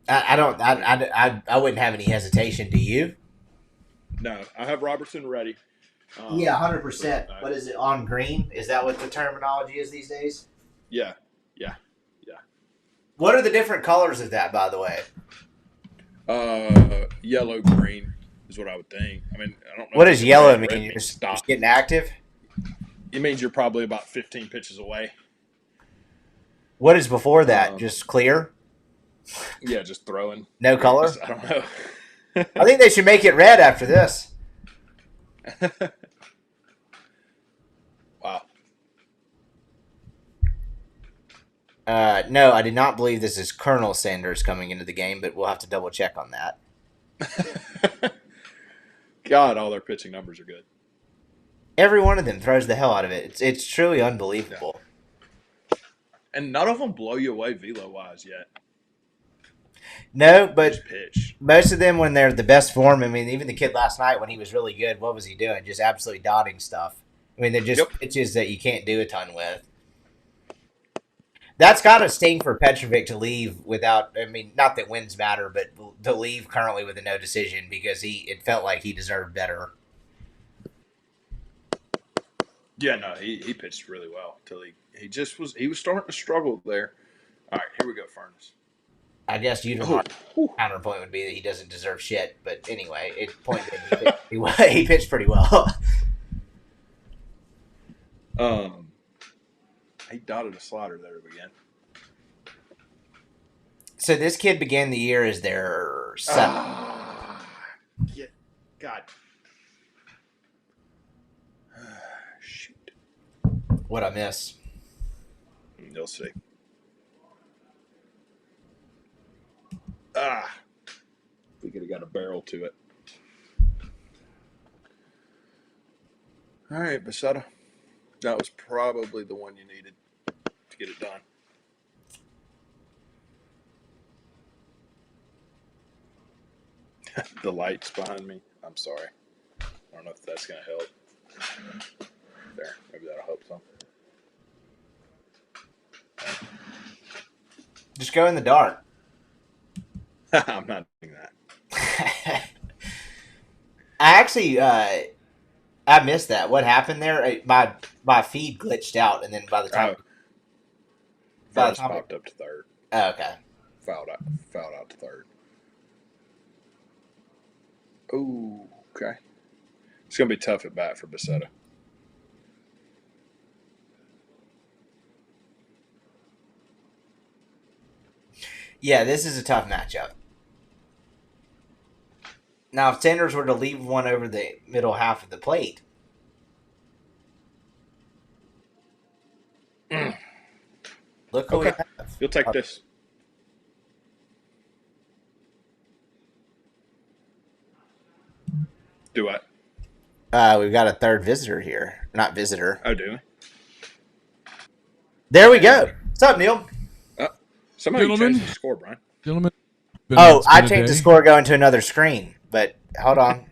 [SPEAKER 1] I wouldn't have any hesitation. Do you?
[SPEAKER 2] No, I have Robertson ready.
[SPEAKER 1] Yeah, 100%. What is it, on green? Is that what the terminology is these days?
[SPEAKER 2] Yeah.
[SPEAKER 1] What are the different colors of that, by the way?
[SPEAKER 2] Yellow, green is what I would think. I mean, I don't know.
[SPEAKER 1] What does yellow mean? You're just getting active?
[SPEAKER 2] It means you're probably about 15 pitches away.
[SPEAKER 1] What is before that? Just clear?
[SPEAKER 2] Yeah, just throwing.
[SPEAKER 1] No color?
[SPEAKER 2] I don't know.
[SPEAKER 1] I think they should make it red after this.
[SPEAKER 2] Wow.
[SPEAKER 1] No, I did not believe this is Colonel Sanders coming into the game, but we'll have to double check on that.
[SPEAKER 2] God, all their pitching numbers are good.
[SPEAKER 1] Every one of them throws the hell out of it. It's truly unbelievable.
[SPEAKER 2] Yeah. And none of them blow you away velo-wise yet.
[SPEAKER 1] No, but
[SPEAKER 2] pitch.
[SPEAKER 1] Most of them when they're the best form, I mean, even the kid last night when he was really good, what was he doing? Just absolutely dotting stuff. I mean, they're just pitches that you can't do a ton with. That's got to sting for Petrovic to leave without, I mean, not that wins matter, but to leave currently with a no decision because it felt like he deserved better.
[SPEAKER 2] Yeah, no, he pitched really well until he was starting to struggle there. All right, here we go, Furnace.
[SPEAKER 1] I guess counterpoint would be that he doesn't deserve shit, but anyway, he pitched pretty well.
[SPEAKER 2] He dotted a slider there again.
[SPEAKER 1] So this kid began the year as their seventh.
[SPEAKER 2] God. Shoot.
[SPEAKER 1] What I miss?
[SPEAKER 2] You'll see. We could have got a barrel to it. All right, Basetta. That was probably the one you needed to get it done. The lights behind me. I'm sorry. I don't know if that's going to help. There. Maybe that'll help some.
[SPEAKER 1] Just go in the dark.
[SPEAKER 2] I'm not doing that.
[SPEAKER 1] I actually, I missed that. What happened there? My feed glitched out, and then by the time
[SPEAKER 2] First popped up to third.
[SPEAKER 1] Oh, okay.
[SPEAKER 2] Fouled out to third. Oh, okay. It's going to be tough at bat for Basetta.
[SPEAKER 1] Yeah, this is a tough matchup. Now, if Sanders were to leave one over the middle half of the plate, look who we have.
[SPEAKER 2] You'll take this. Do what?
[SPEAKER 1] We've got a third visitor here. Not visitor.
[SPEAKER 2] Oh, do we?
[SPEAKER 1] There we go. What's up, Neil?
[SPEAKER 2] Somebody changed the score, Brian.
[SPEAKER 4] Gentlemen.
[SPEAKER 1] I changed the score going to another screen, but hold on.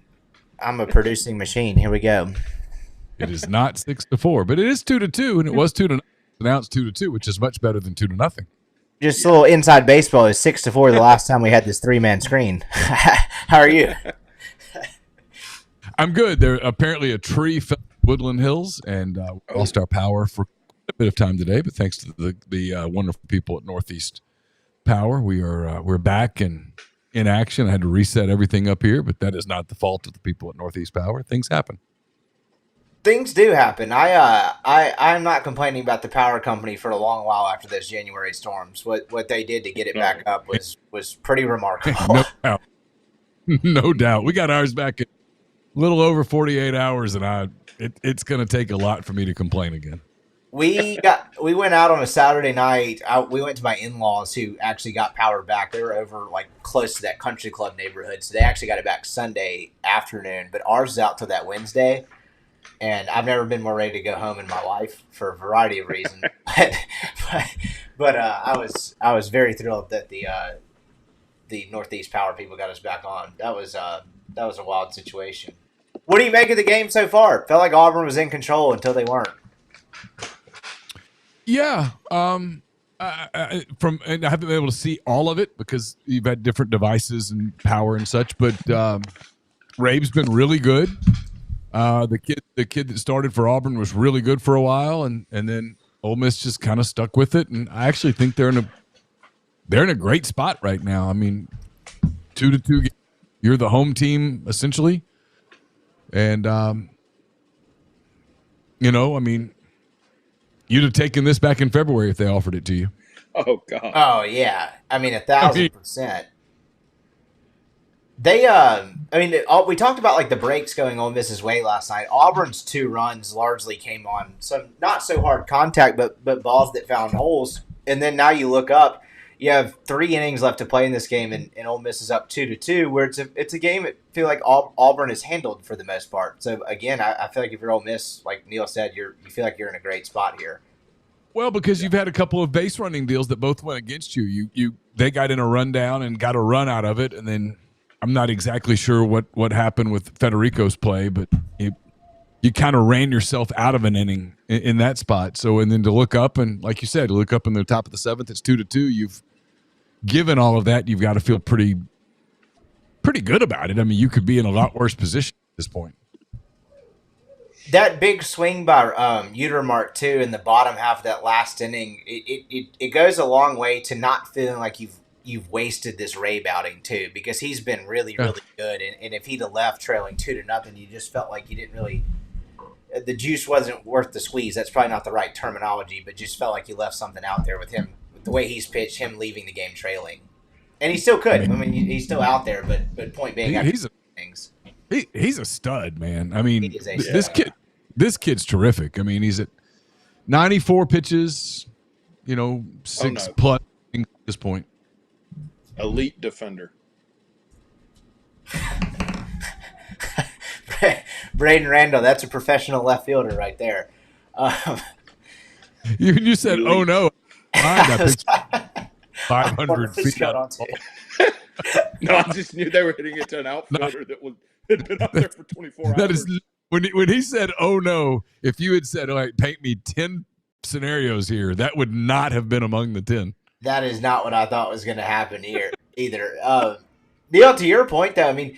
[SPEAKER 1] I'm a producing machine. Here we go.
[SPEAKER 4] It is not 6-4, but it is 2-2, and it was 2-0. Now it's 2-2, which is much better than 2-0.
[SPEAKER 1] Just a little inside baseball. Is 6-4 the last time we had this 3-man screen. How are you?
[SPEAKER 4] I'm good. There apparently a tree fell in Woodland Hills, and lost our power for a bit of time today. But thanks to the wonderful people at Northeast Power, we're back and in action. I had to reset everything up here, but that is not the fault of the people at Northeast Power. Things happen.
[SPEAKER 1] Things do happen. I'm not complaining about the power company for a long while after those January storms. What they did to get it back up was pretty remarkable.
[SPEAKER 4] No doubt. No doubt. We got ours back in a little over 48 hours, and it's going to take a lot for me to complain again.
[SPEAKER 1] We went out on a Saturday night. We went to my in-laws who actually got power back. They were over like close to that country club neighborhood, so they actually got it back Sunday afternoon. But ours is out till that Wednesday. And I've never been more ready to go home in my life for a variety of reasons. but I was very thrilled that the Northeast Power people got us back on. That was a wild situation. What do you make of the game so far? It felt like Auburn was in control until they weren't.
[SPEAKER 4] Yeah. And I haven't been able to see all of it because you've had different devices and power and such. But Rabe's been really good. The kid that started for Auburn was really good for a while, and then Ole Miss just kind of stuck with it. And I actually think they're in a great spot right now. I mean, 2-2, you're the home team essentially, and I mean, you'd have taken this back in February if they offered it to you.
[SPEAKER 2] Oh God.
[SPEAKER 1] Oh yeah, I mean 1,000%. We talked about like the breaks going Ole Miss's way last night. Auburn's 2 runs largely came on some not so hard contact, but balls that found holes. And then now you look up, you have 3 innings left to play in this game, and Ole Miss is up 2-2. Where it's a game I feel like Auburn is handled for the most part. So again, I feel like if you're Ole Miss, like Neil said, you feel like you're in a great spot here.
[SPEAKER 4] Well, because you've had a couple of base running deals that both went against you. They got in a rundown and got a run out of it, and then I'm not exactly sure what happened with Federico's play, but you kind of ran yourself out of an inning in that spot. So, and then to look up and, like you said, look up in the top of the 7th, it's 2-2. You've given all of that. You've got to feel pretty good about it. I mean, you could be in a lot worse position at this point.
[SPEAKER 1] That big swing by Utermark too in the bottom half of that last inning, it goes a long way to not feeling like you've wasted this Rabe outing too, because he's been really good, and if he'd have left trailing 2-0, you just felt like you didn't really, the juice wasn't worth the squeeze. That's probably not the right terminology, but just felt like you left something out there with him, with the way he's pitched, him leaving the game trailing. And he still could. I mean, he's still out there, but point being, things.
[SPEAKER 4] He's a stud, man. I
[SPEAKER 1] He
[SPEAKER 4] mean,
[SPEAKER 1] is a
[SPEAKER 4] this kid's terrific. I mean, he's at 94 pitches, 6 plus at this point.
[SPEAKER 2] Elite defender.
[SPEAKER 1] Braden Randall, that's a professional left fielder right there.
[SPEAKER 4] You said, "Oh no!" I picked 500 feet out.
[SPEAKER 2] No, I just knew they were hitting it to an outfielder that had been out there for 24 hours.
[SPEAKER 4] That is when he said, "Oh no!" If you had said, "All right, paint me 10 scenarios here," that would not have been among the 10.
[SPEAKER 1] That is not what I thought was going to happen here either. Neil, to your point, though, I mean,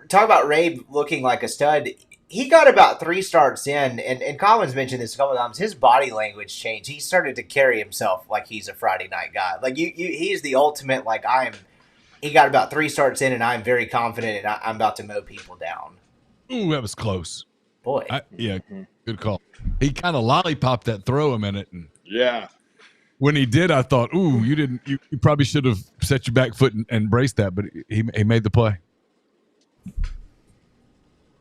[SPEAKER 1] talk about Rabe looking like a stud. He got about 3 starts in, and Collin's mentioned this a couple of times. His body language changed. He started to carry himself like he's a Friday night guy. Like he's the ultimate. Like he got about 3 starts in, and I'm very confident, and I'm about to mow people down.
[SPEAKER 4] Ooh, that was close.
[SPEAKER 1] Boy,
[SPEAKER 4] good call. He kind of lollipopped that throw a minute, and
[SPEAKER 2] yeah.
[SPEAKER 4] When he did, I thought, "Ooh, you didn't. You probably should have set your back foot and braced that." But he made the play.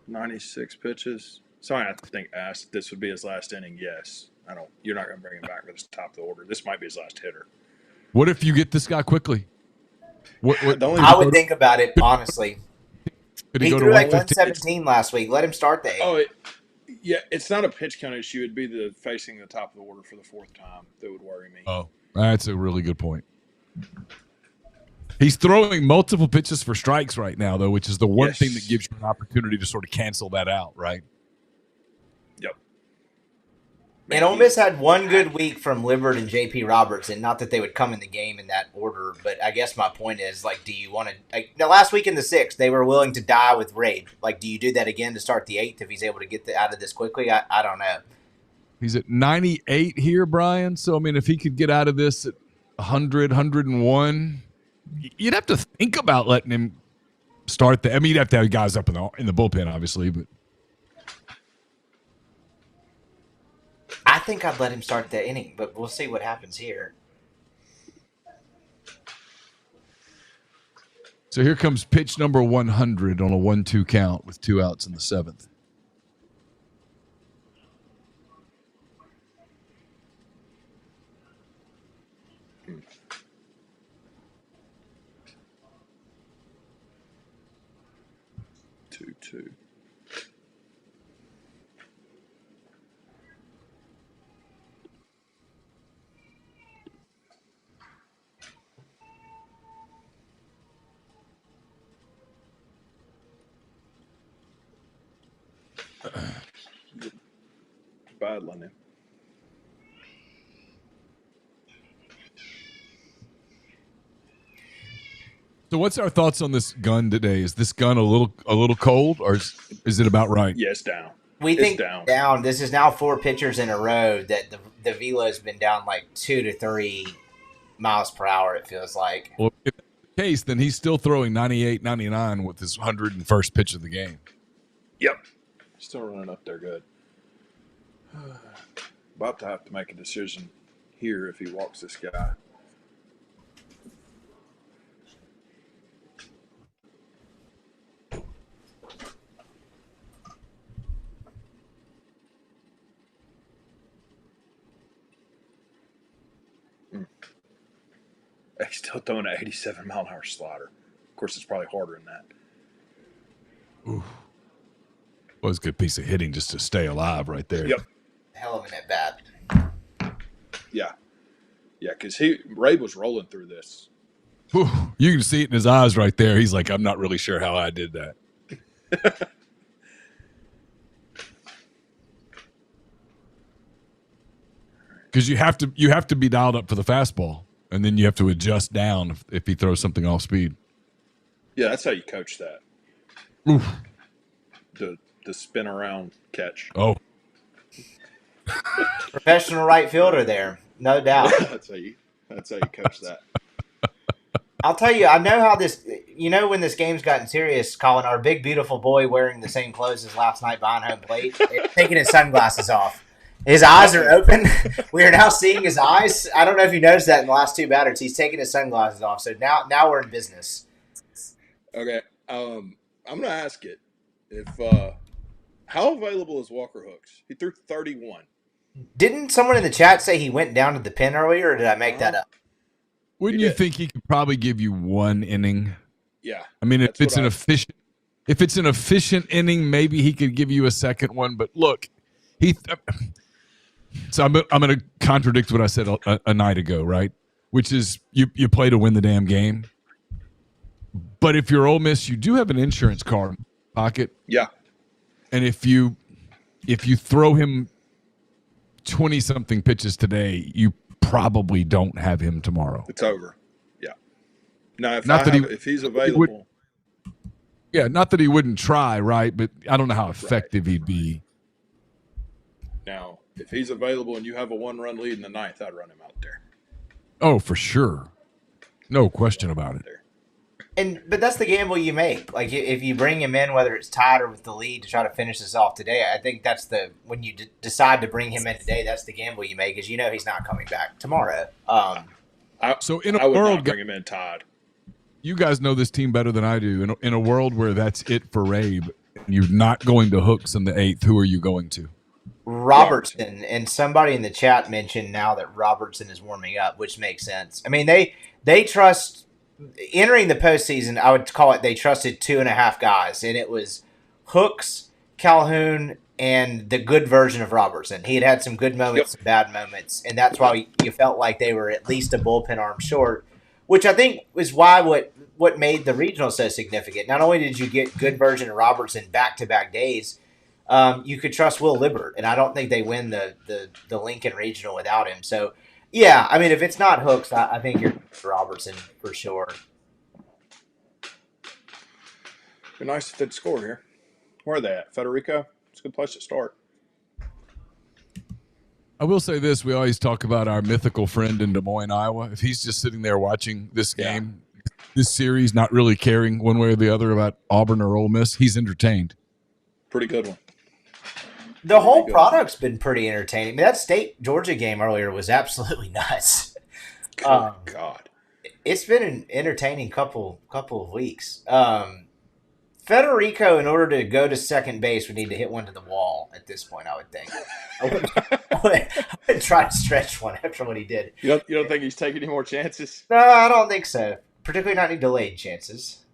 [SPEAKER 2] 96 pitches. Sorry, I think asked this would be his last inning. Yes, You're not going to bring him back for this top of the order. This might be his last hitter.
[SPEAKER 4] What if you get this guy quickly?
[SPEAKER 1] I would think about it honestly. He threw like 117 last week. Let him start the 8th.
[SPEAKER 2] It's not a pitch count issue. It'd be facing the top of the order for the 4th time that would worry me.
[SPEAKER 4] Oh, that's a really good point. He's throwing multiple pitches for strikes right now, though, which is the one thing that gives you an opportunity to sort of cancel that out, right?
[SPEAKER 2] Yep.
[SPEAKER 1] And Ole Miss had one good week from Libbert and J.P. Robertson. Not that they would come in the game in that order, but I guess my point is, like, do you want to last week in the 6th, they were willing to die with Rabe. Like, do you do that again to start the 8th if he's able to get out of this quickly? I don't know.
[SPEAKER 4] He's at 98 here, Brian. So, I mean, if he could get out of this at 100, 101, you'd have to think about letting him start the – I mean, you'd have to have guys up in the bullpen, obviously, but –
[SPEAKER 1] I think I'd let him start the inning, but we'll see what happens here.
[SPEAKER 4] So here comes pitch number 100 on a 1-2 count with 2 outs in the 7th.
[SPEAKER 2] Two. Battling him.
[SPEAKER 4] So what's our thoughts on this gun today? Is this gun a little cold, or is it about right?
[SPEAKER 2] Yeah, it's down.
[SPEAKER 1] We think down. This is now 4 pitchers in a row that the velo's been down like 2 to 3 miles per hour, it feels like.
[SPEAKER 4] Well, if that's the case, then he's still throwing 98, 99 with his 101st pitch of the game.
[SPEAKER 2] Yep. Still running up there good. About to have to make a decision here if he walks this guy. He's still throwing an 87-mile-an-hour slider. Of course, it's probably harder than that.
[SPEAKER 4] Ooh. Well, it's a good piece of hitting just to stay alive right there.
[SPEAKER 2] Yep.
[SPEAKER 1] Hell of an at-bat.
[SPEAKER 2] Yeah. Yeah, because Rabe was rolling through this.
[SPEAKER 4] Whew. You can see it in his eyes right there. He's like, I'm not really sure how I did that. Because you have to be dialed up for the fastball, and then you have to adjust down if he throws something off speed.
[SPEAKER 2] Yeah, that's how you coach that.
[SPEAKER 4] Oof.
[SPEAKER 2] The spin around catch.
[SPEAKER 4] Oh.
[SPEAKER 1] Professional right fielder there, no doubt.
[SPEAKER 2] That's how you coach that.
[SPEAKER 1] I'll tell you, I know how this – when this game's gotten serious, Collin, our big, beautiful boy wearing the same clothes as last night behind home plate, taking his sunglasses off. His eyes are open. We are now seeing his eyes. I don't know if you noticed that in the last two batters. He's taking his sunglasses off. So now we're in business.
[SPEAKER 2] Okay. I'm gonna ask it. If how available is Walker Hooks? He threw 31.
[SPEAKER 1] Didn't someone in the chat say he went down to the pen earlier, or did I make that up?
[SPEAKER 4] Wouldn't you think he could probably give you one inning?
[SPEAKER 2] Yeah.
[SPEAKER 4] I mean, if it's an efficient inning, maybe he could give you a second one. But look, so I'm going to contradict what I said a night ago, right? Which is you play to win the damn game. But if you're Ole Miss, you do have an insurance card in your pocket.
[SPEAKER 2] Yeah.
[SPEAKER 4] And if you throw him 20-something pitches today, you probably don't have him tomorrow.
[SPEAKER 2] It's over. Yeah. Now, if he's available.
[SPEAKER 4] Not that he wouldn't try, right? But I don't know how effective he'd be.
[SPEAKER 2] Now, if he's available and you have a 1-run lead in the ninth, I'd run him out there.
[SPEAKER 4] Oh, for sure. No question about it.
[SPEAKER 1] But that's the gamble you make. Like if you bring him in, whether it's tied or with the lead, to try to finish this off today, I think that's when you decide to bring him in today. That's the gamble you make, because you know he's not coming back tomorrow.
[SPEAKER 2] I would not bring him in tied.
[SPEAKER 4] You guys know this team better than I do. In a world where that's it for Rabe, you're not going to Hooks in the 8th. Who are you going to?
[SPEAKER 1] Robertson, and somebody in the chat mentioned now that Robertson is warming up, which makes sense. I mean, they trust. Entering the postseason, I would call it they trusted 2.5 guys, and it was Hooks, Calhoun, and the good version of Robertson. He had some good moments, some bad moments, and that's why you felt like they were at least a bullpen arm short, which I think was why what made the regional so significant. Not only did you get good version of Robertson back-to-back days, you could trust Will Libbert, and I don't think they win the Lincoln Regional without him. So, yeah, I mean, if it's not Hooks, I think you're Robertson for sure.
[SPEAKER 2] Be nice if they'd score here. Where are they at? Federico? It's a good place to start.
[SPEAKER 4] I will say this. We always talk about our mythical friend in Des Moines, Iowa. If he's just sitting there watching this game, this series, not really caring one way or the other about Auburn or Ole Miss, he's entertained.
[SPEAKER 2] Pretty good one.
[SPEAKER 1] The whole product's been pretty entertaining. I mean, that State Georgia game earlier was absolutely nuts.
[SPEAKER 2] God.
[SPEAKER 1] It's been an entertaining couple of weeks. Federico, in order to go to second base, would need to hit one to the wall at this point, I would think. I wouldn't try to stretch one after what he did.
[SPEAKER 2] You don't think he's taking any more chances?
[SPEAKER 1] No, I don't think so. Particularly not any delayed chances.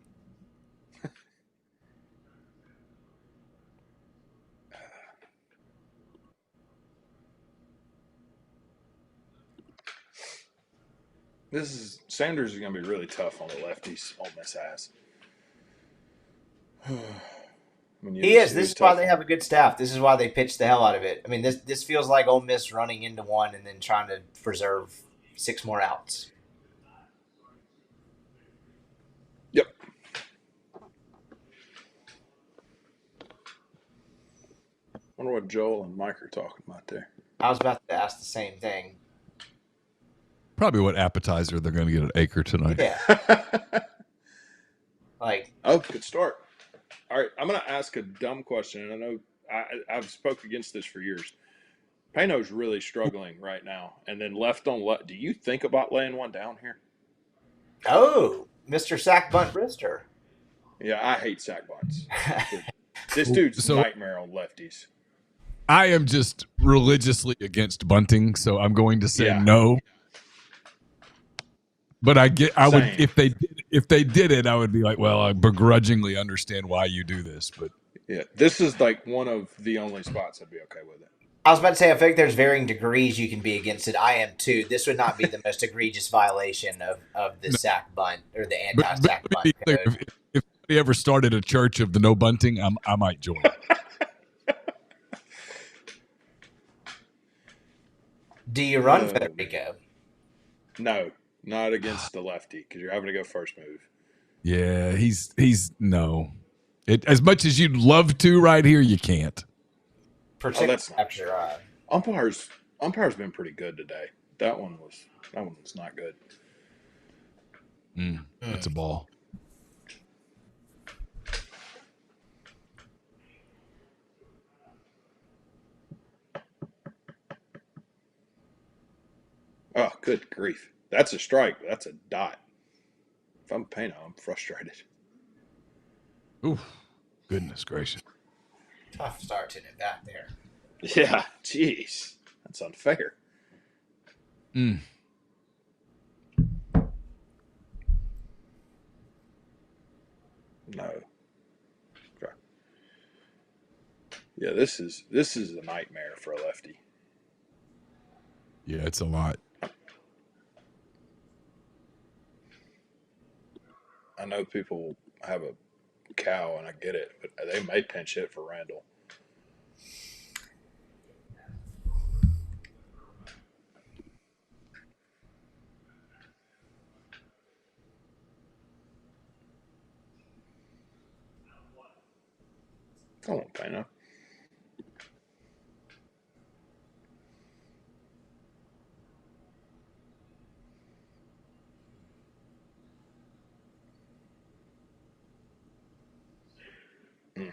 [SPEAKER 2] Sanders is going to be really tough on the lefties. Ole Miss has.
[SPEAKER 1] He is. This is why they have a good staff. This is why they pitch the hell out of it. I mean, this feels like Ole Miss running into one and then trying to preserve 6 more outs.
[SPEAKER 2] Yep. Wonder what Joel and Mike are talking about there.
[SPEAKER 1] I was about to ask the same thing.
[SPEAKER 4] Probably what appetizer they're going to get at Acre tonight.
[SPEAKER 1] Yeah.
[SPEAKER 2] Good start. All right, I'm going to ask a dumb question, and I know I've spoke against this for years. Pano's really struggling right now, and then left on left. Do you think about laying one down here?
[SPEAKER 1] Oh, Mr. Sack Bunt Brister.
[SPEAKER 2] Yeah, I hate sack bunts. This dude's nightmare on lefties.
[SPEAKER 4] I am just religiously against bunting, so I'm going to say no. But if they did it, I would be like, well, I begrudgingly understand why you do this. But
[SPEAKER 2] yeah, this is like one of the only spots I'd be okay with it.
[SPEAKER 1] I was about to say, I think there's varying degrees you can be against it. I am too. This would not be the most egregious violation of the sack bunt or the anti-sack bunt code.
[SPEAKER 4] If we ever started a church of the no bunting, I might join.
[SPEAKER 1] Do you run Federico?
[SPEAKER 2] No. Not against the lefty, because you're having to go first move.
[SPEAKER 4] Yeah, he's no. As much as you'd love to right here, you can't.
[SPEAKER 2] That's not true. Umpire's been pretty good today. That one was not good.
[SPEAKER 4] That's a ball.
[SPEAKER 2] Good grief. That's a strike. That's a dot. If I'm Payno, I'm frustrated.
[SPEAKER 4] Ooh, goodness gracious.
[SPEAKER 1] Tough start to the bat there.
[SPEAKER 2] Yeah, jeez. That's unfair.
[SPEAKER 4] Mm.
[SPEAKER 2] No. Okay. Yeah, this is a nightmare for a lefty.
[SPEAKER 4] Yeah, it's a lot.
[SPEAKER 2] I know people have a cow, and I get it, but they may pinch hit for Randall. Come on, Payno. Mm.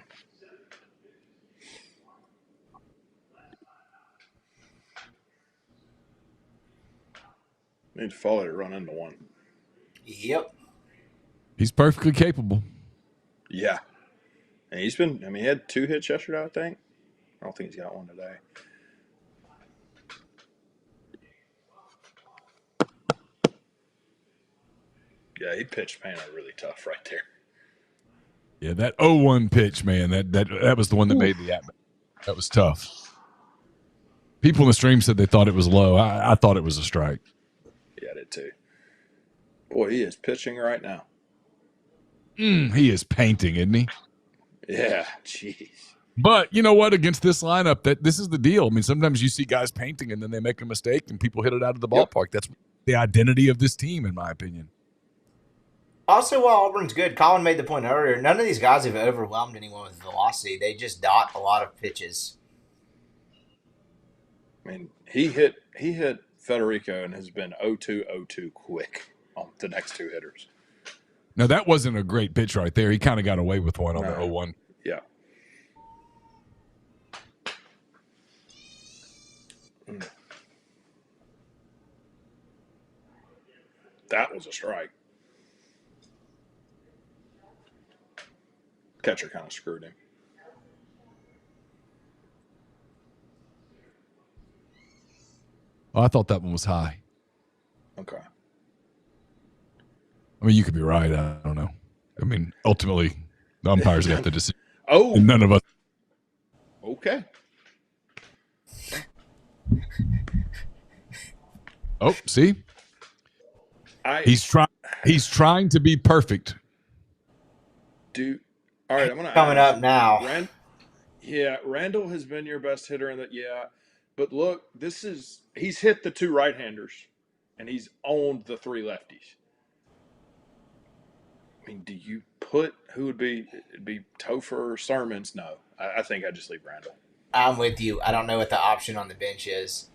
[SPEAKER 2] Need to follow it, run into one.
[SPEAKER 1] Yep.
[SPEAKER 4] He's perfectly capable.
[SPEAKER 2] Yeah. And he's been, I mean, he had 2 hits yesterday, I think. I don't think he's got one today. Yeah, he pitched Payno really tough right there.
[SPEAKER 4] Yeah, that 0-1 pitch, man, that was the one that made the at bat. That was tough. People in the stream said they thought it was low. I thought it was a strike.
[SPEAKER 2] Yeah, I did too. Boy, he is pitching right now.
[SPEAKER 4] He is painting, isn't he?
[SPEAKER 2] Yeah, jeez.
[SPEAKER 4] But you know what? Against this lineup, this is the deal. I mean, sometimes you see guys painting and then they make a mistake and people hit it out of the ballpark. That's the identity of this team, in my opinion.
[SPEAKER 1] Also, while Auburn's good, Collin made the point earlier, none of these guys have overwhelmed anyone with velocity. They just dot a lot of pitches.
[SPEAKER 2] I mean, he hit Federico and has been 0-2-0-2 quick on the next 2 hitters.
[SPEAKER 4] Now, that wasn't a great pitch right there. He kind of got away with one on the 0-1.
[SPEAKER 2] Yeah. Mm. That was a strike. Catcher kind of screwed him.
[SPEAKER 4] Oh, I thought that one was high.
[SPEAKER 2] Okay.
[SPEAKER 4] I mean, you could be right. I don't know. I mean, ultimately, the umpires got the decision.
[SPEAKER 2] Oh.
[SPEAKER 4] And none of us.
[SPEAKER 2] Okay.
[SPEAKER 4] Oh, see? He's trying to be perfect.
[SPEAKER 2] All right, I'm going to
[SPEAKER 1] coming up now.
[SPEAKER 2] Randall has been your best hitter in that. Yeah. But look, he's hit the 2 right-handers and he's owned the 3 lefties. I mean, do you put who would be? It'd be Topher or Sermons? No, I think I just leave Randall.
[SPEAKER 1] I'm with you. I don't know what the option on the bench is.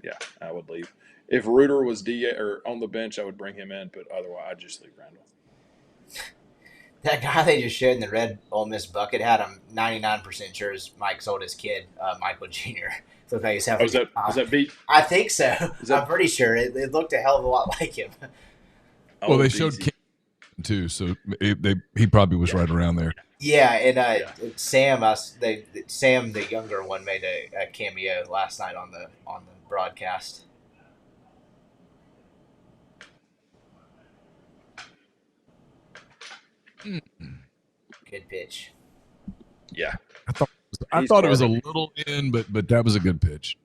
[SPEAKER 2] Yeah, I would leave. If Reuter was DA or on the bench, I would bring him in, but otherwise, I'd just leave Randall.
[SPEAKER 1] That guy they just showed in the red Ole Miss bucket had I'm 99% sure is Mike's oldest kid, Michael Jr. Looked like he's having
[SPEAKER 2] is that beat?
[SPEAKER 1] I think so. I'm pretty sure it looked a hell of a lot like him.
[SPEAKER 4] Well, they showed King too, so he probably was right around there.
[SPEAKER 1] Yeah, and Sam, the younger one, made a cameo last night on the broadcast. Good pitch.
[SPEAKER 2] Yeah,
[SPEAKER 4] I thought it was a little in, but that was a good pitch.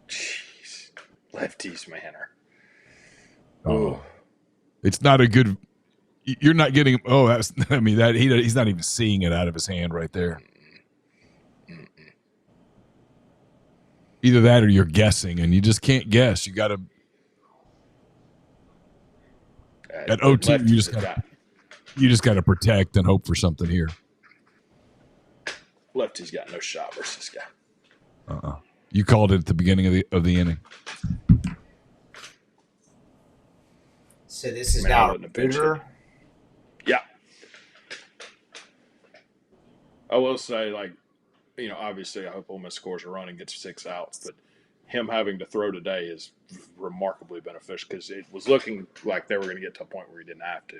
[SPEAKER 2] Jeez, lefties, man.
[SPEAKER 4] Oh, it's not a good. You're not getting. Oh, that's. I mean that he's not even seeing it out of his hand right there. Either that or you're guessing, and you just can't guess. You got to. At 0-2, you just got to protect and hope for something here.
[SPEAKER 2] Lefty's got no shot versus this guy.
[SPEAKER 4] You called it at the beginning of the inning.
[SPEAKER 1] So this is now Brister.
[SPEAKER 2] Yeah. I will say, obviously, I hope Ole Miss scores a run and gets 6 outs, but him having to throw today is remarkably beneficial because it was looking like they were going to get to a point where he didn't have to.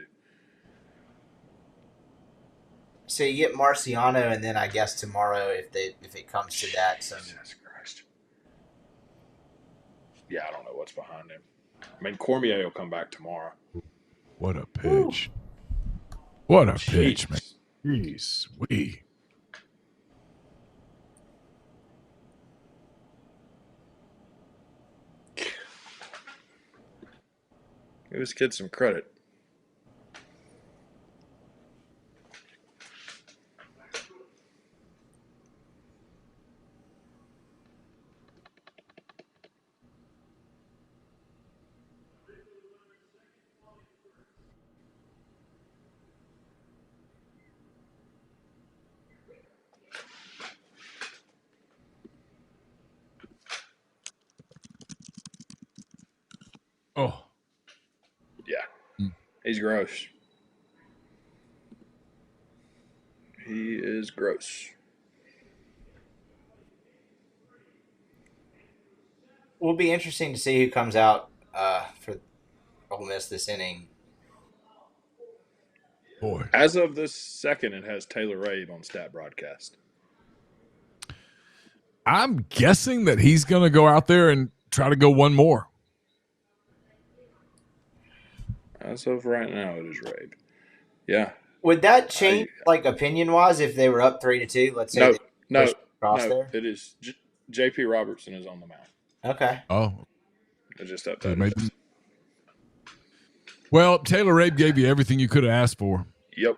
[SPEAKER 1] So you get Marciano, and then I guess tomorrow, if it comes to that,
[SPEAKER 2] Jesus Christ. Yeah, I don't know what's behind him. I mean, Cormier will come back tomorrow.
[SPEAKER 4] What a pitch! What a pitch, man!
[SPEAKER 2] Jeez.
[SPEAKER 4] Jeez, we.
[SPEAKER 2] Give this kid some credit.
[SPEAKER 4] Oh,
[SPEAKER 2] yeah. He's gross. He is gross.
[SPEAKER 1] will be interesting to see who comes out for Ole Miss this inning.
[SPEAKER 4] boy.
[SPEAKER 2] As of this second, it has Taylor Rabe on stat broadcast.
[SPEAKER 4] I'm guessing that he's going to go out there and try to go one more.
[SPEAKER 2] As of right now, it is Rabe. Yeah.
[SPEAKER 1] Would that change, opinion-wise, if they were up 3-2? Let's say
[SPEAKER 2] No.
[SPEAKER 1] there?
[SPEAKER 2] It is J.P. Robertson is on the mound.
[SPEAKER 1] Okay.
[SPEAKER 4] Oh,
[SPEAKER 2] It just updated.
[SPEAKER 4] Well, Taylor Rabe gave you everything you could have asked for.
[SPEAKER 2] Yep.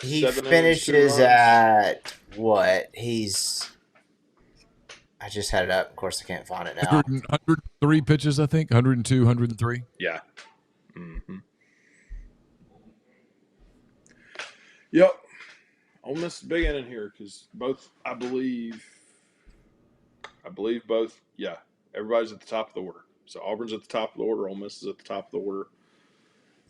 [SPEAKER 1] He
[SPEAKER 2] 7 innings, 2
[SPEAKER 1] finishes
[SPEAKER 2] runs.
[SPEAKER 1] at what? I just had it up. Of course, I can't find it now.
[SPEAKER 4] 103 pitches, I think. 102, 103.
[SPEAKER 2] Yeah. Mm-hmm. Yep. Ole Miss is big in here because both, I believe both, yeah, everybody's at the top of the order. So Auburn's at the top of the order. Ole Miss is at the top of the order.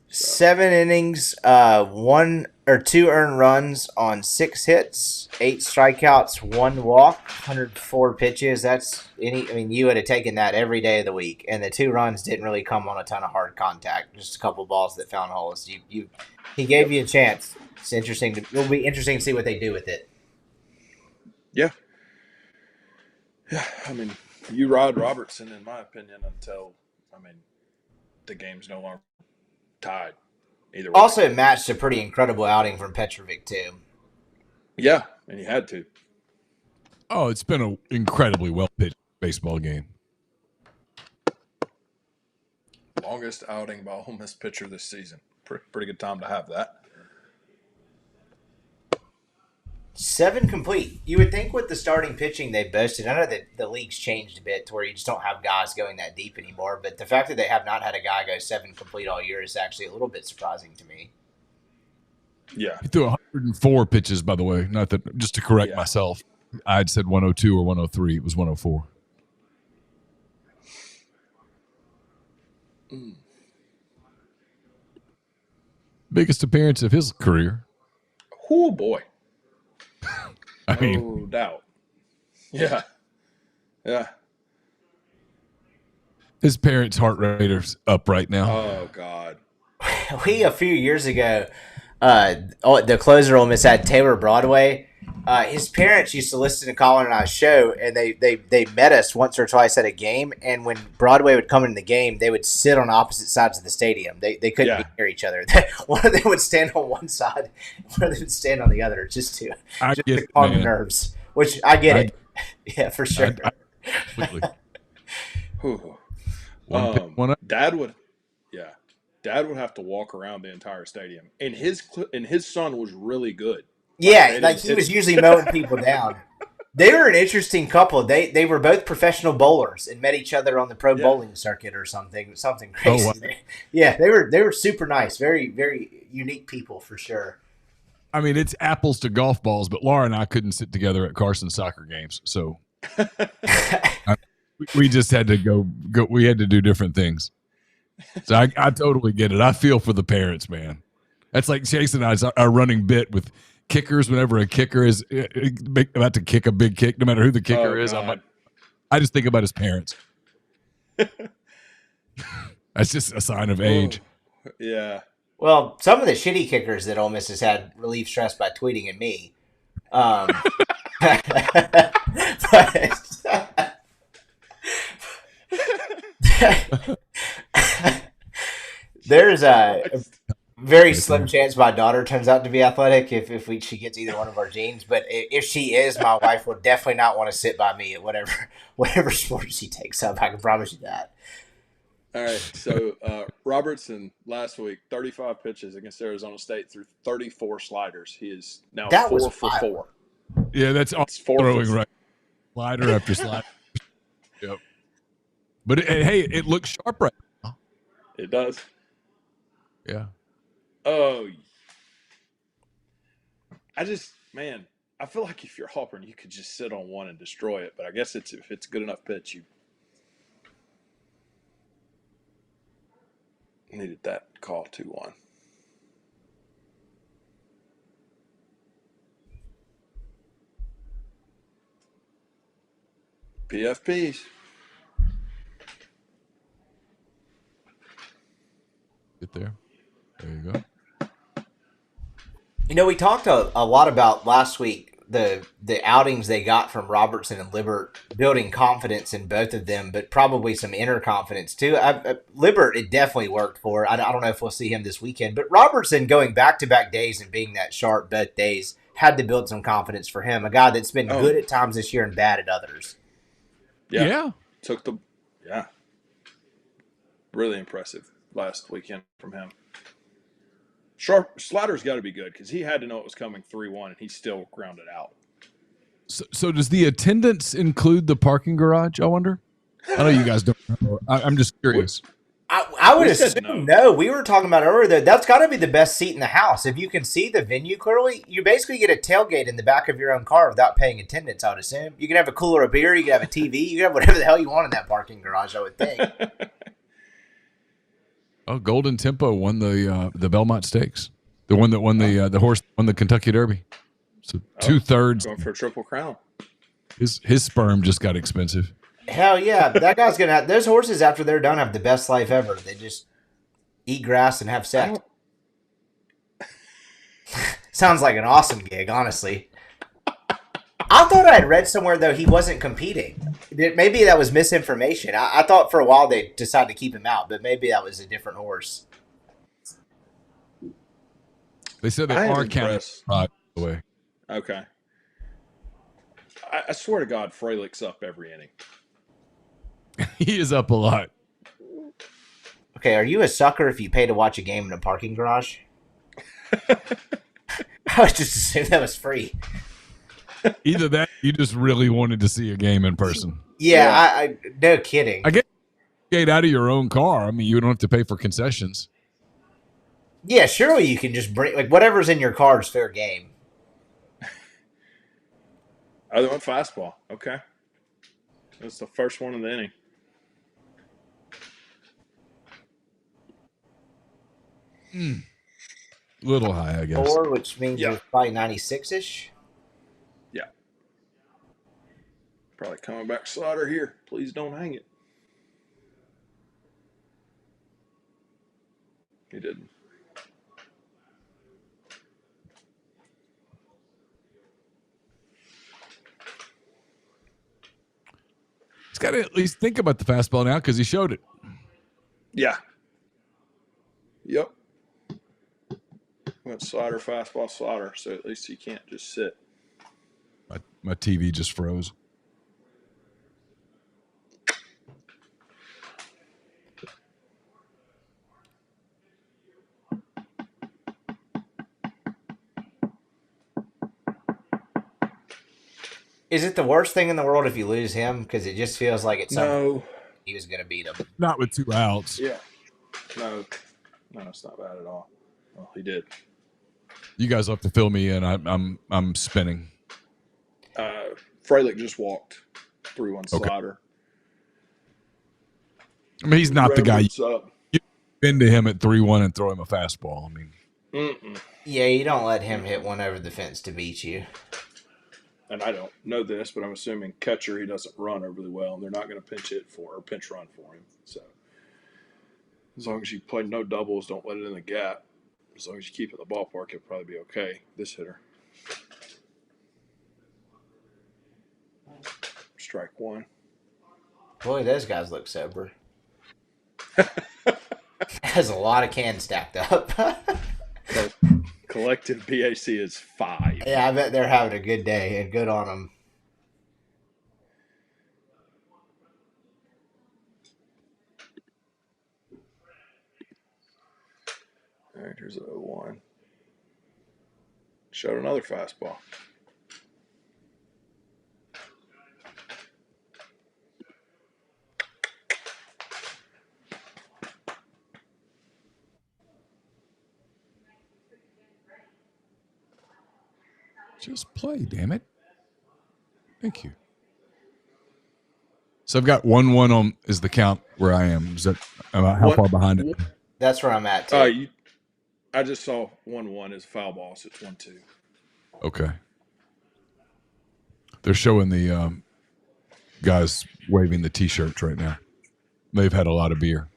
[SPEAKER 1] 7 innings, 1 or 2 earned runs on 6 hits, 8 strikeouts, 1 walk, 104 pitches. You would have taken that every day of the week. And the 2 runs didn't really come on a ton of hard contact, just a couple balls that found holes. He gave you a chance. It's interesting. It'll be interesting to see what they do with it.
[SPEAKER 2] Yeah. Yeah. You ride Robertson, in my opinion, until, the game's no longer tied. Either way.
[SPEAKER 1] Also matched a pretty incredible outing from Petrovic, too.
[SPEAKER 2] Yeah, and he had to.
[SPEAKER 4] Oh, it's been an incredibly well-pitched baseball game.
[SPEAKER 2] Longest outing by Ole Miss pitcher this season. Pretty good time to have that.
[SPEAKER 1] 7 complete. You would think with the starting pitching they boasted, I know that the league's changed a bit to where you just don't have guys going that deep anymore, but the fact that they have not had a guy go 7 complete all year is actually a little bit surprising to me.
[SPEAKER 2] Yeah.
[SPEAKER 4] He threw 104 pitches, by the way. Not that, just to correct myself. I'd said 102 or 103. It was 104. Biggest appearance of his career.
[SPEAKER 2] Oh, boy.
[SPEAKER 4] No
[SPEAKER 2] doubt. Yeah. Yeah.
[SPEAKER 4] His parents' heart rate is up right now.
[SPEAKER 2] Oh, God.
[SPEAKER 1] A few years ago, the closer Ole Miss had, Taylor Broadway. His parents used to listen to Collin and I's show, and they met us once or twice at a game. And when Broadway would come into the game, they would sit on opposite sides of the stadium. They couldn't be near each other. One of them would stand on one side, one of them would stand on the other, just to calm the nerves. Which I get it. Yeah, for sure.
[SPEAKER 2] Dad would have to walk around the entire stadium, and his son was really good.
[SPEAKER 1] Yeah, he was usually mowing people down. They were an interesting couple. They were both professional bowlers and met each other on the pro bowling circuit or something crazy.
[SPEAKER 4] Oh, wow.
[SPEAKER 1] Yeah, they were super nice, very very unique people for sure.
[SPEAKER 4] It's apples to golf balls, but Laura and I couldn't sit together at Carson soccer games, so we just had to go. We had to do different things. So I totally get it. I feel for the parents, man. That's like Chase and I's our running bit with kickers. Whenever a kicker is about to kick a big kick, no matter who the kicker is, I'm like, I just think about his parents. That's just a sign of age.
[SPEAKER 2] Yeah.
[SPEAKER 1] Well, some of the shitty kickers that Ole Miss has had relieve stress by tweeting at me. There's a very slim chance my daughter turns out to be athletic if she gets either one of our genes. But if she is, my wife will definitely not want to sit by me at whatever sport she takes up. I can promise you that.
[SPEAKER 2] All right. So Robertson last week, 35 pitches against Arizona State through 34 sliders. He is now
[SPEAKER 1] That
[SPEAKER 2] 4
[SPEAKER 1] was
[SPEAKER 2] for
[SPEAKER 1] wild.
[SPEAKER 2] 4.
[SPEAKER 4] Yeah, that's all throwing right. Slider after slider. Yep. But hey, it looks sharp right now.
[SPEAKER 2] It does.
[SPEAKER 4] Yeah.
[SPEAKER 2] Oh, I feel like if you're Auburn, you could just sit on one and destroy it. But I guess if it's a good enough pitch, you needed that call 2-1. PFPs.
[SPEAKER 4] Get there. There you go.
[SPEAKER 1] You know, we talked a lot about last week the outings they got from Robertson and Libbert, building confidence in both of them, but probably some inner confidence too. Libbert, it definitely worked for. I don't know if we'll see him this weekend, but Robertson going back-to-back days and being that sharp both days had to build some confidence for him, a guy that's been good at times this year and bad at others.
[SPEAKER 4] Yeah.
[SPEAKER 2] Really impressive last weekend from him. Sharp slider's got to be good because he had to know it was coming 3-1 and he still grounded out.
[SPEAKER 4] So does the attendance include the parking garage? I wonder. I know you guys don't know. I'm just curious.
[SPEAKER 1] I would assume no. We were talking about earlier that that's got to be the best seat in the house. If you can see the venue clearly, you basically get a tailgate in the back of your own car without paying attendance, I would assume. You can have a cooler of beer, you can have a TV, you can have whatever the hell you want in that parking garage, I would think.
[SPEAKER 4] Oh, Golden Tempo won the Belmont Stakes. The one that won the horse won the Kentucky Derby. So 2/3
[SPEAKER 2] going for a triple crown.
[SPEAKER 4] His sperm just got expensive.
[SPEAKER 1] Hell yeah, that guy's gonna have those horses after they're done have the best life ever. They just eat grass and have sex. Sounds like an awesome gig, honestly. I thought I had read somewhere though he wasn't competing. Maybe that was misinformation. I thought for a while they decided to keep him out, but maybe that was a different horse.
[SPEAKER 4] They said they are counting by the way.
[SPEAKER 2] Okay. I swear to God, Freilic's up every inning.
[SPEAKER 4] He is up a lot.
[SPEAKER 1] Okay, are you a sucker if you pay to watch a game in a parking garage? I was just assuming that was free.
[SPEAKER 4] Either that, you just really wanted to see a game in person.
[SPEAKER 1] Yeah. I no kidding.
[SPEAKER 4] I guess you get out of your own car. I mean, you don't have to pay for concessions.
[SPEAKER 1] Yeah, surely you can just bring whatever's in your car is fair game.
[SPEAKER 2] Oh, they went fastball. Okay. That's the first one of the inning.
[SPEAKER 4] Little high, I guess.
[SPEAKER 1] 4, which means it's probably 96-ish.
[SPEAKER 2] Yeah. Probably coming back slider here. Please don't hang it. He didn't.
[SPEAKER 4] He's got to at least think about the fastball now because he showed it.
[SPEAKER 2] Yeah. Yep. Went slider, fastball, slider. So at least he can't just sit.
[SPEAKER 4] My TV just froze.
[SPEAKER 1] Is it the worst thing in the world if you lose him? Because it just feels like it's he was going to beat him.
[SPEAKER 4] Not with 2 outs.
[SPEAKER 2] Yeah. No, it's not bad at all. Well, he did.
[SPEAKER 4] You guys have to fill me in. I'm spinning.
[SPEAKER 2] Freilich just walked 3-1 slider.
[SPEAKER 4] I mean, he's not the guy.
[SPEAKER 2] Up.
[SPEAKER 4] You bend to him at 3-1 and throw him a fastball. I mean,
[SPEAKER 1] Yeah, you don't let him hit one over the fence to beat you.
[SPEAKER 2] and I don't know this, but I'm assuming catcher he doesn't run overly well, and they're not going to pinch hit for or pinch run for him. So as long as you play no doubles, don't let it in the gap. As long as you keep it in the ballpark, it'll probably be okay. This hitter. Strike one.
[SPEAKER 1] Boy, those guys look sober. Has a lot of cans stacked up.
[SPEAKER 2] Collective BAC is 5.
[SPEAKER 1] Yeah, I bet they're having a good day and good on them.
[SPEAKER 2] All right, here's a 0-1. Showed another fastball.
[SPEAKER 4] Just play, damn it. Thank you. So I've got 1-1 on is the count where I am. Is that how far behind it?
[SPEAKER 1] That's where I'm at, too.
[SPEAKER 2] I just saw 1-1 is a foul ball, so it's 1-2.
[SPEAKER 4] Okay. They're showing the guys waving the T-shirts right now. They've had a lot of beer.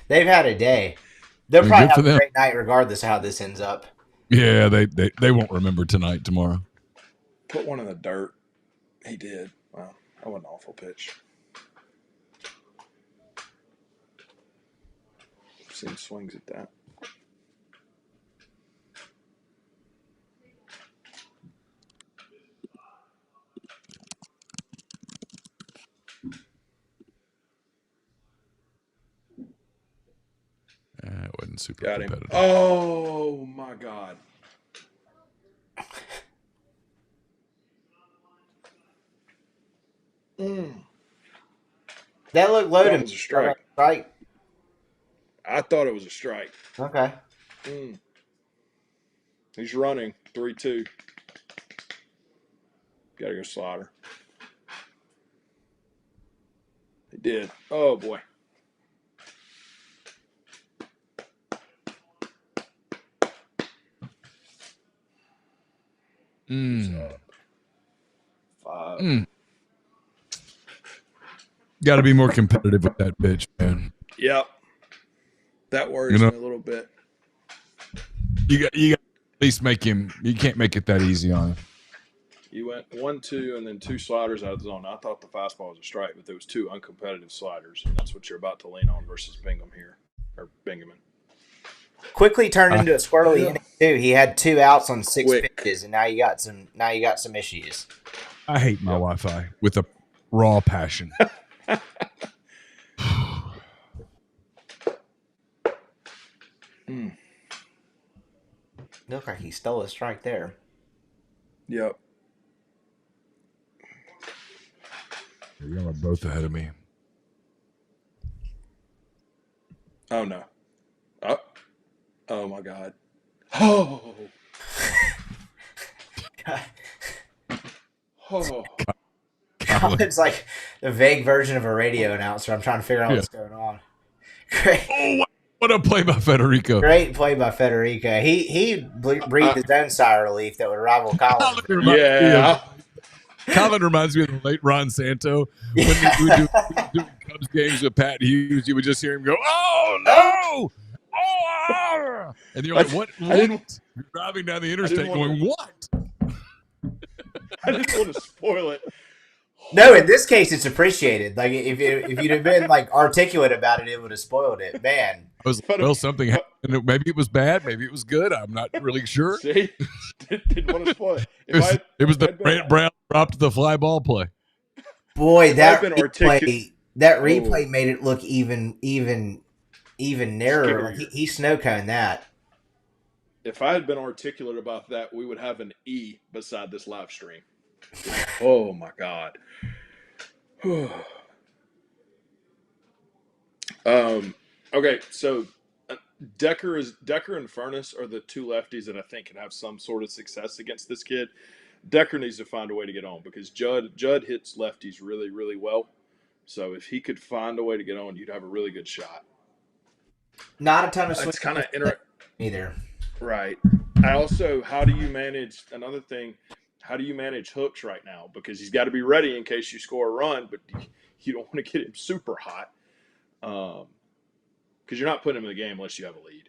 [SPEAKER 1] They've had a day. They'll probably have a great night regardless of how this ends up.
[SPEAKER 4] Yeah, they won't remember tonight, tomorrow.
[SPEAKER 2] Put one in the dirt. He did. Wow, that was an awful pitch. I've seen swings at that.
[SPEAKER 4] It wasn't super
[SPEAKER 2] Got him.
[SPEAKER 4] competitive.
[SPEAKER 2] Oh, my God.
[SPEAKER 1] That looked low to
[SPEAKER 2] That
[SPEAKER 1] me.
[SPEAKER 2] was a strike.
[SPEAKER 1] Right.
[SPEAKER 2] I thought it was a strike.
[SPEAKER 1] Okay.
[SPEAKER 2] He's running 3-2. Got to go slider. He did. Oh, boy. Five.
[SPEAKER 4] Got to be more competitive with that pitch, man.
[SPEAKER 2] Yep. That worries me a little bit.
[SPEAKER 4] You got to at least make him. You can't make it that easy on him.
[SPEAKER 2] You went 1-2 and then 2 sliders out of the zone. I thought the fastball was a strike, but there was 2 uncompetitive sliders, and that's what you're about to lean on versus Bingham here, or Bingaman.
[SPEAKER 1] Quickly turned into a squirrely inning too. He had 2 outs on 6 pitches, and now you got some issues.
[SPEAKER 4] I hate my Wi-Fi with a raw passion.
[SPEAKER 1] Looked like he stole a strike there.
[SPEAKER 2] Yep.
[SPEAKER 4] Y'all are both ahead of me.
[SPEAKER 2] Oh, no. Oh my God. Oh.
[SPEAKER 1] It's like the vague version of a radio announcer. I'm trying to figure out what's going on. Great.
[SPEAKER 4] Oh, what a play by Federico.
[SPEAKER 1] Great play by Federico. He breathed his own sigh of relief that would rival Collin.
[SPEAKER 2] Yeah.
[SPEAKER 4] Collin reminds me of the late Ron Santo. When we would do Cubs games with Pat Hughes, you would just hear him go, "Oh, no! Oh!" And you're like, what? You're driving down the interstate going, what?
[SPEAKER 2] I didn't want to spoil it.
[SPEAKER 1] No, in this case, it's appreciated. Like if you'd have been like articulate about it, it would have spoiled it. Man,
[SPEAKER 4] something happened. Maybe it was bad. Maybe it was good. I'm not really sure.
[SPEAKER 2] See, didn't want to spoil it.
[SPEAKER 4] It was the Grant Brown dropped the fly ball play.
[SPEAKER 1] Boy, that replay made it look even narrower. He snow coned that.
[SPEAKER 2] If I had been articulate about that, we would have an E beside this live stream. Oh my God. Okay, so Decker and Furness are the 2 lefties that I think can have some sort of success against this kid. Decker needs to find a way to get on because Judd hits lefties really, really well. So if he could find a way to get on, you'd have a really good shot.
[SPEAKER 1] Not a ton of swing.
[SPEAKER 2] It's kind of interesting
[SPEAKER 1] either.
[SPEAKER 2] Right. I also, how do you manage another thing? How do you manage hooks right now? Because he's got to be ready in case you score a run, but you don't want to get him super hot because you're not putting him in the game unless you have a lead.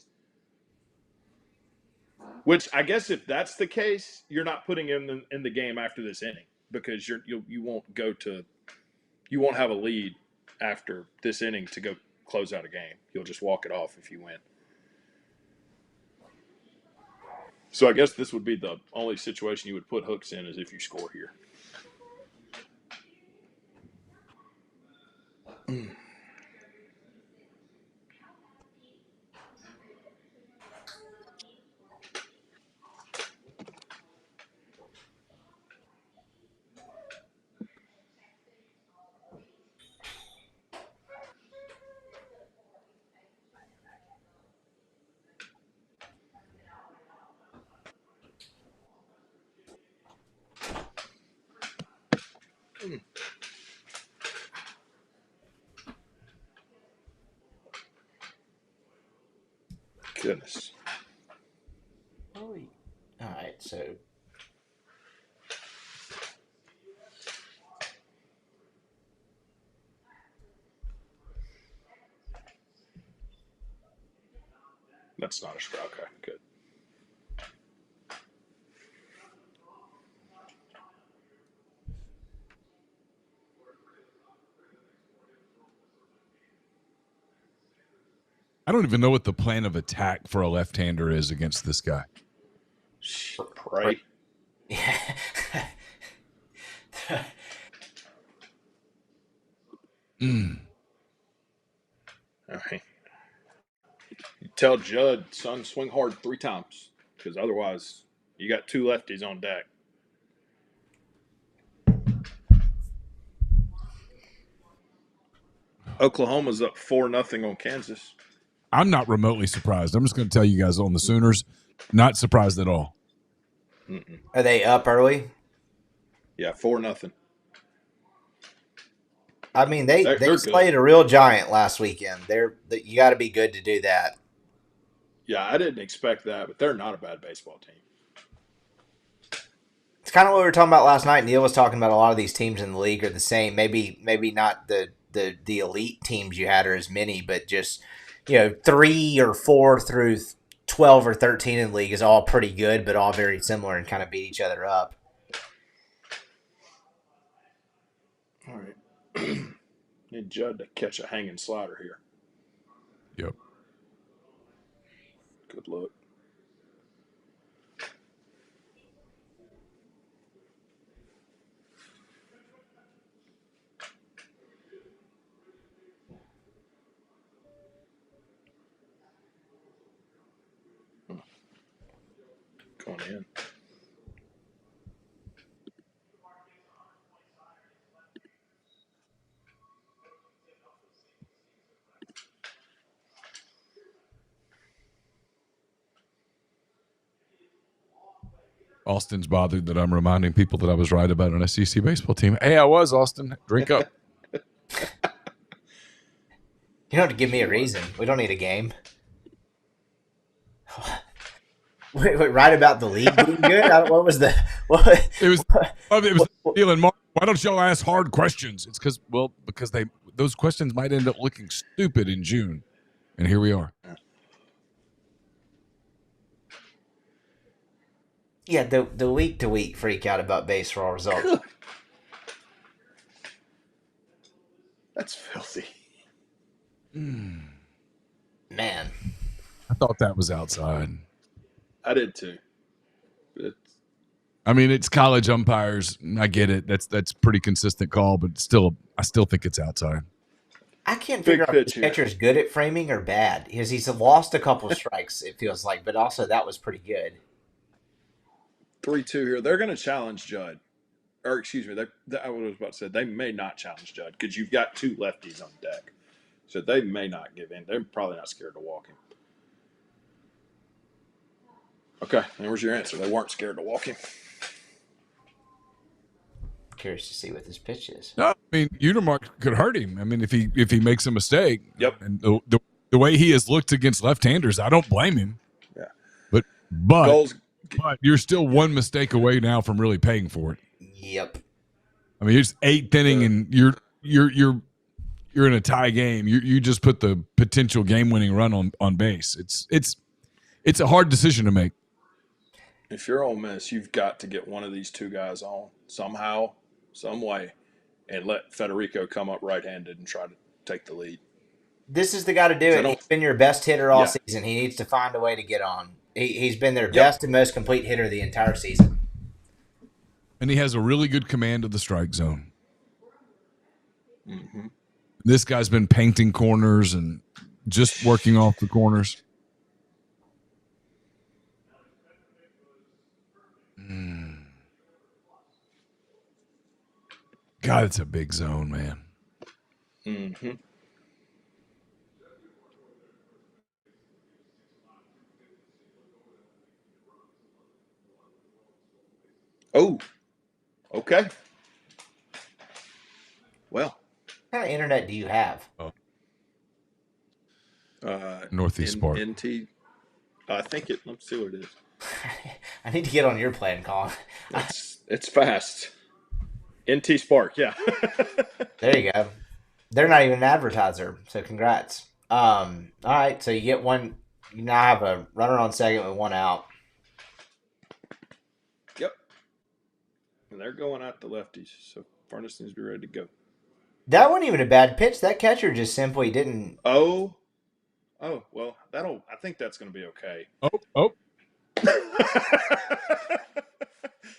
[SPEAKER 2] Which I guess if that's the case, you're not putting him in the game after this inning because you won't have a lead after this inning to go close out a game. You'll just walk it off if you win. So I guess this would be the only situation you would put hooks in is if you score here. Goodness.
[SPEAKER 1] All right, so
[SPEAKER 2] That's not a strike. Okay, good.
[SPEAKER 4] I don't even know what the plan of attack for a left-hander is against this guy.
[SPEAKER 2] Pray.
[SPEAKER 1] yeah.
[SPEAKER 2] All right. You tell Judd, son, swing hard 3 times because otherwise you got 2 lefties on deck. Oklahoma's up 4-0 on Kansas.
[SPEAKER 4] I'm not remotely surprised. I'm just going to tell you guys on the Sooners, not surprised at all.
[SPEAKER 1] Are they up early?
[SPEAKER 2] Yeah, 4-0.
[SPEAKER 1] I mean, they
[SPEAKER 2] They're
[SPEAKER 1] slayed a real giant last weekend. You got to be good to do that.
[SPEAKER 2] Yeah, I didn't expect that, but they're not a bad baseball team.
[SPEAKER 1] It's kind of what we were talking about last night. Neil was talking about a lot of these teams in the league are the same. Maybe not the elite teams you had are as many, but just 3 or 4 through 12 or 13 in the league is all pretty good, but all very similar and kind of beat each other up.
[SPEAKER 2] All right. Need Judd to catch a hanging slider here.
[SPEAKER 4] Yep.
[SPEAKER 2] Good look. Going in.
[SPEAKER 4] Austin's bothered that I'm reminding people that I was right about an SEC baseball team. Hey, I was, Austin. Drink up.
[SPEAKER 1] You don't have to give me a reason. We don't need a game. Wait, right about the league being good? What was the what?
[SPEAKER 4] It was feeling. Why don't y'all ask hard questions? It's because those questions might end up looking stupid in June, and here we are.
[SPEAKER 1] Yeah, the week to week freak out about baseball results.
[SPEAKER 2] That's filthy.
[SPEAKER 1] Man,
[SPEAKER 4] I thought that was outside.
[SPEAKER 2] I did too.
[SPEAKER 4] I mean, it's college umpires. I get it. That's pretty consistent call, but I still think it's outside.
[SPEAKER 1] I can't figure out if the catcher's good at framing or bad because he's lost a couple strikes. It feels like, but also that was pretty good.
[SPEAKER 2] 3-2 here. They're going to challenge Judd. Or, excuse me, I was about to say, they may not challenge Judd because you've got 2 lefties on deck. So they may not give in. They're probably not scared to walk him. Okay, and where's your answer? They weren't scared to walk him.
[SPEAKER 1] Curious to see what this pitch is.
[SPEAKER 4] No, I mean, Unimark could hurt him. I mean, if he makes a mistake.
[SPEAKER 2] Yep.
[SPEAKER 4] And the way he has looked against left-handers, I don't blame him.
[SPEAKER 2] Yeah.
[SPEAKER 4] But but you're still one mistake away now from really paying for it.
[SPEAKER 1] Yep.
[SPEAKER 4] I mean, it's 8th inning, and you're in a tie game. You just put the potential game-winning run on base. It's a hard decision to make.
[SPEAKER 2] If you're Ole Miss, you've got to get one of these two guys on somehow, some way, and let Federico come up right-handed and try to take the lead.
[SPEAKER 1] This is the guy to do it. He's been your best hitter all season. He needs to find a way to get on. He's been their best and most complete hitter the entire season.
[SPEAKER 4] And he has a really good command of the strike zone.
[SPEAKER 2] Mm-hmm.
[SPEAKER 4] This guy's been painting corners and just working off the corners. God, it's a big zone, man.
[SPEAKER 2] Mm-hmm. Oh, okay. Well,
[SPEAKER 1] what kind of internet do you have?
[SPEAKER 4] Northeast Park.
[SPEAKER 2] NT. I think it. Let's see what it is.
[SPEAKER 1] I need to get on your plan, Collin.
[SPEAKER 2] It's fast. NT Spark, yeah.
[SPEAKER 1] There you go. They're not even an advertiser, so congrats. All right, so you get one. You now have a runner on second with one out.
[SPEAKER 2] Yep. And they're going at the lefties, so Furnace needs to be ready to go.
[SPEAKER 1] That wasn't even a bad pitch. That catcher just simply didn't.
[SPEAKER 2] Oh, well, I think that's going to be okay.
[SPEAKER 4] Oh.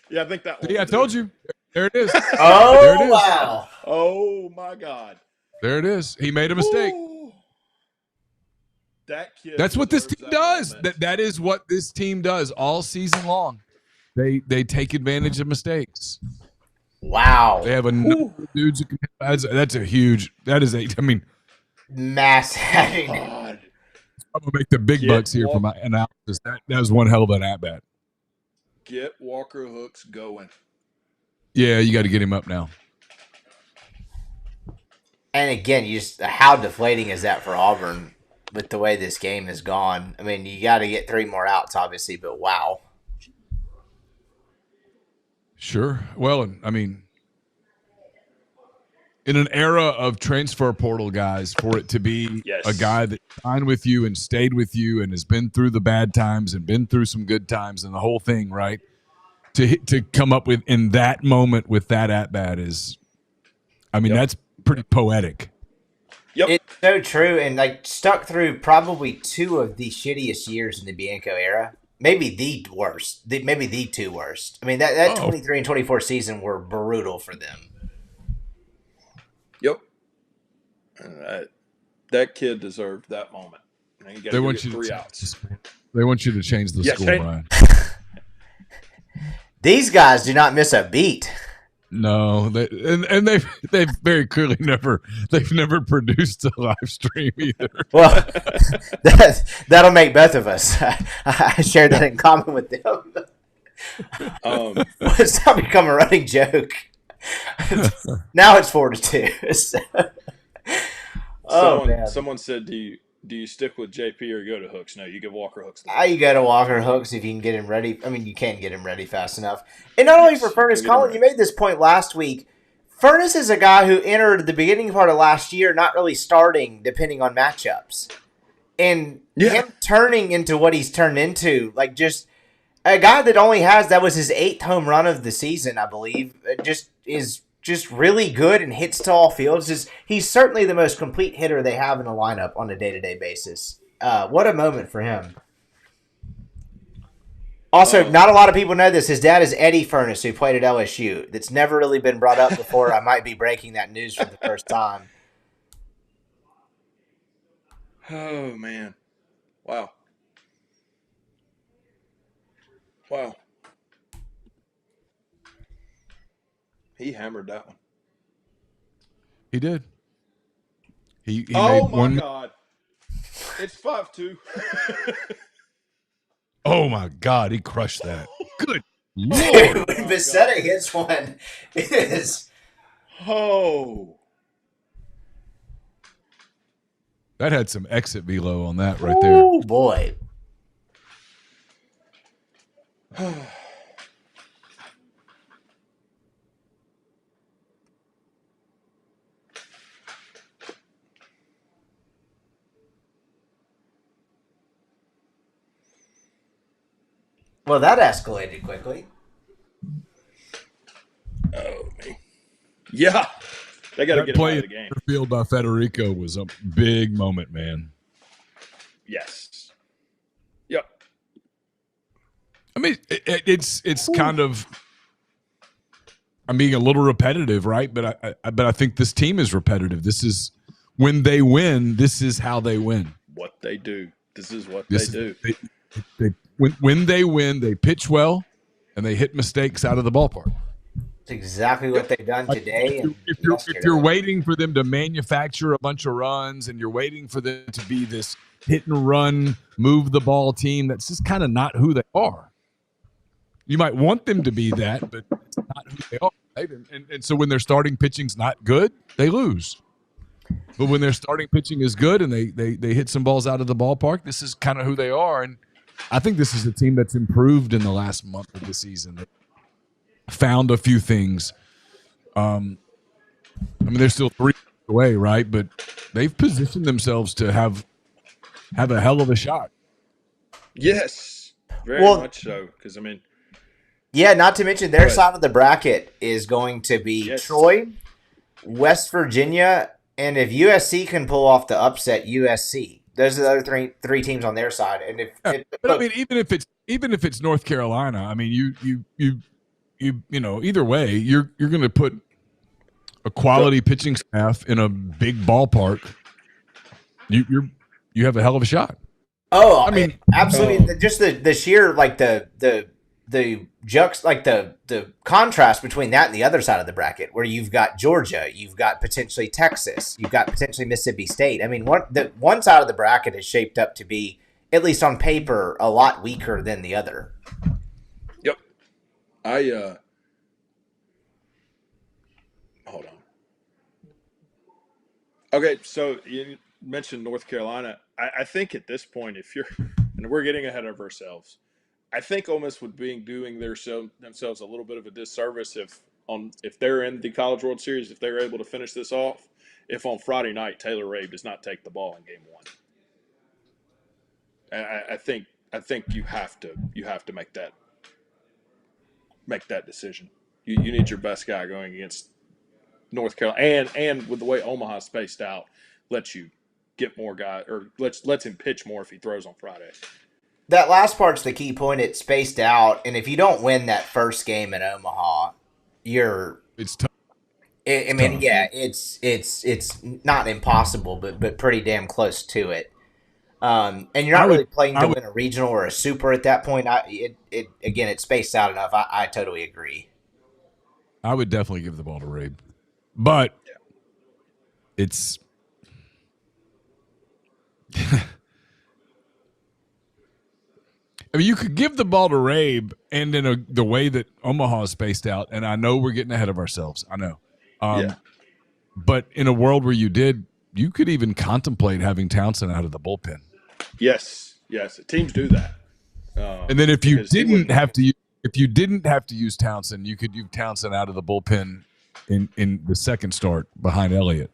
[SPEAKER 2] Yeah, I think that one.
[SPEAKER 4] See, I told you. There it is.
[SPEAKER 1] Oh,
[SPEAKER 4] there it is.
[SPEAKER 1] wow.
[SPEAKER 2] Oh, my God.
[SPEAKER 4] There it is. He made a mistake.
[SPEAKER 2] Ooh. That kid.
[SPEAKER 4] That's what this team does.
[SPEAKER 2] Moment.
[SPEAKER 4] That is what this team does all season long. They take advantage of mistakes.
[SPEAKER 1] Wow.
[SPEAKER 4] They have a number of dudes who can that's a huge I mean
[SPEAKER 1] massive.
[SPEAKER 2] God.
[SPEAKER 4] I'm gonna make the big bucks here for my analysis. That was one hell of an at bat.
[SPEAKER 2] Get Walker Hooks going.
[SPEAKER 4] Yeah, you got to get him up now.
[SPEAKER 1] And again, how deflating is that for Auburn with the way this game has gone? I mean, you got to get 3 more outs, obviously, but wow.
[SPEAKER 4] Sure. Well, I mean, in an era of transfer portal guys, for it to be a guy that signed with you and stayed with you and has been through the bad times and been through some good times and the whole thing, right? To come up with in that moment with that at bat is, I mean, that's pretty poetic.
[SPEAKER 2] Yep.
[SPEAKER 1] It's so true, and stuck through probably 2 of the shittiest years in the Bianco era. Maybe the worst. Maybe the 2 worst. I mean, that 23 and 24 season were brutal for them.
[SPEAKER 2] Yep. That kid deserved that moment. They want you 3 outs.
[SPEAKER 4] They want you to change the score, Brian.
[SPEAKER 1] These guys do not miss a beat.
[SPEAKER 4] No, they've very clearly never produced a live stream either.
[SPEAKER 1] Well, that'll make both of us. I share that in common with them. It's not become a running joke. Now it's 4-2.
[SPEAKER 2] Someone said, do you stick with JP or you go to Hooks? No, you give Walker Hooks.
[SPEAKER 1] You go to Walker Hooks if you can get him ready. I mean, you can get him ready fast enough. And not only for Furnace, Collin, you made this point last week. Furnace is a guy who entered the beginning part of last year not really starting depending on matchups. And him turning into what he's turned into, just a guy that was his 8th home run of the season, I believe, is really good and hits to all fields. He's certainly the most complete hitter they have in the lineup on a day-to-day basis. What a moment for him. Also, not a lot of people know this. His dad is Eddie Furnace, who played at LSU. That's never really been brought up before. I might be breaking that news for the first time.
[SPEAKER 2] Oh, man. Wow. He hammered that one.
[SPEAKER 4] He did. He
[SPEAKER 2] oh,
[SPEAKER 4] made
[SPEAKER 2] my
[SPEAKER 4] one.
[SPEAKER 2] God. It's 5-2.
[SPEAKER 4] Oh, my God. He crushed that. Good
[SPEAKER 1] Lord.
[SPEAKER 4] Lord.
[SPEAKER 1] When Becerra hits one, it is.
[SPEAKER 2] Oh.
[SPEAKER 4] That had some exit velo on that right there.
[SPEAKER 1] Oh, boy. Well, that escalated quickly.
[SPEAKER 2] Oh, me. Yeah. They got to
[SPEAKER 4] That
[SPEAKER 2] get him out
[SPEAKER 4] play
[SPEAKER 2] of
[SPEAKER 4] in
[SPEAKER 2] the game.
[SPEAKER 4] center field by Federico was a big moment, man.
[SPEAKER 2] Yes. Yep.
[SPEAKER 4] I mean, it's kind of. I'm being a little repetitive, right? But I think this team is repetitive. This is when they win. This is how they win.
[SPEAKER 2] What they do. This is what
[SPEAKER 4] This
[SPEAKER 2] they do.
[SPEAKER 4] When they win, they pitch well, and they hit mistakes out of the ballpark.
[SPEAKER 1] It's exactly what they've done today and
[SPEAKER 4] If
[SPEAKER 1] yesterday.
[SPEAKER 4] you're waiting for them to manufacture a bunch of runs, and you're waiting for them to be this hit and run, move the ball team, that's just kind of not who they are. You might want them to be that, but it's not who they are. Right? And so when their starting pitching's not good, they lose. But when their starting pitching is good and they hit some balls out of the ballpark, this is kind of who they are. And I think this is a team that's improved in the last month of the season. They found a few things. I mean, they're still 3 away, right? But they've positioned themselves to have a hell of a shot.
[SPEAKER 2] Yes. Very much so. Because, I mean,
[SPEAKER 1] yeah, not to mention their side of the bracket is going to be Troy, West Virginia, and if USC can pull off the upset, USC. Those are the other three teams on their side. And
[SPEAKER 4] but I mean, even if it's North Carolina, I mean, you know, either way, you're going to put a quality pitching staff in a big ballpark. You have a hell of a shot.
[SPEAKER 1] Oh, I mean, absolutely. Just the sheer like the contrast between that and the other side of the bracket, where you've got Georgia, you've got potentially Texas, you've got potentially Mississippi State. I mean, one side of the bracket is shaped up to be, at least on paper, a lot weaker than the other.
[SPEAKER 2] Yep. Hold on. Okay, so you mentioned North Carolina. I think at this point, and we're getting ahead of ourselves, I think Ole Miss would be doing themselves a little bit of a disservice if they're in the College World Series, if they're able to finish this off, if on Friday night Taylor Rabe does not take the ball in Game 1. I think you have to make that decision. You need your best guy going against North Carolina, and with the way Omaha's spaced out, lets you get more guys, or lets him pitch more if he throws on Friday.
[SPEAKER 1] That last part's the key point. It's spaced out, and if you don't win that first game in Omaha,
[SPEAKER 4] it's tough.
[SPEAKER 1] I mean, yeah, it's not impossible, but pretty damn close to it. And you're not really playing to win a regional or a super at that point. Again, it's spaced out enough. I totally agree.
[SPEAKER 4] I would definitely give the ball to Rabe, but it's. I mean, you could give the ball to Rabe, and in the way that Omaha is spaced out, and I know we're getting ahead of ourselves. I know. But in a world where you could even contemplate having Townsend out of the bullpen.
[SPEAKER 2] Yes. Teams do that.
[SPEAKER 4] And then if you didn't have to use Townsend, you could use Townsend out of the bullpen in the second start behind Elliott.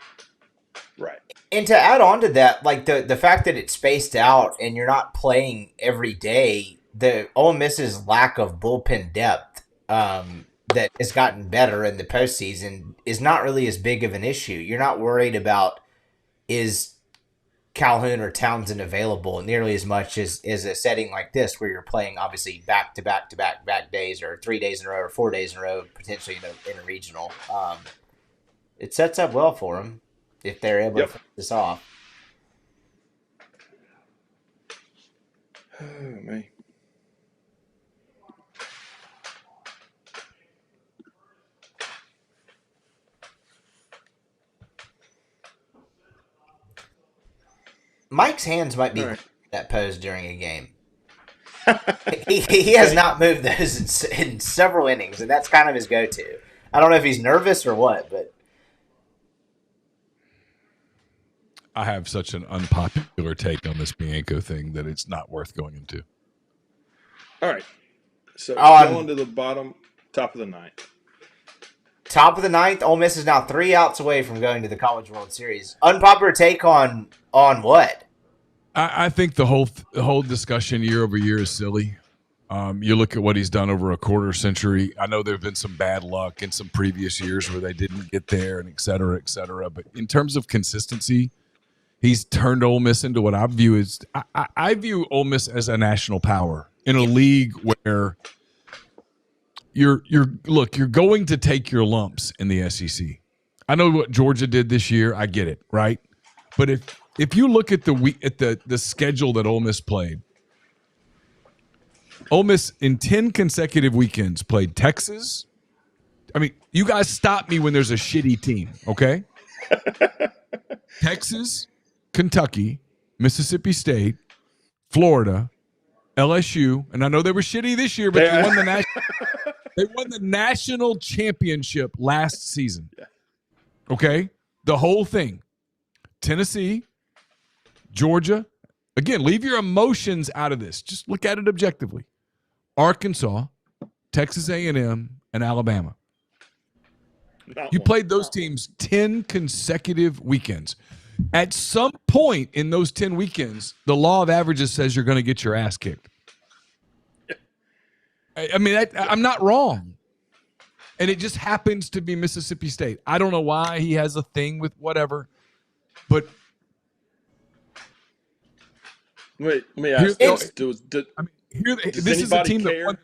[SPEAKER 2] Right.
[SPEAKER 1] And to add on to that, like the fact that it's spaced out and you're not playing every day, the Ole Miss's lack of bullpen depth that has gotten better in the postseason is not really as big of an issue. You're not worried about is Calhoun or Townsend available nearly as much as a setting like this where you're playing obviously back to back days, or 3 days in a row or 4 days in a row, potentially in a regional. It sets up well for them if they're able to finish this off.
[SPEAKER 2] Oh, man.
[SPEAKER 1] Mike's hands might be that pose during a game. he has not moved those in several innings, and that's kind of his go-to. I don't know if he's nervous or what, but
[SPEAKER 4] I have such an unpopular take on this Bianco thing that it's not worth going into.
[SPEAKER 2] All right. So going to the top of the ninth.
[SPEAKER 1] Top of the ninth, Ole Miss is now 3 outs away from going to the College World Series. Unpopular take on what?
[SPEAKER 4] I think the whole discussion year over year is silly. You look at what he's done over a quarter century. I know there have been some bad luck in some previous years where they didn't get there, and et cetera, et cetera. But in terms of consistency, he's turned Ole Miss into what I view as I view Ole Miss as a national power in a league where you're going to take your lumps in the SEC. I know what Georgia did this year. I get it, right? But if you look at the schedule that Ole Miss played, Ole Miss in 10 consecutive weekends played Texas. I mean, you guys stop me when there's a shitty team, okay? Texas, Kentucky, Mississippi State, Florida, LSU, and I know they were shitty this year, but they won the national championship last season. Okay? The whole thing. Tennessee, Georgia. Again, leave your emotions out of this. Just look at it objectively. Arkansas, Texas A&M, and Alabama. You played those teams 10 consecutive weekends. At some point in those 10 weekends, the law of averages says you're going to get your ass kicked. I mean, I'm not wrong. And it just happens to be Mississippi State. I don't know why he has a thing with whatever, but
[SPEAKER 2] wait, let me ask.
[SPEAKER 4] This is a team that won.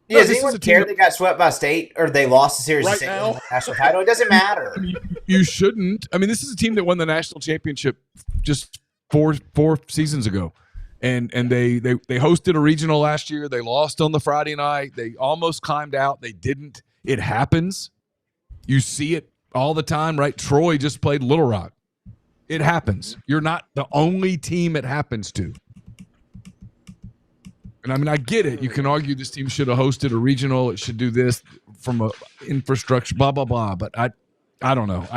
[SPEAKER 1] Yeah, does anyone care they got swept by State or they lost the series right now? The national title? It doesn't matter.
[SPEAKER 4] I mean, you shouldn't. I mean, this is a team that won the national championship just four seasons ago, and they hosted a regional last year. They lost on the Friday night. They almost climbed out. They didn't. It happens. You see it all the time, right? Troy just played Little Rock. It happens. You're not the only team it happens to. And I mean, I get it. You can argue this team should have hosted a regional. It should do this from a infrastructure, blah, blah, blah. But I don't know.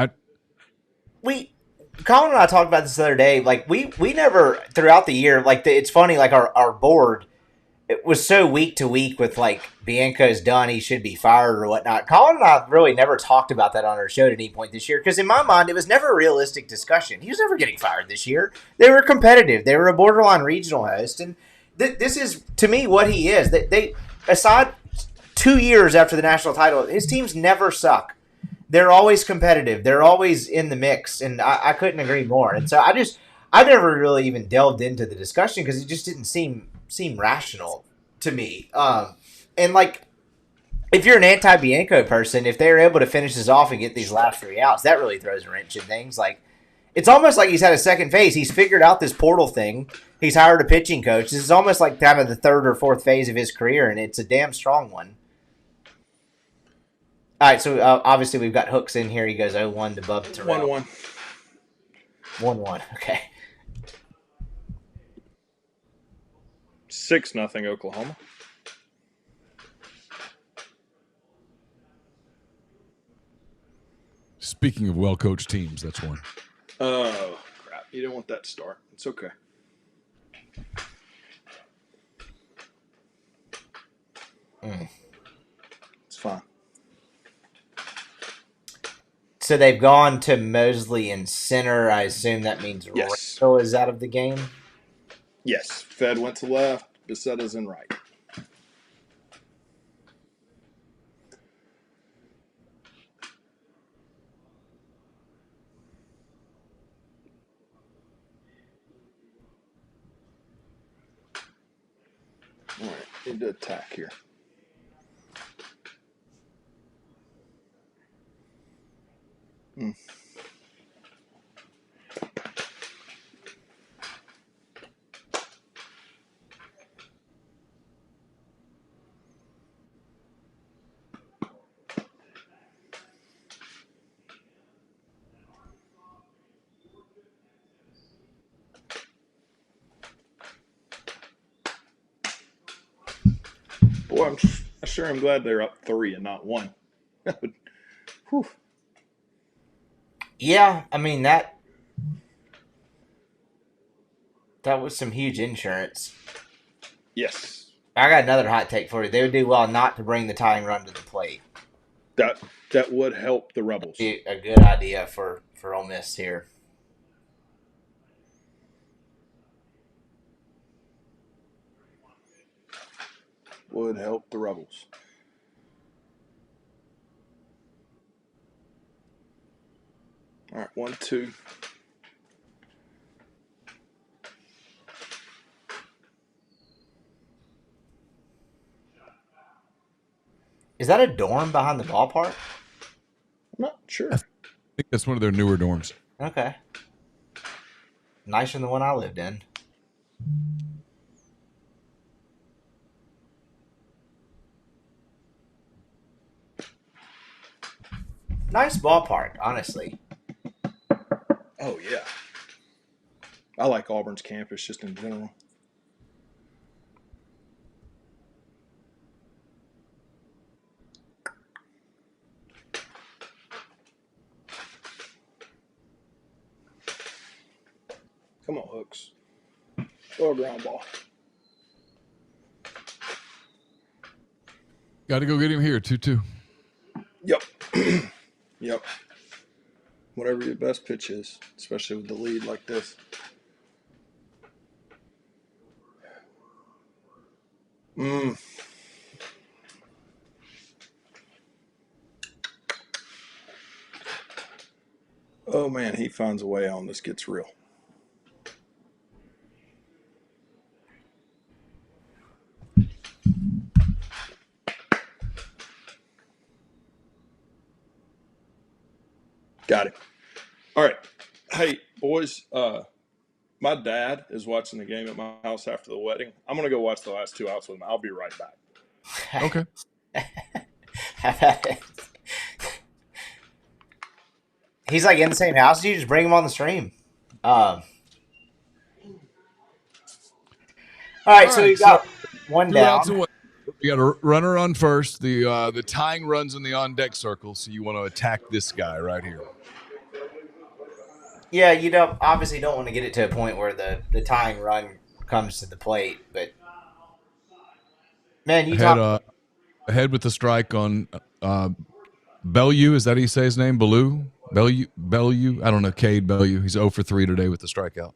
[SPEAKER 1] Collin and I talked about this the other day. Like we never throughout the year, like it's funny, like our board, it was so week to week with like Bianco's done, he should be fired or whatnot. Collin and I really never talked about that on our show at any point this year because in my mind, it was never a realistic discussion. He was never getting fired this year. They were competitive. They were a borderline regional host. And this is, to me, what he is. They aside 2 years after the national title, his teams never suck. They're always competitive. They're always in the mix, and I couldn't agree more. And so I never really even delved into the discussion because it just didn't seem rational to me. And like, if you're an anti-Bianco person, if they're able to finish this off and get these last 3 outs, that really throws a wrench in things. Like, it's almost like he's had a second phase. He's figured out this portal thing. He's hired a pitching coach. This is almost like kind of the third or fourth phase of his career, and it's a damn strong one. All right, so obviously we've got Hooks in here. He goes 0-1 to Bub Terrell.
[SPEAKER 2] 1-1.
[SPEAKER 1] 1-1, okay.
[SPEAKER 2] 6-0 Oklahoma.
[SPEAKER 4] Speaking of well-coached teams, that's one.
[SPEAKER 2] Oh, crap. You don't want that to start. It's okay. It's fine.
[SPEAKER 1] So they've gone to Mosley in center. I assume that means
[SPEAKER 2] yes.
[SPEAKER 1] Randall is out of the game?
[SPEAKER 2] Yes. Fed went to left. Bicetta's in right. All right. Need to attack here. Boy, I sure am glad they're up 3 and not 1. Whew.
[SPEAKER 1] Yeah, I mean that was some huge insurance.
[SPEAKER 2] Yes.
[SPEAKER 1] I got another hot take for you. They would do well not to bring the tying run to the plate.
[SPEAKER 2] That would help the Rebels.
[SPEAKER 1] Be a good idea for Ole Miss here.
[SPEAKER 2] would help the Rebels. All right, 1-2.
[SPEAKER 1] Is that a dorm behind the ballpark?
[SPEAKER 2] I'm not sure.
[SPEAKER 4] I think that's one of their newer dorms.
[SPEAKER 1] Okay. Nicer than the one I lived in. Nice ballpark, honestly.
[SPEAKER 2] Oh, yeah. I like Auburn's campus just in general. Come on, Hooks. Throw a ground ball.
[SPEAKER 4] Got to go get him here, 2-2.
[SPEAKER 2] Yep. Yep. Whatever your best pitch is, especially with the lead like this. Oh, man, he finds a way on. This gets real. Got it. All right. Hey, boys, my dad is watching the game at my house after the wedding. I'm going to go watch the last 2 outs with him. I'll be right back.
[SPEAKER 4] Okay.
[SPEAKER 1] He's like in the same house. You just bring him on the stream. All right, so we got one
[SPEAKER 4] Two
[SPEAKER 1] down.
[SPEAKER 4] outs and one. You got a runner on first. The tying runs in the on deck circle, so you want to attack this guy right here.
[SPEAKER 1] Yeah, you obviously don't want to get it to a point where the tying run comes to the plate, but man,
[SPEAKER 4] ahead with the strike on Bellew. Is that how you say his name? Bellew? I don't know. Cade Bellew. He's 0 for 3 today with the strikeout.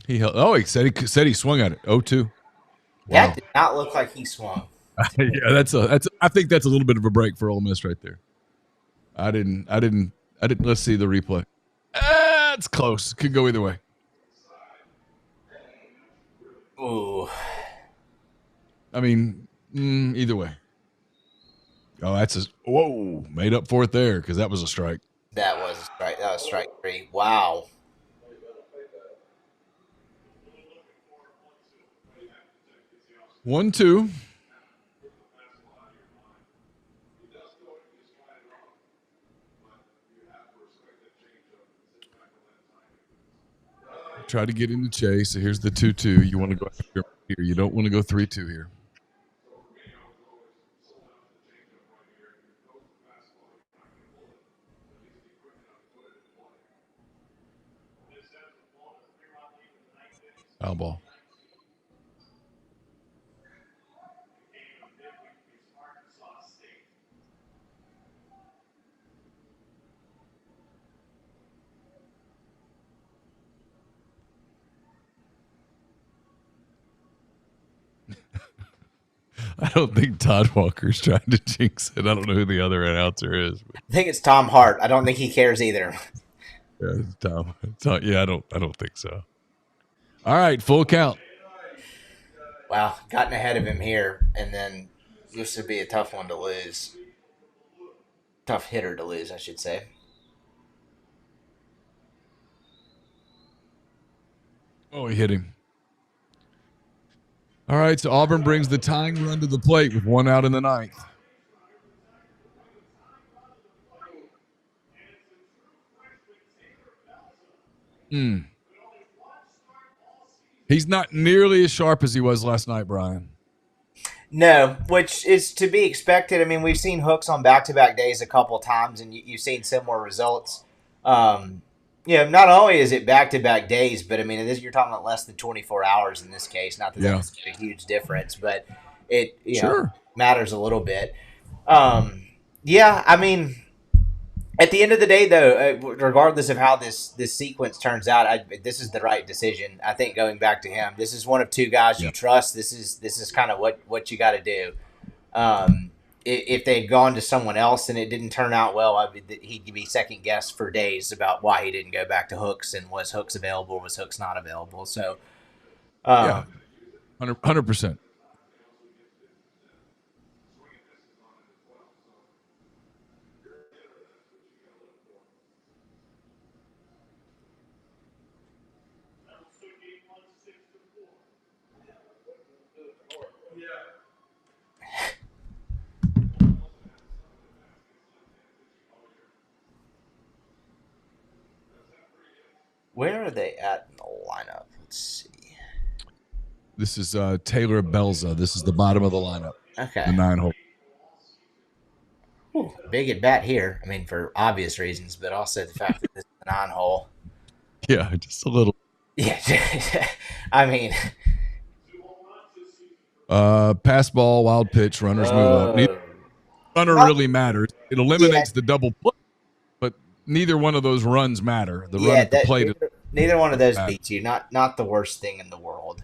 [SPEAKER 4] He held. Oh, he said he swung at it. 0-2. Wow.
[SPEAKER 1] That did not look like he swung.
[SPEAKER 4] Yeah, that's. I think that's a little bit of a break for Ole Miss right there. I didn't. Let's see the replay. It's close. Could go either way.
[SPEAKER 1] Ooh.
[SPEAKER 4] I mean, either way. Oh, made up for it there because that was a strike.
[SPEAKER 1] That was a strike. That was strike 3. Wow.
[SPEAKER 4] One, two. Try to get into chase. So here's the 2-2. You want to go here. You don't want to go 3-2 here. Foul ball. I don't think Todd Walker's trying to jinx it. I don't know who the other announcer is.
[SPEAKER 1] I think it's Tom Hart. I don't think he cares either.
[SPEAKER 4] Yeah, it's Tom. Yeah, I don't think so. All right, full count.
[SPEAKER 1] Wow, gotten ahead of him here, and then this would be a tough one to lose. Tough hitter to lose, I should say.
[SPEAKER 4] Oh, he hit him. All right, so Auburn brings the tying run to the plate with 1 out in the 9th. He's not nearly as sharp as he was last night, Brian.
[SPEAKER 1] No, which is to be expected. I mean, we've seen Hooks on back-to-back days a couple of times, and you've seen similar results. not only is it back-to-back days, but I mean, you're talking about less than 24 hours in this case. Not that
[SPEAKER 4] Yeah.
[SPEAKER 1] that's a huge difference, but it
[SPEAKER 4] Sure.
[SPEAKER 1] matters a little bit. Yeah, I mean, at the end of the day, though, regardless of how this sequence turns out, this is the right decision. I think going back to him, this is one of two guys you
[SPEAKER 4] Yeah.
[SPEAKER 1] trust. This is kind of what you got to do. If they had gone to someone else and it didn't turn out well, he'd be second guessed for days about why he didn't go back to Hooks and was Hooks available, was Hooks not available. So,
[SPEAKER 4] Yeah. 100%.
[SPEAKER 1] where are they at in the lineup? Let's see.
[SPEAKER 4] This is Taylor Belza. This is the bottom of the lineup.
[SPEAKER 1] Okay.
[SPEAKER 4] The 9-hole.
[SPEAKER 1] Ooh, big at bat here. I mean, for obvious reasons, but also the fact that this is a 9-hole.
[SPEAKER 4] Yeah, just a little.
[SPEAKER 1] Yeah, I mean,
[SPEAKER 4] Pass ball, wild pitch, runners move up. Neither runner really matters. It eliminates the double play, but neither one of those runs matter. The run at the plate.
[SPEAKER 1] Neither one of those beats you. Not the worst thing in the world.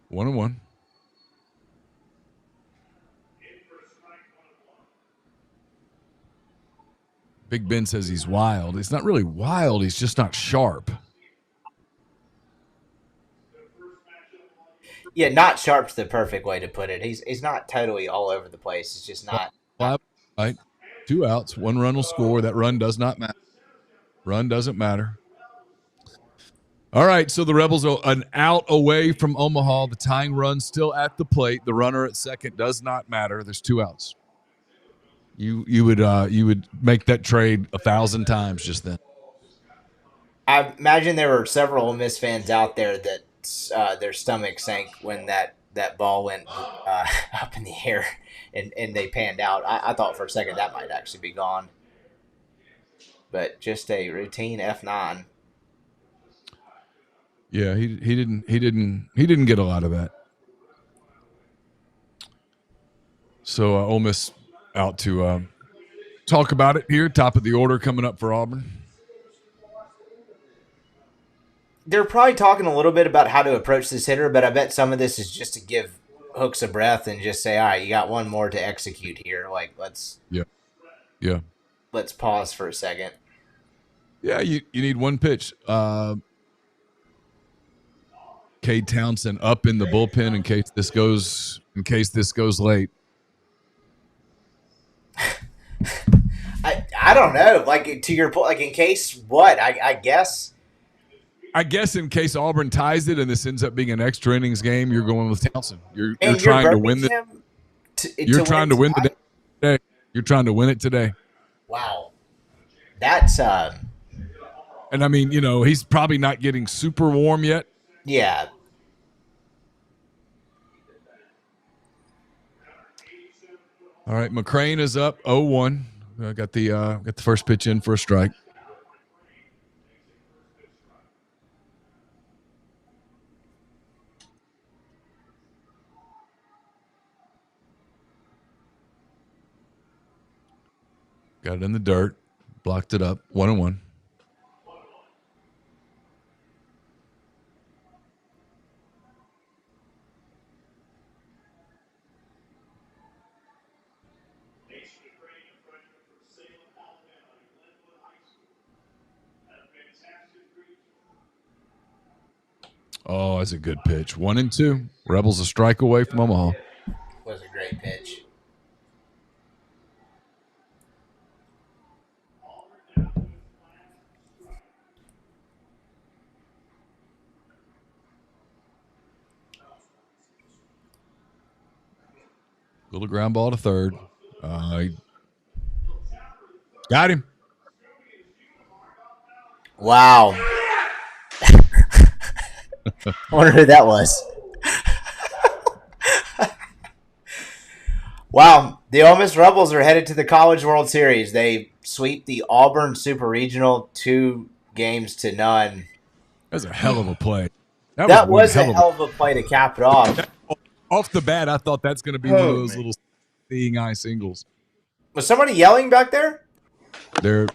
[SPEAKER 4] One and one. Big Ben says he's wild. He's not really wild. He's just not sharp.
[SPEAKER 1] Yeah, not sharp's the perfect way to put it. He's not totally all over the place. It's just not.
[SPEAKER 4] Right. 2 outs. 1 run will score. That run does not matter. Run doesn't matter. All right, so the Rebels are an out away from Omaha. The tying run still at the plate. The runner at second does not matter. There's 2 outs. You would make that trade 1,000 times just then.
[SPEAKER 1] I imagine there were several Ole Miss fans out there that their stomach sank when that ball went up in the air and they panned out. I thought for a second that might actually be gone, but just a routine F9.
[SPEAKER 4] Yeah, he didn't get a lot of that. So Ole Miss out to talk about it here. Top of the order coming up for Auburn.
[SPEAKER 1] They're probably talking a little bit about how to approach this hitter, but I bet some of this is just to give Hooks a breath and just say, all right, you got one more to execute here. Like, let's pause for a second.
[SPEAKER 4] Yeah, you need one pitch. Cade Townsend up in the bullpen in case this goes late.
[SPEAKER 1] I don't know. Like, to your point, like, in case what? I guess
[SPEAKER 4] in case Auburn ties it and this ends up being an extra innings game, you're going with Townsend. You're trying to win it. You're trying to win the day. You're trying to win it today.
[SPEAKER 1] Wow, that's
[SPEAKER 4] And I mean, he's probably not getting super warm yet.
[SPEAKER 1] Yeah.
[SPEAKER 4] All right, McCrane is up 0-1. Got the first pitch in for a strike. Got it in the dirt, blocked it up, 1-1. Oh, that's a good pitch. 1-2. Rebels a strike away from Omaha.
[SPEAKER 1] Was a great pitch.
[SPEAKER 4] Little ground ball to third. Got him.
[SPEAKER 1] Wow. I wonder who that was. Wow. The Ole Miss Rebels are headed to the College World Series. They sweep the Auburn Super Regional 2-0.
[SPEAKER 4] That was a hell of a play.
[SPEAKER 1] That was a hell of a play to cap it off.
[SPEAKER 4] Off the bat, I thought that's going to be one of those little seeing eye singles.
[SPEAKER 1] Was somebody yelling back there?
[SPEAKER 4] They're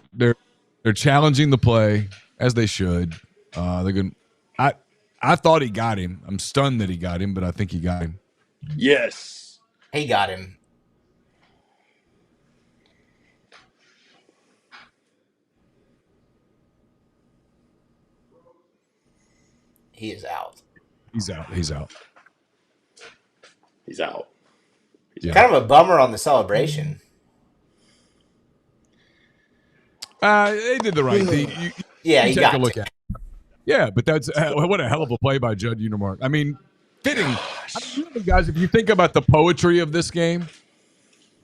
[SPEAKER 4] challenging the play as they should. They're going. I thought he got him. I'm stunned that he got him, but I think he got him.
[SPEAKER 2] Yes,
[SPEAKER 1] he got him. He is out.
[SPEAKER 4] He's out.
[SPEAKER 2] He's out.
[SPEAKER 1] Kind of a bummer on the celebration.
[SPEAKER 4] They did the right thing.
[SPEAKER 1] You
[SPEAKER 4] take a look at it. Yeah, but that's what a hell of a play by Judd Unimark. I mean, fitting. Guys, if you think about the poetry of this game,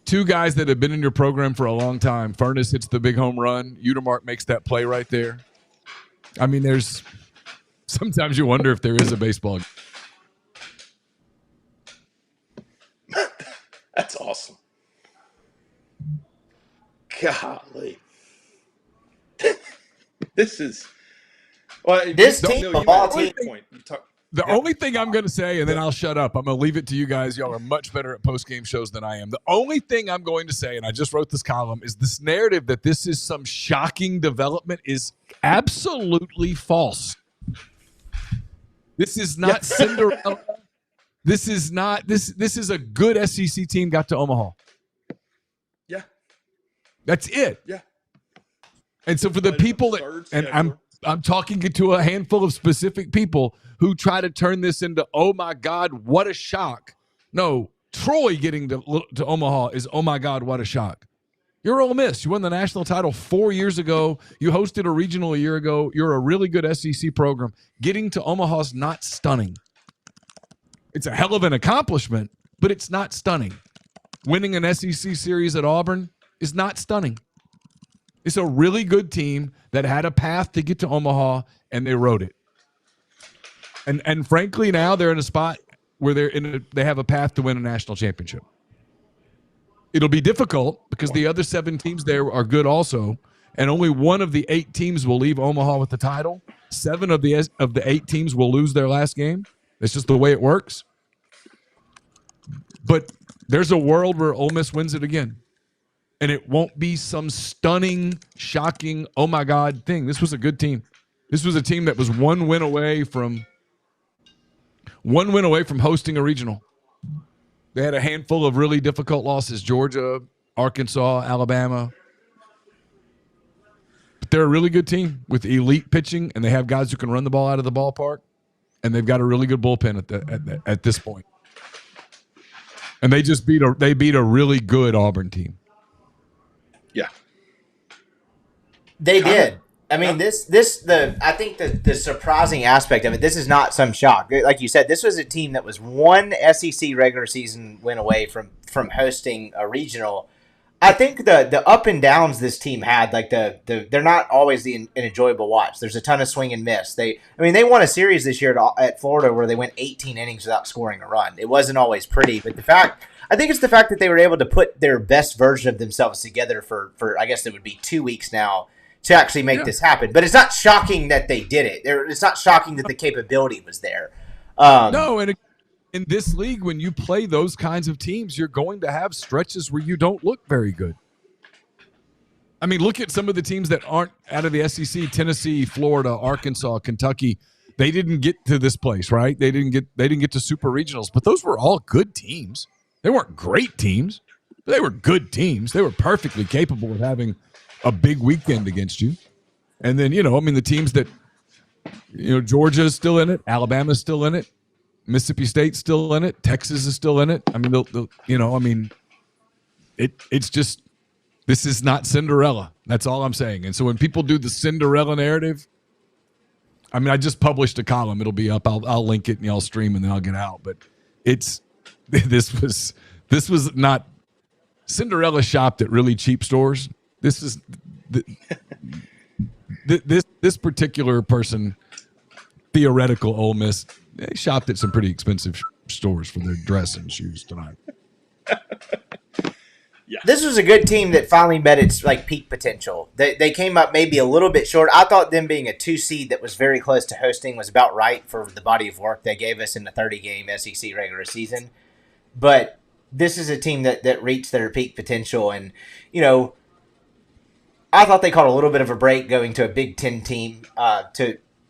[SPEAKER 4] two guys that have been in your program for a long time. Furness hits the big home run. Unimark makes that play right there. I mean, there's sometimes you wonder if there is a baseball game.
[SPEAKER 2] That's awesome. Golly. This is
[SPEAKER 1] this team of all teams.
[SPEAKER 4] The only thing I'm going to say, and then I'll shut up. I'm going to leave it to you guys. Y'all are much better at post-game shows than I am. The only thing I'm going to say, and I just wrote this column, is this narrative that this is some shocking development is absolutely false. This is not Cinderella. This is not this is a good SEC team got to Omaha.
[SPEAKER 2] Yeah.
[SPEAKER 4] That's it.
[SPEAKER 2] Yeah.
[SPEAKER 4] And so for the people that, and I'm talking to a handful of specific people who try to turn this into, oh my God, what a shock. No, Troy getting to Omaha is, oh my God, what a shock. You're Ole Miss. You won the national title 4 years ago. You hosted a regional a year ago. You're a really good SEC program. Getting to Omaha is not stunning. It's a hell of an accomplishment, but it's not stunning. Winning an SEC series at Auburn is not stunning. It's a really good team that had a path to get to Omaha, and they rode it. And frankly, now they're in a spot where they have a path to win a national championship. It'll be difficult because the other 7 teams there are good also, and only one of the 8 teams will leave Omaha with the title. 7 of the 8 teams will lose their last game. It's just the way it works. But there's a world where Ole Miss wins it again. And it won't be some stunning, shocking, oh my God thing. This was a good team. This was a team that was one win away from hosting a regional. They had a handful of really difficult losses: Georgia, Arkansas, Alabama. But they're a really good team with elite pitching, and they have guys who can run the ball out of the ballpark, and they've got a really good bullpen at this point. And they just beat a really good Auburn team.
[SPEAKER 2] Yeah.
[SPEAKER 1] They did. I mean, I think the surprising aspect of it, this is not some shock. Like you said, this was a team that was one SEC regular season win away from hosting a regional. I think the up and downs this team had, like they're not always an enjoyable watch. There's a ton of swing and miss. They won a series this year at Florida where they went 18 innings without scoring a run. It wasn't always pretty, but I think it's the fact that they were able to put their best version of themselves together for I guess it would be 2 weeks now to actually make this happen. But it's not shocking that they did it. It's not shocking that the capability was there.
[SPEAKER 4] No, and in this league, when you play those kinds of teams, you're going to have stretches where you don't look very good. I mean, look at some of the teams that aren't out of the SEC: Tennessee, Florida, Arkansas, Kentucky. They didn't get to this place, right? They didn't get to super regionals, but those were all good teams. They weren't great teams, but they were good teams. They were perfectly capable of having a big weekend against you. And then, the teams that, Georgia's still in it, Alabama's still in it, Mississippi State's still in it, Texas is still in it. I mean, it's just, this is not Cinderella. That's all I'm saying. And so when people do the Cinderella narrative, I mean, I just published a column. It'll be up. I'll link it and y'all stream and then I'll get out. But this was not Cinderella shopped at really cheap stores. This is this particular person, theoretical Ole Miss, they shopped at some pretty expensive stores for their dress and shoes tonight.
[SPEAKER 2] Yeah.
[SPEAKER 1] This was a good team that finally met its like peak potential. They came up maybe a little bit short. I thought them being a 2 seed that was very close to hosting was about right for the body of work they gave us in the 30-game SEC regular season. But this is a team that reached their peak potential, and I thought they caught a little bit of a break going to a Big Ten team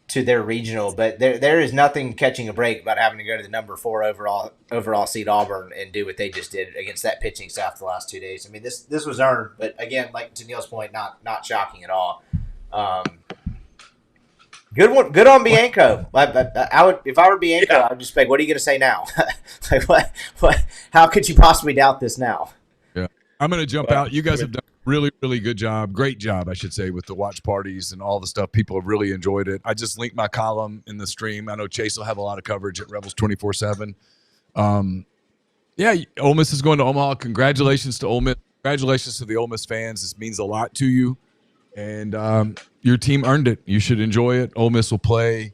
[SPEAKER 1] to their regional, but there is nothing catching a break about having to go to the number 4 overall seed Auburn and do what they just did against that pitching staff the last 2 days. I mean, this was earned, but again, like to Neil's point, not shocking at all. Good on Bianco. I would, if I were Bianco, I would just be like, what are you going to say now? Like what? How could you possibly doubt this now?
[SPEAKER 4] Yeah, I'm going to jump out. You guys have done a really, really good job. Great job, I should say, with the watch parties and all the stuff. People have really enjoyed it. I just linked my column in the stream. I know Chase will have a lot of coverage at Rebels 24/7. Yeah, Ole Miss is going to Omaha. Congratulations to Ole Miss. Congratulations to the Ole Miss fans. This means a lot to you. And your team earned it. You should enjoy it. Ole Miss will play.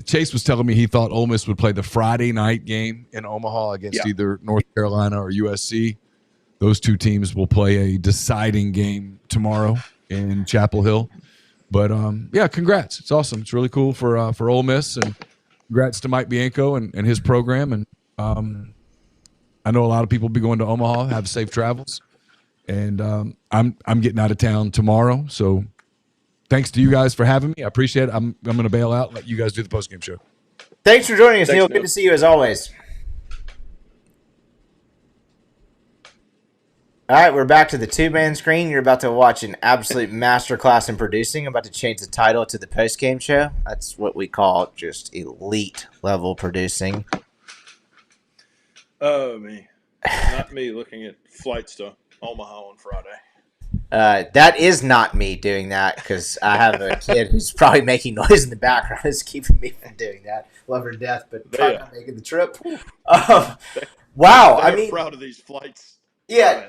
[SPEAKER 4] Chase was telling me he thought Ole Miss would play the Friday night game in Omaha against either North Carolina or USC. Those two teams will play a deciding game tomorrow in Chapel Hill. But, yeah, congrats. It's awesome. It's really cool for Ole Miss. And congrats to Mike Bianco and his program. And I know a lot of people will be going to Omaha. Have safe travels. And I'm getting out of town tomorrow. So thanks to you guys for having me. I appreciate it. I'm going to bail out and let you guys do the postgame show.
[SPEAKER 1] Thanks for joining us, Neil. Good to see you as always. All right, we're back to the two-man screen. You're about to watch an absolute masterclass in producing. I'm about to change the title to the postgame show. That's what we call just elite level producing.
[SPEAKER 2] Oh, me. Not me looking at flights to Omaha on Friday.
[SPEAKER 1] That is not me doing that because I have a kid who's probably making noise in the background. It's keeping me from doing that. Love her to death, but probably not making the trip. Wow. I mean,
[SPEAKER 2] proud of these flights.
[SPEAKER 1] Yeah.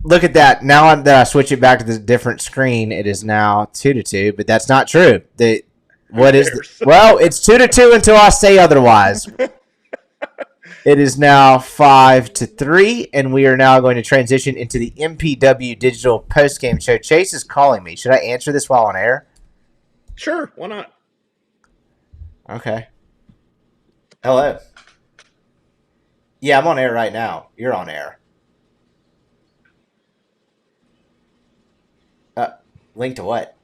[SPEAKER 1] Look at that. Now that I switch it back to the different screen, it is now 2-2, but that's not true. Well, it's 2-2 until I say otherwise. It is now 5-3, and we are now going to transition into the MPW digital postgame show. Chase is calling me. Should I answer this while on air?
[SPEAKER 2] Sure, why not?
[SPEAKER 1] Okay. Hello. Yeah, I'm on air right now. You're on air. Link to what?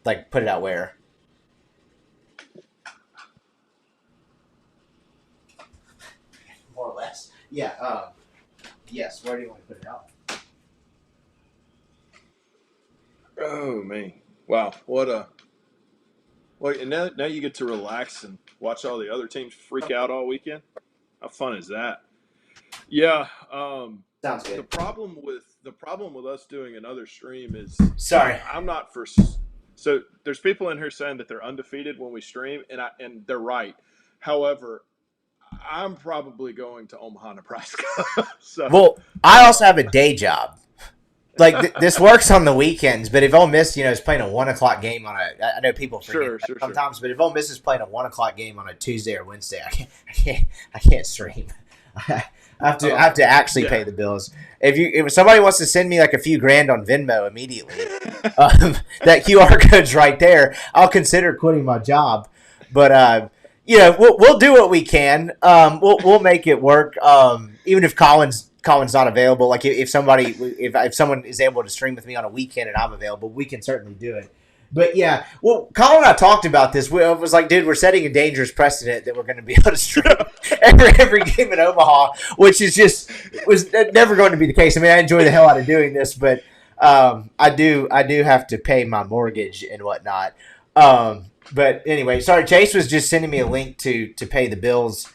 [SPEAKER 1] Like, put it out where? More or less. Yeah, yes, where do you want to put it out?
[SPEAKER 2] Oh, man. Wow, what a... Well, and now you get to relax and watch all the other teams freak out all weekend? How fun is that? Yeah,
[SPEAKER 1] Sounds good.
[SPEAKER 2] The problem with us doing another stream is
[SPEAKER 1] Sorry.
[SPEAKER 2] I'm not for so there's people in here saying that they're undefeated when we stream and they're right. However, I'm probably going to Omaha, Nebraska. So
[SPEAKER 1] well, I also have a day job. Like this works on the weekends, but if Ole Miss, is playing a 1:00 game on I know people forget sometimes, but if Ole Miss is playing a 1:00 game on a Tuesday or Wednesday, I can't stream. I have to actually pay the bills. If somebody wants to send me like a few grand on Venmo immediately, that QR code's right there. I'll consider quitting my job. But we'll do what we can. We'll make it work. Even if Collin's not available, like if someone is able to stream with me on a weekend and I'm available, we can certainly do it. But yeah, well, Collin and I talked about this. It was like, dude, we're setting a dangerous precedent that we're going to be able to stream every game in Omaha, which was never going to be the case. I mean, I enjoy the hell out of doing this, but I do have to pay my mortgage and whatnot. But anyway, sorry, Chase was just sending me a link to pay the bills.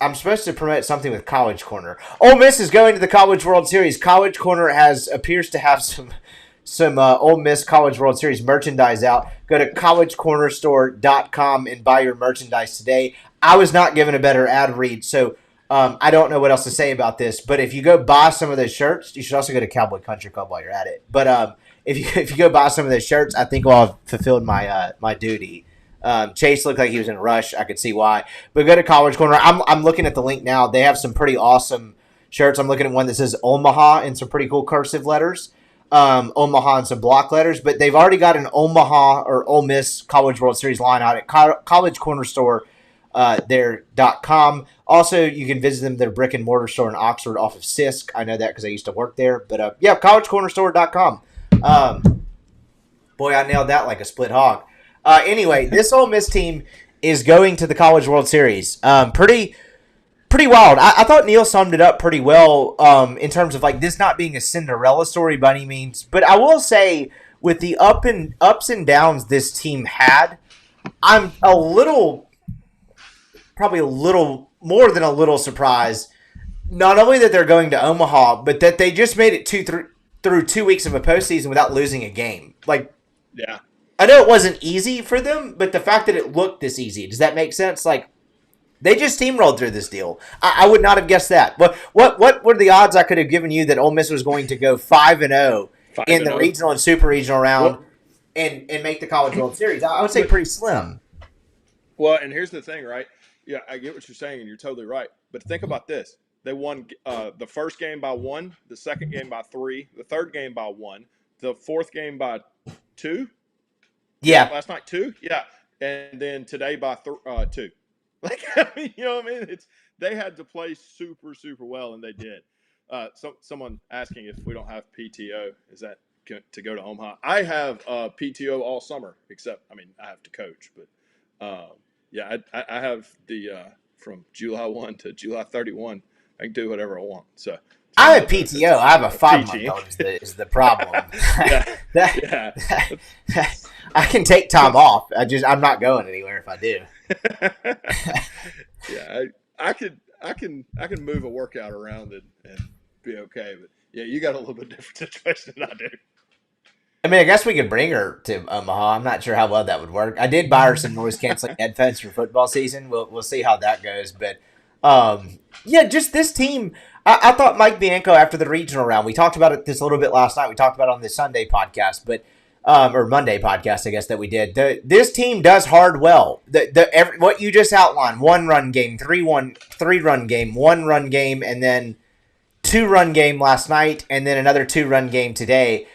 [SPEAKER 1] I'm supposed to promote something with College Corner. Ole Miss is going to the College World Series. College Corner appears to have some Ole Miss College World Series merchandise out. Go to collegecornerstore.com and buy your merchandise today. I was not given a better ad read, so I don't know what else to say about this. But if you go buy some of those shirts, you should also go to Cowboy Country Club while you're at it. But if you go buy some of those shirts, I think I'll have fulfilled my duty. Chase looked like he was in a rush. I could see why. But go to College Corner. I'm looking at the link now. They have some pretty awesome shirts. I'm looking at one that says Omaha in some pretty cool cursive letters. Omaha and some block letters, but they've already got an Omaha or Ole Miss College World Series line out at College Corner Store there.com. Also, you can visit them, their brick and mortar store in Oxford off of Sisk. I know that because I used to work there. But yeah, collegecornerstore.com. Boy, I nailed that like a split hog. Anyway, this Ole Miss team is going to the College World Series. Pretty wild. I thought Neil summed it up pretty well in terms of like this not being a Cinderella story by any means. But I will say, with the ups and downs this team had, I'm probably a little more than a little surprised. Not only that they're going to Omaha, but that they just made it through 2 weeks of a postseason without losing a game. Like,
[SPEAKER 2] Yeah.
[SPEAKER 1] I know it wasn't easy for them, but the fact that it looked this easy, does that make sense? Like, they just steamrolled through this deal. I would not have guessed that. What were the odds I could have given you that Ole Miss was going to go 5-0 in the regional and super regional round and make the College World Series? I would say pretty slim.
[SPEAKER 2] Well, and here's the thing, right? Yeah, I get what you're saying, and you're totally right. But think about this: they won the first game by 1, the second game by 3, the third game by 1, the fourth game by 2.
[SPEAKER 1] Yeah.
[SPEAKER 2] Last night 2. Yeah, and then today by 2. Like, I mean, you know what I mean? They had to play super, super well, and they did. Someone asking if we don't have PTO, is that to go to Omaha? I have PTO all summer, except, I mean, I have to coach. But, yeah, I have the from July 1 to July 31. I can do whatever I want. So
[SPEAKER 1] I have PTO. I have a 5-month-old is the problem.
[SPEAKER 2] Yeah.
[SPEAKER 1] I can take time off. I'm not going anywhere if I do.
[SPEAKER 2] Yeah, I can move a workout around and be okay. But yeah, you got a little bit different situation than I do.
[SPEAKER 1] I mean, I guess we could bring her to Omaha. I'm not sure how well that would work. I did buy her some noise canceling headphones for football season. We'll see how that goes. But yeah, just this team. I thought Mike Bianco after the regional round. We talked about it this a little bit last night. We talked about it on the Sunday podcast, but or Monday podcast, I guess that we did. This team does hard well. What you just outlined: 1-run game, 3-run game, 1-run game, and then 2-run game last night, and then another 2-run game today.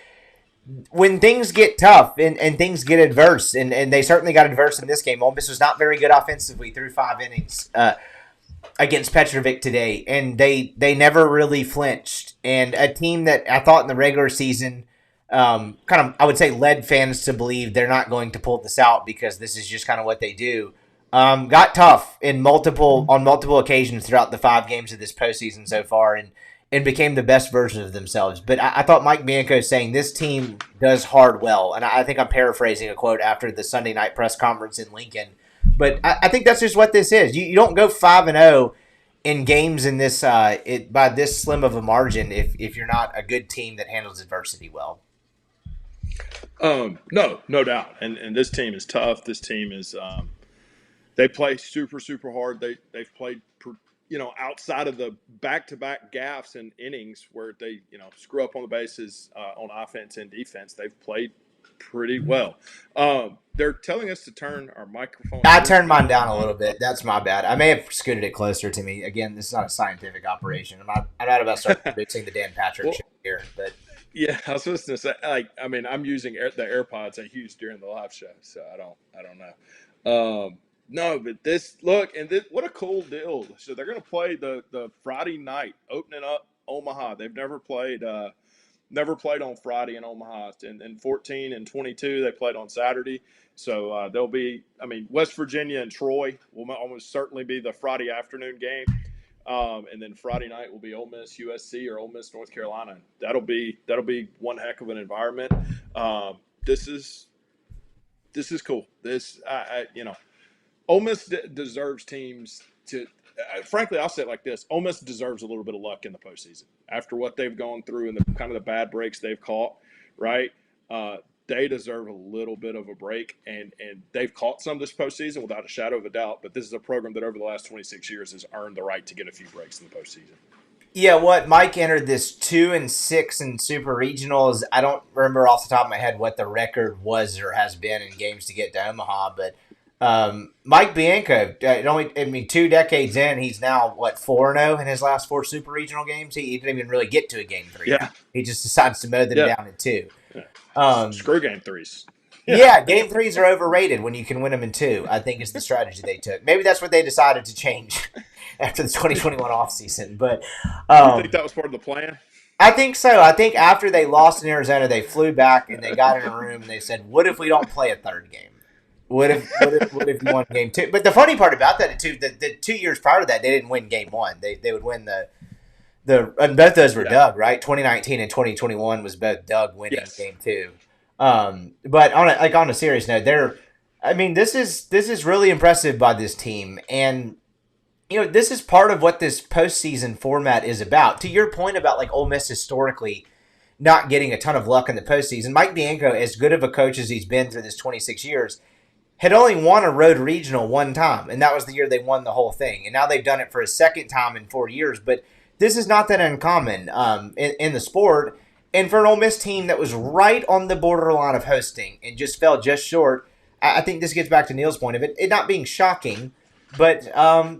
[SPEAKER 1] When things get tough and things get adverse, and they certainly got adverse in this game. Ole Miss was not very good offensively through 5 innings against Petrovic today, and they never really flinched. And a team that I thought in the regular season kind of, I would say, led fans to believe they're not going to pull this out because this is just kind of what they do. Got tough on multiple occasions throughout the 5 games of this postseason so far, and became the best version of themselves. But I thought Mike Bianco saying this team does hard well, and I think I'm paraphrasing a quote after the Sunday night press conference in Lincoln. But I think that's just what this is. You don't go 5-0 in games in this by this slim of a margin if you're not a good team that handles adversity well.
[SPEAKER 2] No doubt. And this team is tough. This team is they play super, super hard. They've played outside of the back-to-back gaffes and innings where they screw up on the bases on offense and defense. They've played pretty well. They're telling us to turn our microphone.
[SPEAKER 1] I turned mine down a little bit. That's my bad. I may have scooted it closer to me. Again, this is not a scientific operation. I'm not about to start producing the Dan Patrick show here, but
[SPEAKER 2] yeah, I was supposed to say, I'm using the AirPods I used during the live show, so I don't know. No, but what a cool deal. So they're going to play the Friday night, opening up Omaha. They've never played on Friday in Omaha. In 14 and 22, they played on Saturday. So they'll be, West Virginia and Troy will almost certainly be the Friday afternoon game. And then Friday night will be Ole Miss USC or Ole Miss North Carolina. That'll be one heck of an environment. This is cool. Ole Miss deserves teams to. Frankly, I'll say it like this: Ole Miss deserves a little bit of luck in the postseason after what they've gone through and the kind of the bad breaks they've caught. Right? they deserve a little bit of a break, and they've caught some this postseason without a shadow of a doubt. But this is a program that over the last 26 years has earned the right to get a few breaks in the postseason.
[SPEAKER 1] Yeah, what Mike entered this 2-6 in super regionals. I don't remember off the top of my head what the record was or has been in games to get to Omaha, but Mike Bianco, I mean, 2 decades in, he's now what 4-0 in his last 4 super regional games. He didn't even really get to a game 3.
[SPEAKER 2] Yeah,
[SPEAKER 1] he just decides to mow them down in 2.
[SPEAKER 2] Screw game 3s.
[SPEAKER 1] Yeah, game 3s are overrated when you can win them in 2. I think is the strategy they took. Maybe that's what they decided to change after the 2021 offseason. But
[SPEAKER 2] you think that was part of the plan?
[SPEAKER 1] I think so. I think after they lost in Arizona, they flew back and they got in a room and they said, "What if we don't play a 3rd game? What if you won game 2?" But the funny part about that too, the 2 years prior to that, they didn't win game 1. They would win and both those were Doug, right? 2019 and 2021 was both Doug winning game 2. But on a serious note, this is really impressive by this team, and this is part of what this postseason format is about. To your point about like Ole Miss historically not getting a ton of luck in the postseason, Mike Bianco, as good of a coach as he's been through this 26 years, had only won a road regional 1 time, and that was the year they won the whole thing. And now they've done it for a 2nd time in 4 years, but this is not that uncommon in the sport. And for an Ole Miss team that was right on the borderline of hosting and just fell just short, I think this gets back to Neil's point of it not being shocking, but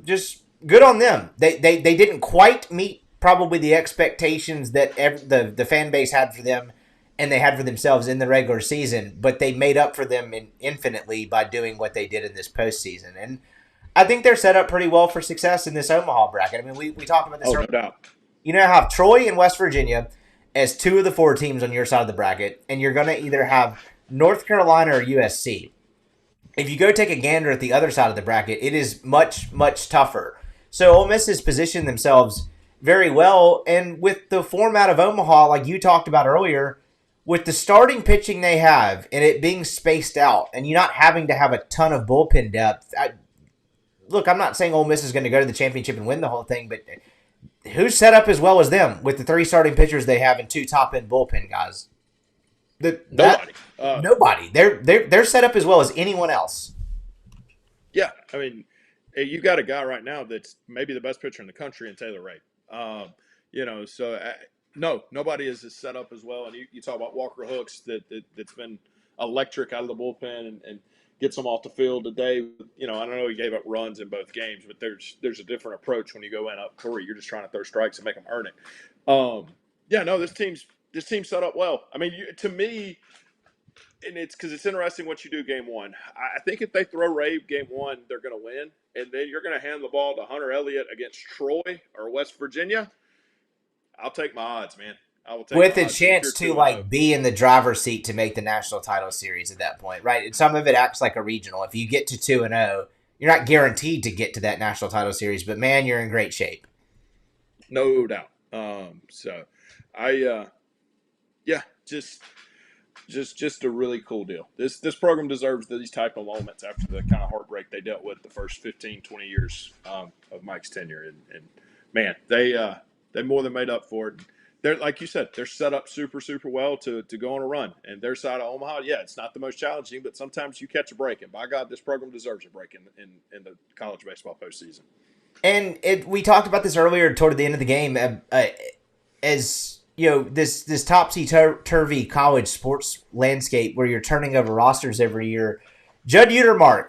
[SPEAKER 1] just good on them. They didn't quite meet probably the expectations that the fan base had for them and they had for themselves in the regular season, but they made up for them infinitely by doing what they did in this postseason. And I think they're set up pretty well for success in this Omaha bracket. I mean, we talked about this earlier.
[SPEAKER 2] No doubt.
[SPEAKER 1] You now have Troy and West Virginia as 2 of the 4 teams on your side of the bracket, and you're going to either have North Carolina or USC. If you go take a gander at the other side of the bracket, it is much, much tougher. So Ole Miss has positioned themselves very well, and with the format of Omaha, like you talked about earlier, with the starting pitching they have and it being spaced out and you not having to have a ton of bullpen depth, look, I'm not saying Ole Miss is going to go to the championship and win the whole thing, but who's set up as well as them with the 3 starting pitchers they have and 2 top-end bullpen guys?
[SPEAKER 2] Nobody.
[SPEAKER 1] Nobody. They're set up as well as anyone else.
[SPEAKER 2] Yeah, I mean, you got a guy right now that's maybe the best pitcher in the country in Taylor Ray. No, nobody is set up as well. And you talk about Walker Hooks that's been electric out of the bullpen and gets them off the field today. I don't know he gave up runs in both games, but there's a different approach when you go in up 3. You're just trying to throw strikes and make them earn it. This team's set up well. I mean, to me, and it's because it's interesting what you do game 1. I think if they throw Ray game 1, they're going to win, and then you're going to hand the ball to Hunter Elliott against Troy or West Virginia. I'll take my odds, man. I will take
[SPEAKER 1] with a
[SPEAKER 2] odds.
[SPEAKER 1] chance to be in the driver's seat to make the national title series at that point, right? And some of it acts like a regional. If you get to 2-0, you're not guaranteed to get to that national title series, but man, you're in great shape.
[SPEAKER 2] No doubt. Just a really cool deal. This program deserves these type of moments after the kind of heartbreak they dealt with the first 15, 20 years of Mike's tenure. And man, they more than made up for it. They're, like you said, they're set up super, super well to go on a run. And their side of Omaha, it's not the most challenging, but sometimes you catch a break. And by God, this program deserves a break in the college baseball postseason.
[SPEAKER 1] And we talked about this earlier toward the end of the game. As this topsy-turvy college sports landscape where you're turning over rosters every year, Judd Utermark,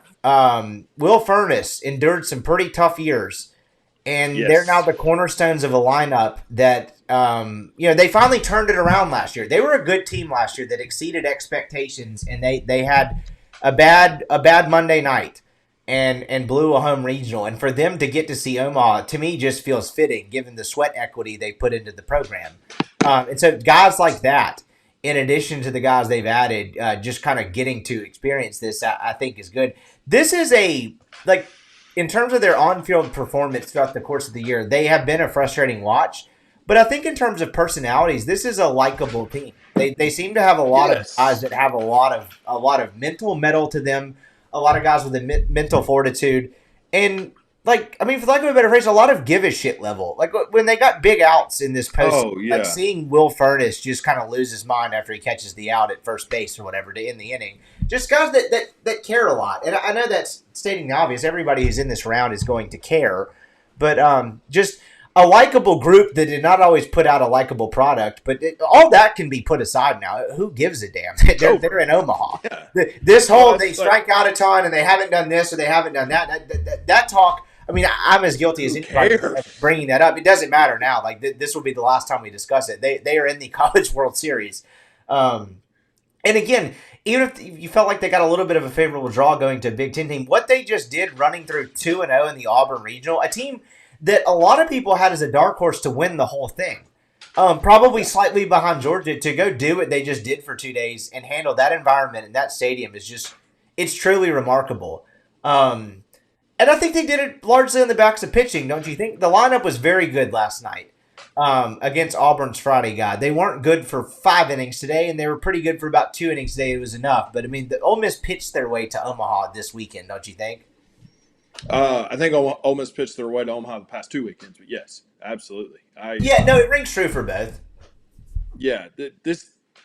[SPEAKER 1] Will Furness endured some pretty tough years. And they're now the cornerstones of a lineup that, they finally turned it around last year. They were a good team last year that exceeded expectations, and they had a bad Monday night and blew a home regional. And for them to get to see Omaha, to me, just feels fitting given the sweat equity they put into the program. And so guys like that, in addition to the guys they've added, just kind of getting to experience this, I think is good. This is in terms of their on-field performance throughout the course of the year, they have been a frustrating watch. But I think in terms of personalities, this is a likable team. They seem to have a lot of guys that have a lot of mental mettle to them, a lot of guys with a mental fortitude. And like, I mean, for lack of a better phrase, a lot of give a shit level. Like when they got big outs in this post,
[SPEAKER 2] Oh
[SPEAKER 1] like
[SPEAKER 2] yeah.
[SPEAKER 1] seeing Will Furnace just kind of lose his mind after he catches the out at first base or whatever to end the inning. Just guys that care a lot. And I know that's stating the obvious. Everybody who's in this round is going to care, but just a likable group that did not always put out a likable product. But all that can be put aside now. Who gives a damn? They're in Omaha.
[SPEAKER 2] Yeah.
[SPEAKER 1] This whole
[SPEAKER 2] Well,
[SPEAKER 1] they
[SPEAKER 2] that's
[SPEAKER 1] strike out a ton and they haven't done this or they haven't done that talk. I mean, I'm as guilty as anybody of bringing that up. It doesn't matter now. Like this will be the last time we discuss it. They are in the College World Series, and again, even if you felt like they got a little bit of a favorable draw going to a Big Ten team, what they just did running through 2-0 in the Auburn Regional, a team that a lot of people had as a dark horse to win the whole thing, probably slightly behind Georgia, to go do what they just did for 2 days and handle that environment and that stadium is just it's truly remarkable. And I think they did it largely on the backs of pitching, don't you think? The lineup was very good last night against Auburn's Friday guy. They weren't good for 5 innings today, and they were pretty good for about 2 innings today. It was enough. But, I mean, the Ole Miss pitched their way to Omaha this weekend, don't you think?
[SPEAKER 2] I think Ole Miss pitched their way to Omaha the past 2 weekends, but yes, absolutely.
[SPEAKER 1] Yeah, no, it rings true for both.
[SPEAKER 2] Yeah,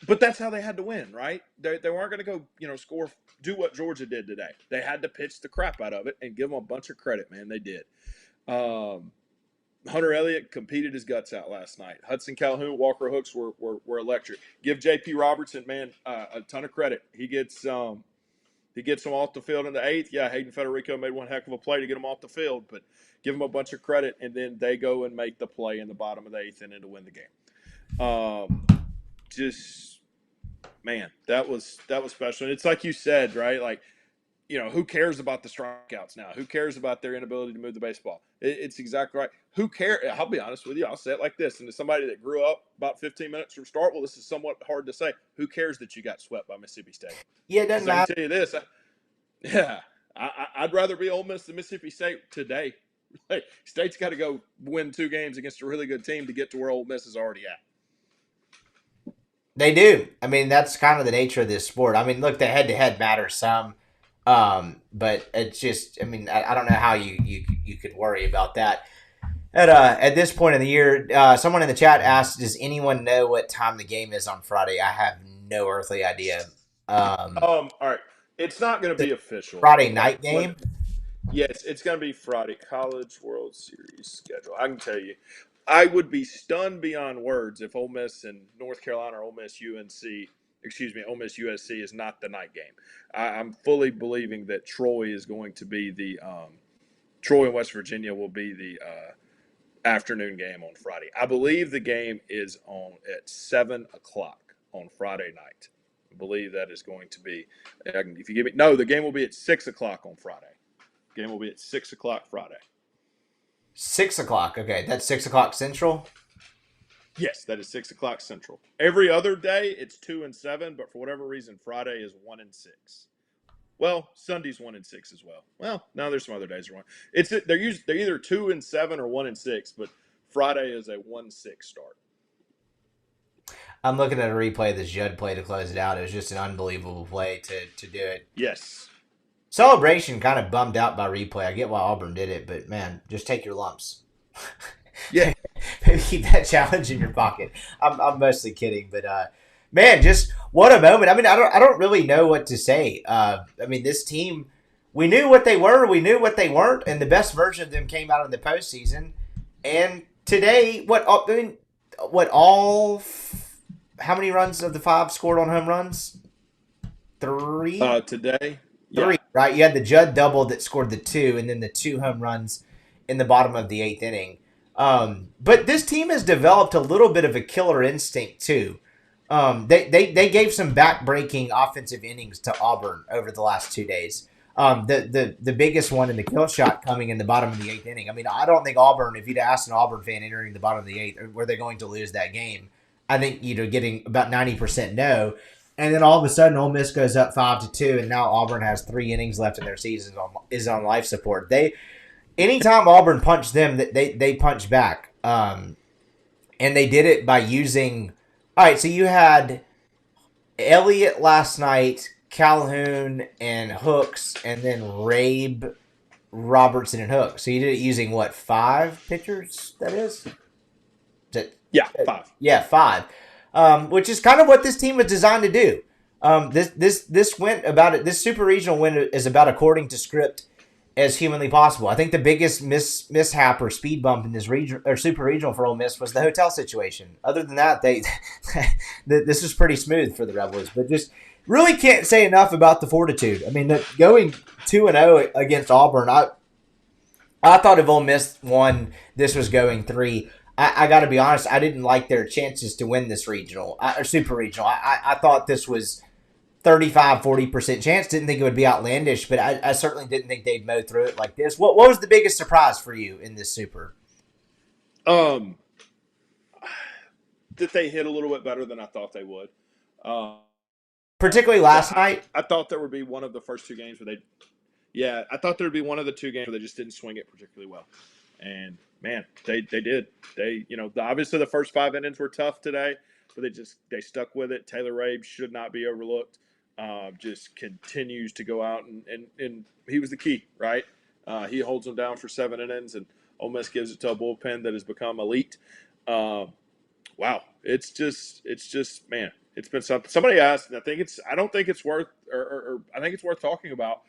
[SPEAKER 2] but that's how they had to win, right? They weren't going to go, score, do what Georgia did today. They had to pitch the crap out of it and give them a bunch of credit, man. They did. Hunter Elliott competed his guts out last night. Hudson Calhoun, Walker Hooks were electric. Give J.P. Robertson, man, a ton of credit. He gets them off the field in the 8th. Yeah, Hayden Federico made one heck of a play to get him off the field, but give him a bunch of credit, and then they go and make the play in the bottom of the 8th inning to win the game. Just man, that was special. And it's like you said, right? Like, who cares about the strikeouts now? Who cares about their inability to move the baseball? It's exactly right. Who cares? I'll be honest with you. I'll say it like this. And to somebody that grew up about 15 minutes from Starkville, this is somewhat hard to say. Who cares that you got swept by Mississippi State?
[SPEAKER 1] Yeah, it doesn't
[SPEAKER 2] I
[SPEAKER 1] matter.
[SPEAKER 2] can tell you this. I'd rather be Ole Miss than Mississippi State today. Like, State's got to go win 2 games against a really good team to get to where Ole Miss is already at.
[SPEAKER 1] They do. I mean, that's kind of the nature of this sport. I mean, look, the head-to-head matters some. But it's just, I mean, I don't know how you could worry about that. At this point in the year, someone in the chat asked, does anyone know what time the game is on Friday? I have no earthly idea.
[SPEAKER 2] All right. It's not going to be official.
[SPEAKER 1] Friday night game?
[SPEAKER 2] Yes, it's going to be Friday. College World Series schedule. I can tell you. I would be stunned beyond words if Ole Miss and North Carolina or Ole Miss USC is not the night game. I'm fully believing that Troy is going to be the Troy and West Virginia will be the afternoon game on Friday. I believe the game is on at 7 o'clock on Friday night. I believe that is going to be. If you give me the game will be at 6 o'clock on Friday. The game will be at 6 o'clock Friday.
[SPEAKER 1] 6 o'clock. Okay, that's 6 o'clock Central.
[SPEAKER 2] Yes, that is 6 o'clock Central. Every other day it's 2 and 7, but for whatever reason, Friday is 1 and 6. Well, Sunday's 1 and 6 as well. Well, no, there's some other days are 1. They're either 2 and 7 or 1 and 6, but Friday is a 1-6 start.
[SPEAKER 1] I'm looking at a replay of this Judd play to close it out. It was just an unbelievable play to do it.
[SPEAKER 2] Yes.
[SPEAKER 1] Celebration kind of bummed out by replay. I get why Auburn did it, but man, just take your lumps.
[SPEAKER 2] Yeah.
[SPEAKER 1] Maybe keep that challenge in your pocket. I'm mostly kidding, but man, just what a moment. I mean, I don't really know what to say. I mean, this team, we knew what they were, we knew what they weren't, and the best version of them came out in the postseason. And today, how many runs of the 5 scored on home runs? 3?
[SPEAKER 2] Today.
[SPEAKER 1] 3, right? You had the Judd double that scored the 2, and then the 2 home runs in the bottom of the 8th inning. But this team has developed a little bit of a killer instinct too. They gave some back-breaking offensive innings to Auburn over the last 2 days. The biggest one in the kill shot coming in the bottom of the 8th inning. I mean, I don't think Auburn, if you'd asked an Auburn fan entering the bottom of the 8th, were they going to lose that game? I think getting about 90% no. And then all of a sudden, Ole Miss goes up 5-2, and now Auburn has 3 innings left in their season is on life support. Anytime Auburn punched them, they punched back. And they did it by using – all right, so you had Elliott last night, Calhoun, and Hooks, and then Rabe Robertson, and Hook. So you did it using what, 5 pitchers? That is.
[SPEAKER 2] Yeah, 5.
[SPEAKER 1] Yeah, 5. Which is kind of what this team was designed to do. This went about it. This super regional win is about according to script as humanly possible. I think the biggest mishap or speed bump in this region or super regional for Ole Miss was the hotel situation. Other than that, this was pretty smooth for the Rebels. But just really can't say enough about the fortitude. I mean, going 2-0 against Auburn, I thought if Ole Miss won, this was going 3. I got to be honest, I didn't like their chances to win this regional or super regional. I thought this was 35-40% chance. Didn't think it would be outlandish, but I certainly didn't think they'd mow through it like this. What was the biggest surprise for you in this super?
[SPEAKER 2] That they hit a little bit better than I thought they would.
[SPEAKER 1] Particularly last night?
[SPEAKER 2] I thought there would be one of the first 2 games where I thought there would be one of the 2 games where they just didn't swing it particularly well. And, man, they did. Obviously the first 5 innings were tough today, but they stuck with it. Taylor Rabe should not be overlooked. Just continues to go out, and he was the key, right? He holds them down for 7 innings, and Ole Miss gives it to a bullpen that has become elite. Wow, it's just man, it's been something. Somebody asked, and I don't think it's worth, or I think it's worth talking about.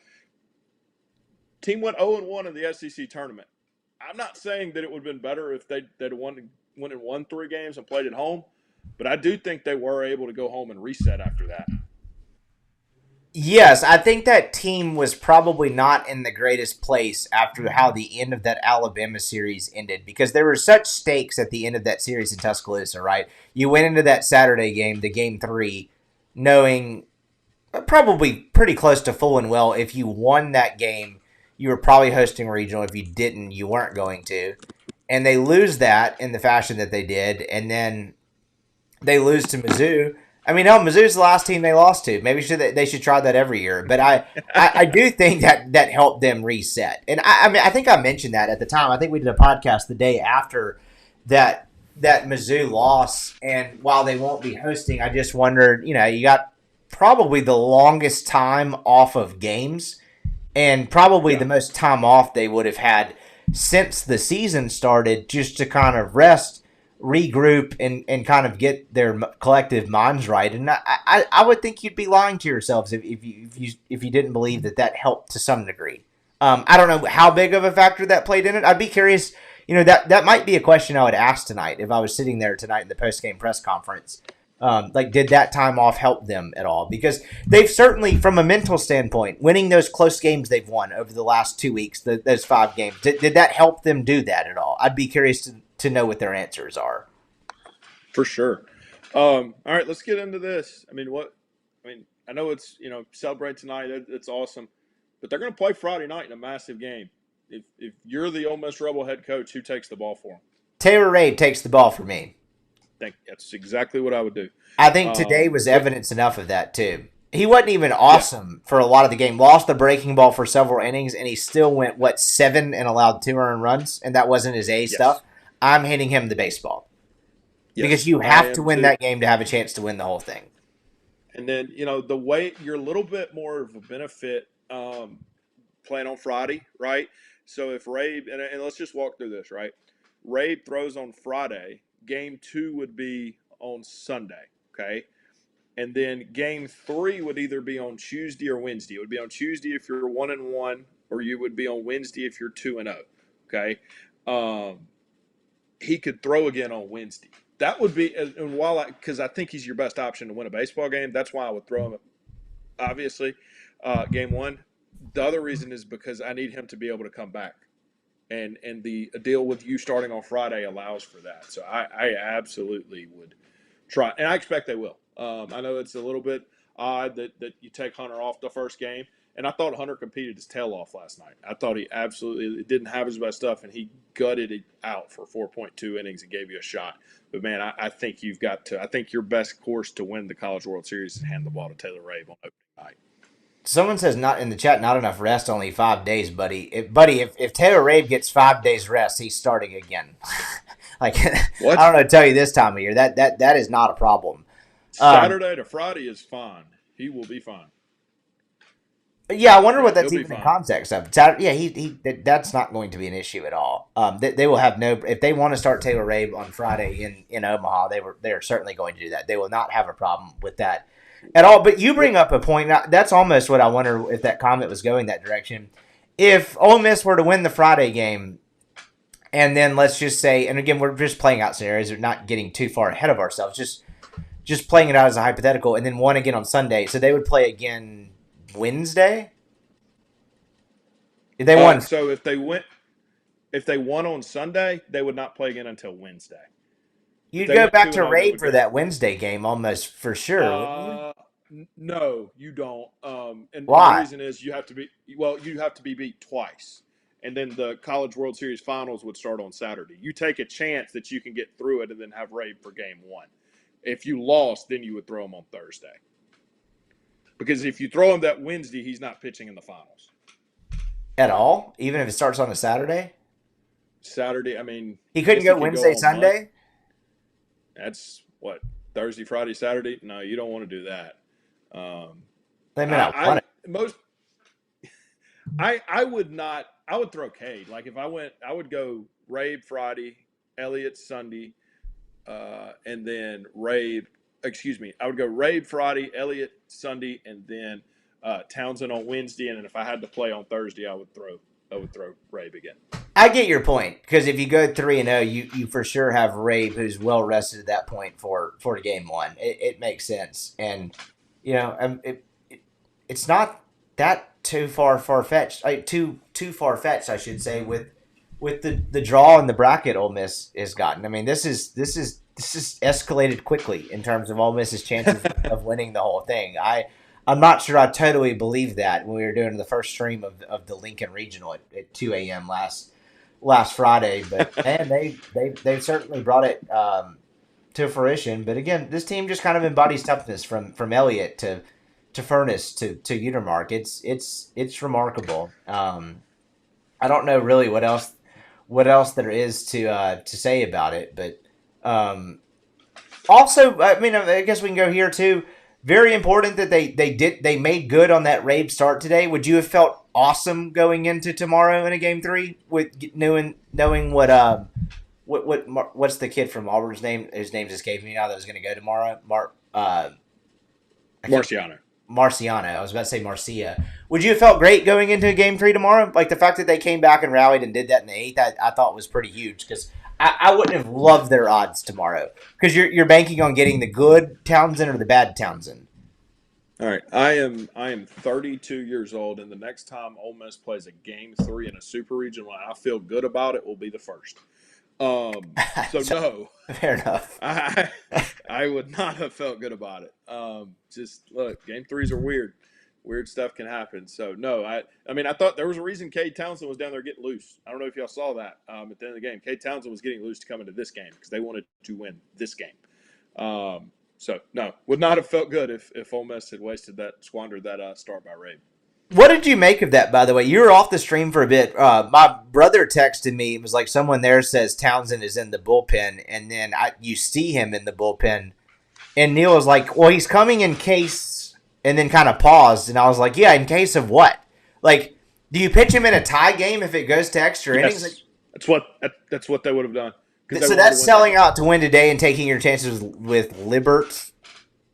[SPEAKER 2] Team went 0-1 in the SEC tournament. I'm not saying that it would have been better if they'd won 3 games and played at home, but I do think they were able to go home and reset after that.
[SPEAKER 1] Yes, I think that team was probably not in the greatest place after how the end of that Alabama series ended, because there were such stakes at the end of that series in Tuscaloosa, right? You went into that Saturday game, the game 3, knowing probably pretty close to full and well if you won that game, you were probably hosting regional. If you didn't, you weren't going to. And they lose that in the fashion that they did, and then they lose to Mizzou. I mean, Mizzou's the last team they lost to. Maybe they should try that every year. But I do think that helped them reset. And I mean, I think I mentioned that at the time. I think we did a podcast the day after that Mizzou loss. And while they won't be hosting, I just wondered, you got probably the longest time off of games and probably the most time off they would have had since the season started, just to kind of rest, regroup, and kind of get their collective minds right. And I would think you'd be lying to yourselves if you didn't believe that helped to some degree. I don't know how big of a factor that played in it. I'd be curious. That might be a question I would ask tonight if I was sitting there tonight in the post-game press conference. Did that time off help them at all? Because they've certainly, from a mental standpoint, winning those close games they've won over the last 2 weeks, those 5 games, did that help them do that at all? I'd be curious to know what their answers are.
[SPEAKER 2] For sure. All right, let's get into this. I know it's, celebrate tonight. It's awesome. But they're going to play Friday night in a massive game. If you're the Ole Miss Rebel head coach, who takes the ball for them?
[SPEAKER 1] Taylor Rabe takes the ball for me.
[SPEAKER 2] That's exactly what I would do.
[SPEAKER 1] I think today was evidence enough of that, too. He wasn't even awesome for a lot of the game. Lost the breaking ball for several innings, and he still went, 7 and allowed 2 earned runs, and that wasn't his A stuff. I'm hitting him the baseball. Yes, because you have to win that game to have a chance to win the whole thing.
[SPEAKER 2] And then, the way you're a little bit more of a benefit playing on Friday, right? So if Rabe, and let's just walk through this, right? Rabe throws on Friday. Game 2 would be on Sunday, okay? And then game 3 would either be on Tuesday or Wednesday. It would be on Tuesday if you're 1-1, or you would be on Wednesday if you're 2-0, okay? He could throw again on Wednesday. That would be, and because I think he's your best option to win a baseball game, that's why I would throw him, obviously, game 1. The other reason is because I need him to be able to come back. And the deal with you starting on Friday allows for that. So I absolutely would try. And I expect they will. I know it's a little bit odd that you take Hunter off the first game. And I thought Hunter competed his tail off last night. I thought he absolutely didn't have his best stuff, and he gutted it out for 4.2 innings and gave you a shot. But, man, I think you've got to – I think your best course to win the College World Series is hand the ball to Taylor Rabe on opening night.
[SPEAKER 1] Someone says not in the chat, not enough rest, only 5 days, buddy. If Taylor Rabe gets 5 days rest, he's starting again. What? I don't know what to tell you this time of year. That is not a problem.
[SPEAKER 2] Saturday to Friday is fine. He will be fine.
[SPEAKER 1] Yeah, I wonder what
[SPEAKER 2] He'll
[SPEAKER 1] that's
[SPEAKER 2] be
[SPEAKER 1] even in
[SPEAKER 2] fine.
[SPEAKER 1] context of. Yeah, that's not going to be an issue at all. They will have no if they want to start Taylor Rabe on Friday in Omaha. They are certainly going to do that. They will not have a problem with that at all. But you
[SPEAKER 2] What?
[SPEAKER 1] bring up a point. That's almost what I wonder if that comment was going that direction. If Ole Miss were to win the Friday game, and then let's just say, and again, we're just playing out scenarios. We're not getting too far ahead of ourselves. Just playing it out as a hypothetical, and then won again on Sunday. So they would play again Wednesday. If they won,
[SPEAKER 2] So if they won on Sunday, they would not play again until Wednesday. If
[SPEAKER 1] you'd
[SPEAKER 2] they
[SPEAKER 1] go
[SPEAKER 2] went
[SPEAKER 1] back
[SPEAKER 2] two
[SPEAKER 1] to
[SPEAKER 2] and zero, they
[SPEAKER 1] Rabe
[SPEAKER 2] would
[SPEAKER 1] for
[SPEAKER 2] go.
[SPEAKER 1] that Wednesday game almost for sure, wouldn't you?
[SPEAKER 2] No, you don't. And the
[SPEAKER 1] Why?
[SPEAKER 2] reason is you have to be well, you have to be beat twice, and then the College World Series Finals would start on Saturday. You take a chance that you can get through it, and then have Rabe for Game 1. If you lost, then you would throw him on Thursday. Because if you throw him that Wednesday, he's not pitching in the finals.
[SPEAKER 1] At all? Even if it starts on a Saturday?
[SPEAKER 2] Saturday, I mean,
[SPEAKER 1] He
[SPEAKER 2] I
[SPEAKER 1] couldn't
[SPEAKER 2] guess he
[SPEAKER 1] go
[SPEAKER 2] could
[SPEAKER 1] Wednesday,
[SPEAKER 2] go on Monday.
[SPEAKER 1] Sunday?
[SPEAKER 2] That's what, Thursday, Friday, Saturday? No, you don't want to do that.
[SPEAKER 1] They may not want
[SPEAKER 2] I
[SPEAKER 1] it.
[SPEAKER 2] most I would not. I would throw Cade. Like if I went, I would go Rabe Friday, Elliott Sunday, and then Rabe. Excuse me. I would go Rabe Friday, Elliott Sunday, and then Townsend on Wednesday. And then if I had to play on Thursday, I would throw Rabe again.
[SPEAKER 1] I get your point because if you go 3-0, you for sure have Rabe, who's well rested at that point for Game 1. It makes sense, and it's not that too far fetched. Too far fetched, I should say, with the draw and the bracket Ole Miss has gotten. I mean, this is escalated quickly in terms of Ole Miss's chances of winning the whole thing. I'm not sure I totally believe that when we were doing the first stream of the Lincoln Regional at 2 a.m. last Friday, but man, they certainly brought it to fruition. But again, this team just kind of embodies toughness from Elliott to Furness to Utermark. It's remarkable. I don't know really what else there is to say about it, but also, I mean, I guess we can go here too. Very important that they made good on that Rabe start today. Would you have felt awesome going into tomorrow in a Game 3 with knowing what's the kid from Auburn's name? His name just escaped me now. That was going to go tomorrow.
[SPEAKER 2] Marciano.
[SPEAKER 1] Marciano. I was about to say Marcia. Would you have felt great going into Game 3 tomorrow? Like the fact that they came back and rallied and did that in the 8th, I thought was pretty huge because I wouldn't have loved their odds tomorrow because you're banking on getting the good Townsend or the bad Townsend.
[SPEAKER 2] All right, I am 32 years old, and the next time Ole Miss plays a Game 3 in a Super Regional, and I feel good about it, will be the first. So no,
[SPEAKER 1] Fair enough.
[SPEAKER 2] I would not have felt good about it. Just look, Game 3s are weird. Weird stuff can happen. So no, I mean I thought there was a reason Cade Townsend was down there getting loose. I don't know if y'all saw that at the end of the game. Cade Townsend was getting loose to come into this game because they wanted to win this game. So no, would not have felt good if Ole Miss had squandered that start by Rabe.
[SPEAKER 1] What did you make of that, by the way? You were off the stream for a bit. My brother texted me. It was like someone there says Townsend is in the bullpen, and then you see him in the bullpen. And Neil was like, well, he's coming in case, and then kind of paused. And I was like, yeah, in case of what? Like, do you pitch him in a tie game if it goes to extra innings?
[SPEAKER 2] Yes, that's what they would have done.
[SPEAKER 1] So that's selling out to win today and taking your chances with Libert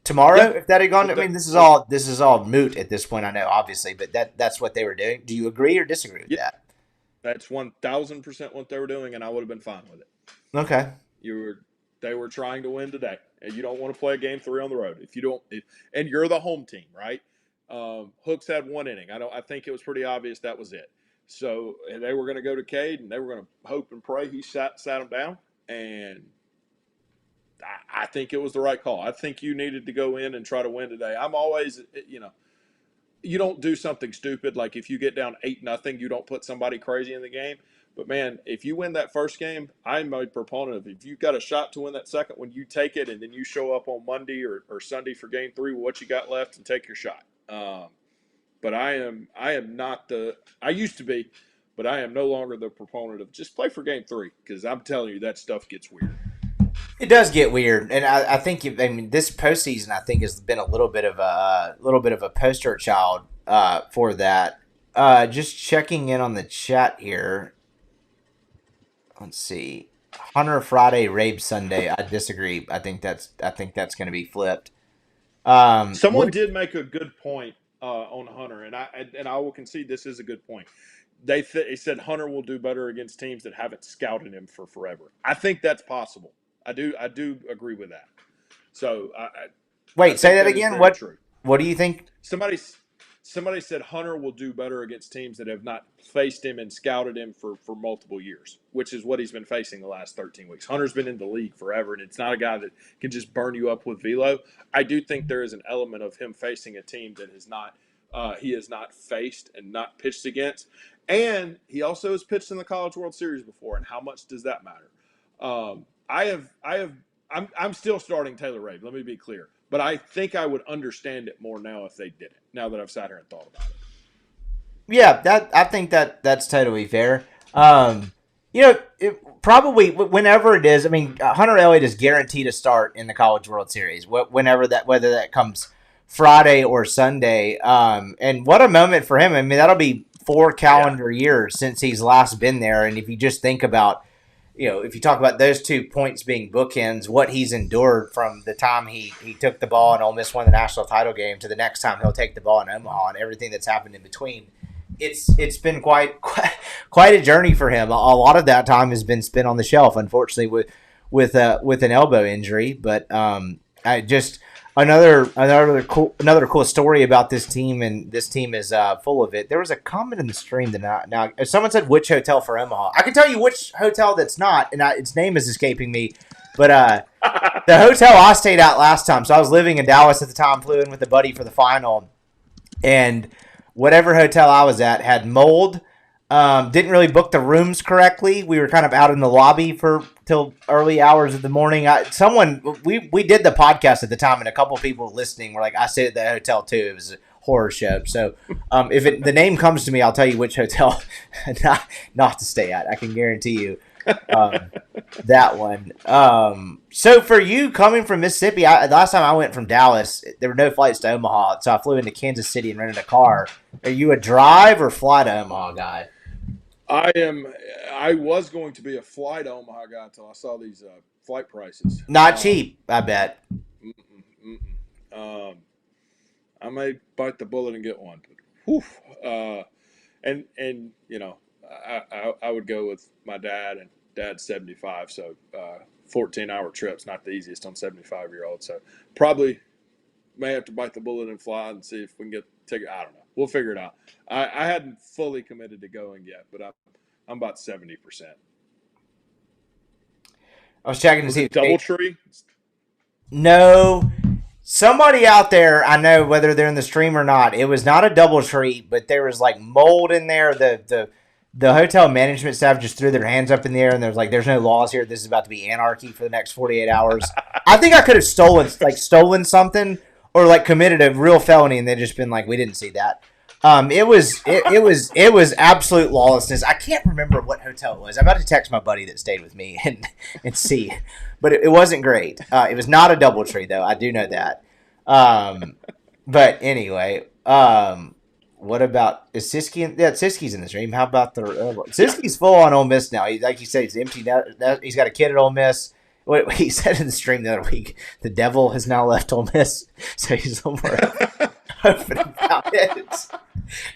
[SPEAKER 1] tomorrow.
[SPEAKER 2] Yeah.
[SPEAKER 1] If that had gone, I mean, this is all moot at this point. I know, obviously, but that's what they were doing. Do you agree or disagree with that?
[SPEAKER 2] That's 1,000% what they were doing, and I would have been fine with it.
[SPEAKER 1] Okay.
[SPEAKER 2] They were trying to win today, and you don't want to play a Game 3 on the road and you're the home team, right? Hooks had 1 inning. I think it was pretty obvious that was it. So and they were going to go to Cade, and they were going to hope and pray he sat him down, and I think it was the right call. I think you needed to go in and try to win today. I'm always, you don't do something stupid like if you get down 8-0, you don't put somebody crazy in the game. But man, if you win that first game, I'm a proponent of if you've got a shot to win that second one, you take it, and then you show up on Monday or Sunday for Game 3 with what you got left and take your shot. But I am not I used to be, but I am no longer the proponent of just play for Game 3 because I'm telling you that stuff gets weird.
[SPEAKER 1] It does get weird, and I think this postseason I think has been a little bit of a poster child for that. Just checking in on the chat here. Let's see. Hunter Friday, Rabe Sunday. I disagree. I think that's going to be flipped.
[SPEAKER 2] Someone did make a good point on Hunter, and I will concede this is a good point. They said Hunter will do better against teams that haven't scouted him for forever. I think that's possible. I do agree with that. So
[SPEAKER 1] wait, say that again. What
[SPEAKER 2] true.
[SPEAKER 1] What do you think?
[SPEAKER 2] Somebody said Hunter will do better against teams that have not faced him and scouted him for multiple years, which is what he's been facing the last 13 weeks. Hunter's been in the league forever, and it's not a guy that can just burn you up with velo. I do think there is an element of him facing a team that he has not faced and not pitched against. And he also has pitched in the College World Series before, and how much does that matter? I'm still starting Taylor Rabe, let me be clear. But I think I would understand it more now if they did it, now that I've sat here and thought about it.
[SPEAKER 1] Yeah, I think that's totally fair. Probably whenever it is, I mean, Hunter Elliott is guaranteed to start in the College World Series, whether that comes Friday or Sunday. And what a moment for him. I mean, that'll be 4 calendar years since he's last been there. And if you just think about, if you talk about those 2 points being bookends, what he's endured from the time he took the ball and Ole Miss won the national title game to the next time he'll take the ball in Omaha and everything that's happened in between, it's been quite a journey for him. A lot of that time has been spent on the shelf, unfortunately, with an elbow injury. But I just another cool story about this team, and this team is full of it. There was a comment in the stream that now someone said which hotel for Omaha. I can tell you which hotel that's not, and its name is escaping me. But the hotel I stayed at last time, so I was living in Dallas at the time, flew in with a buddy for the final, and whatever hotel I was at had mold. Didn't really book the rooms correctly. We were kind of out in the lobby till early hours of the morning. We did the podcast at the time, and a couple people listening were like, "I stayed at the hotel too." It was a horror show. So, if the name comes to me, I'll tell you which hotel not to stay at. I can guarantee you that one. So for you coming from Mississippi, last time I went from Dallas, there were no flights to Omaha, so I flew into Kansas City and rented a car. Are you a drive or fly to Omaha guy?
[SPEAKER 2] I was going to be a fly to Omaha guy until I saw these flight prices.
[SPEAKER 1] Not cheap, I bet.
[SPEAKER 2] I may bite the bullet and get one. But, and I would go with my dad, and dad's 75, so 14-hour trip's not the easiest on 75-year-olds. So probably may have to bite the bullet and fly and see if we can get a ticket. I don't know. We'll figure it out. I hadn't fully committed to going yet, but I'm about 70%.
[SPEAKER 1] I was checking to see if
[SPEAKER 2] DoubleTree.
[SPEAKER 1] No. Somebody out there, I know whether they're in the stream or not, it was not a DoubleTree, but there was like mold in there. The hotel management staff just threw their hands up in the air and there's no laws here. This is about to be anarchy for the next 48 hours. I think I could have stolen something or committed a real felony and they'd just been like, we didn't see that. It was absolute lawlessness. I can't remember what hotel it was. I'm about to text my buddy that stayed with me and see, but it wasn't great. It was not a DoubleTree though. I do know that. But anyway, what about is Siski? Yeah, Siski's in the stream. How about Siski's full on Ole Miss now? Like you said, he's empty. He's got a kid at Ole Miss. What he said in the stream the other week, the devil has now left Ole Miss, so he's a little more open about it.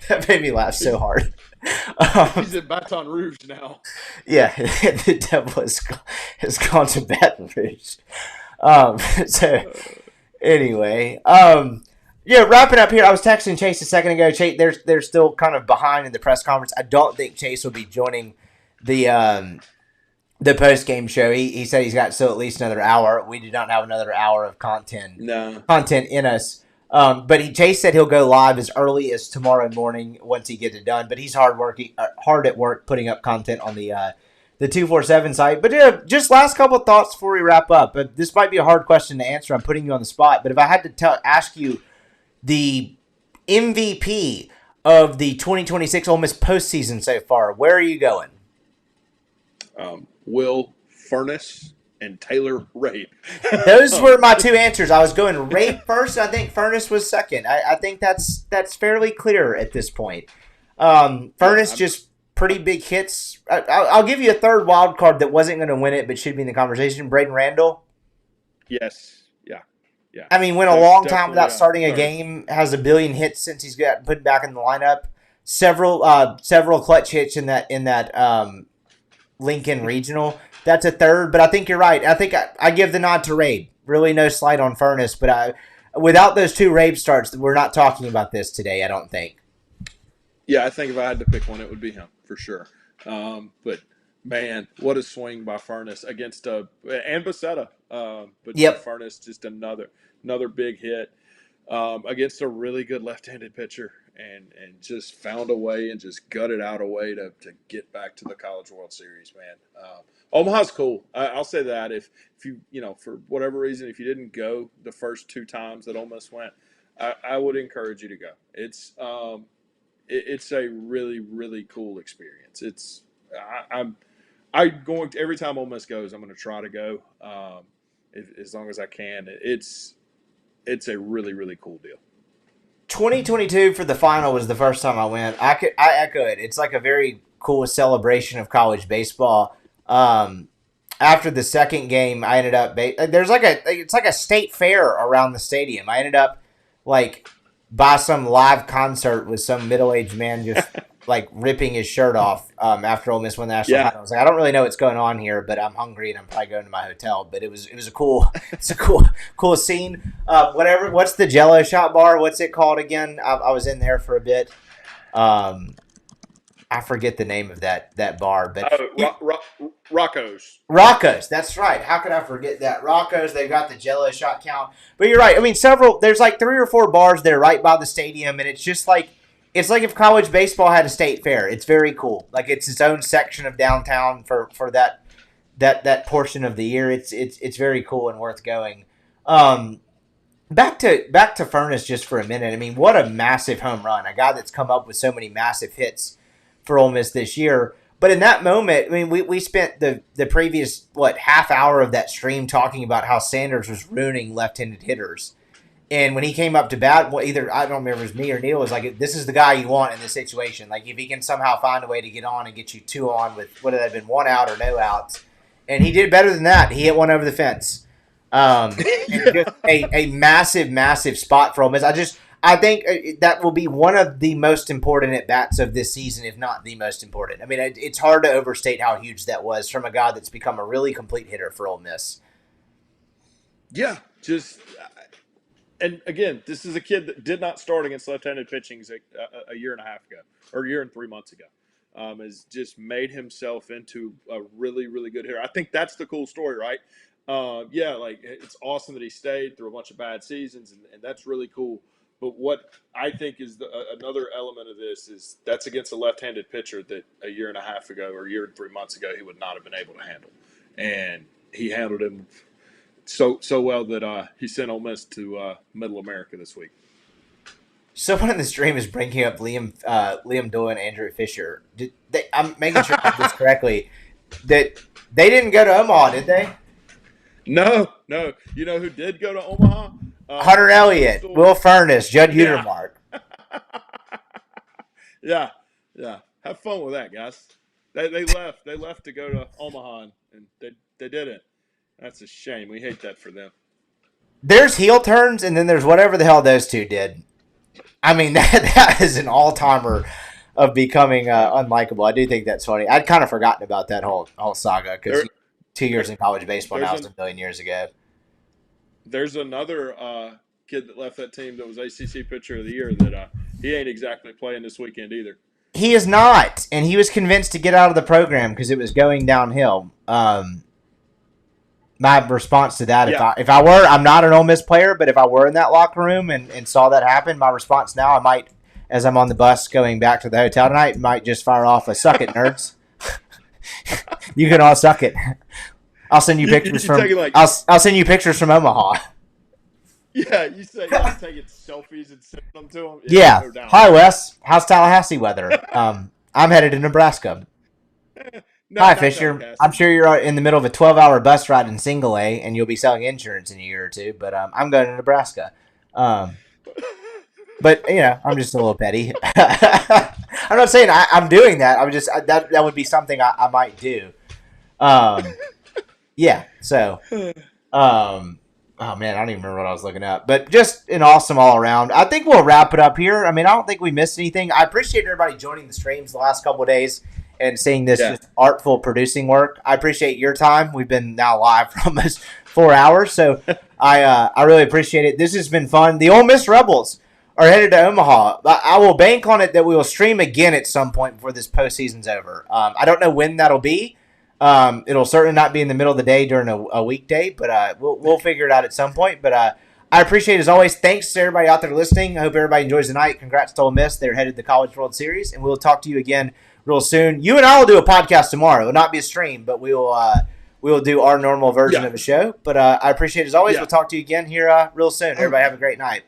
[SPEAKER 1] That made me laugh so hard.
[SPEAKER 2] He's in Baton Rouge now.
[SPEAKER 1] Yeah, the devil has gone to Baton Rouge. So anyway, wrapping up here. I was texting Chase a second ago. Chase, they're still kind of behind in the press conference. I don't think Chase will be joining the post game show. He said he's got still at least another hour. We do not have another hour of content in us. But Chase said he'll go live as early as tomorrow morning once he gets it done. But he's hard at work putting up content on the 247 site. But just last couple of thoughts before we wrap up. But this might be a hard question to answer. I'm putting you on the spot. But if I had to ask you the MVP of the 2026 Ole Miss postseason so far, where are you going?
[SPEAKER 2] Will Furness and Taylor Rabe.
[SPEAKER 1] Those were my two answers. I was going Rabe first. I think Furness was second. I think that's fairly clear at this point. Furness just pretty big hits. I'll give you a third wild card that wasn't going to win it, but should be in the conversation. Braden Randall.
[SPEAKER 2] Yes. Yeah.
[SPEAKER 1] I mean, went a long time without starting a game. Has a billion hits since he's got put back in the lineup. Several clutch hits in that Lincoln Regional. That's a third, but I think you're right. I think I give the nod to Rabe. Really no slight on Furness, but without those two Rabe starts, we're not talking about this today, I don't think.
[SPEAKER 2] Yeah, I think if I had to pick one, it would be him for sure. But man, what a swing by Furness against and Bacetta. But Furness just another big hit against a really good left-handed pitcher, and just found a way and just gutted out a way to get back to the College World Series, man. Omaha's cool. I'll say that if you for whatever reason, if you didn't go the first two times that Ole Miss went, I would encourage you to go. It's a really, really cool experience. I'm going to, every time Ole Miss goes, I'm going to try to go as long as I can. It's a really, really cool deal.
[SPEAKER 1] 2022 for the final was the first time I went. I echo it. It's like a very cool celebration of college baseball. After the second game, I ended up it's like a state fair around the stadium. I ended up by some live concert with some middle-aged man just ripping his shirt off after Ole Miss won the national title. I was like, I don't really know what's going on here, but I'm hungry and I'm probably going to my hotel. But it was a cool scene. What's the Jello shot bar? What's it called again? I was in there for a bit. I forget the name of that bar, but
[SPEAKER 2] Rocco's.
[SPEAKER 1] Rocco's, that's right. How could I forget that? Rocco's, they've got the Jello shot count. But you're right. I mean, there's 3 or 4 bars there right by the stadium, and it's just it's like if college baseball had a state fair. It's very cool. It's its own section of downtown for that portion of the year. It's very cool and worth going. Back to Furness just for a minute. I mean, what a massive home run. A guy that's come up with so many massive hits for Ole Miss this year. But in that moment, I mean, we spent the previous, half hour of that stream talking about how Sanders was ruining left-handed hitters. And when he came up to bat, either, I don't remember if it was me or Neil, was like, this is the guy you want in this situation. If he can somehow find a way to get on and get you 2 on with, would it have been 1 out or no outs? And he did better than that. He hit one over the fence. And just a massive, massive spot for Ole Miss. I think that will be one of the most important at-bats of this season, if not the most important. I mean, it's hard to overstate how huge that was from a guy that's become a really complete hitter for Ole Miss.
[SPEAKER 2] Yeah, and again, this is a kid that did not start against left-handed pitching a year and a half ago, or a year and 3 months ago. Has just made himself into a really, really good hitter. I think that's the cool story, right? It's awesome that he stayed through a bunch of bad seasons, and that's really cool. But what I think is another element of this is that's against a left-handed pitcher that a year and a half ago or a year and 3 months ago he would not have been able to handle. And he handled him so well that he sent Ole Miss to Middle America this week.
[SPEAKER 1] Someone in the stream is bringing up Liam Doyle and Andrew Fisher. I'm making sure I have this correctly. That they didn't go to Omaha, did they?
[SPEAKER 2] No. You know who did go to Omaha?
[SPEAKER 1] Hunter Elliott, Will Furness, Judd Utermark.
[SPEAKER 2] Yeah. Have fun with that, guys. They left. They left to go to Omaha, and they didn't. That's a shame. We hate that for them.
[SPEAKER 1] There's heel turns, and then there's whatever the hell those two did. I mean, that is an all-timer of becoming unlikable. I do think that's funny. I'd kind of forgotten about that whole saga because 2 years in college baseball now is a million years ago.
[SPEAKER 2] There's another kid that left that team that was ACC Pitcher of the Year that he ain't exactly playing this weekend either.
[SPEAKER 1] He is not, and he was convinced to get out of the program because it was going downhill. My response to that, if I were, I'm not an Ole Miss player, but if I were in that locker room and saw that happen, my response now, I might, as I'm on the bus going back to the hotel tonight, might just fire off a "suck it, nerds." You can all suck it. I'll send you pictures from. I'll send you pictures from Omaha.
[SPEAKER 2] Yeah, you say taking selfies and sending them to them.
[SPEAKER 1] Yeah. Hi, Wes. How's Tallahassee weather? I'm headed to Nebraska. Hi,
[SPEAKER 2] Not
[SPEAKER 1] Fisher.
[SPEAKER 2] telecasting.
[SPEAKER 1] I'm sure you're in the middle of a 12-hour bus ride in Single A, and you'll be selling insurance in a year or two. But I'm going to Nebraska. But I'm just a little petty. I'm not saying I'm doing that. I'm just that would be something I might do. Yeah. So, oh man, I don't even remember what I was looking at. But just an awesome all around. I think we'll wrap it up here. I mean, I don't think we missed anything. I appreciate everybody joining the streams the last couple of days and seeing this just artful producing work. I appreciate your time. We've been now live for almost 4 hours, so I really appreciate it. This has been fun. The Ole Miss Rebels are headed to Omaha. I will bank on it that we will stream again at some point before this postseason's over. I don't know when that'll be. It'll certainly not be in the middle of the day during a weekday, but we'll figure it out at some point. But I appreciate it as always. Thanks to everybody out there listening. I hope everybody enjoys the night. Congrats to Ole Miss. They're headed to the College World Series, and we'll talk to you again real soon. You and I will do a podcast tomorrow. It will not be a stream, but we will do our normal version of a show. But I appreciate it as always. We'll talk to you again here real soon. Everybody have a great night.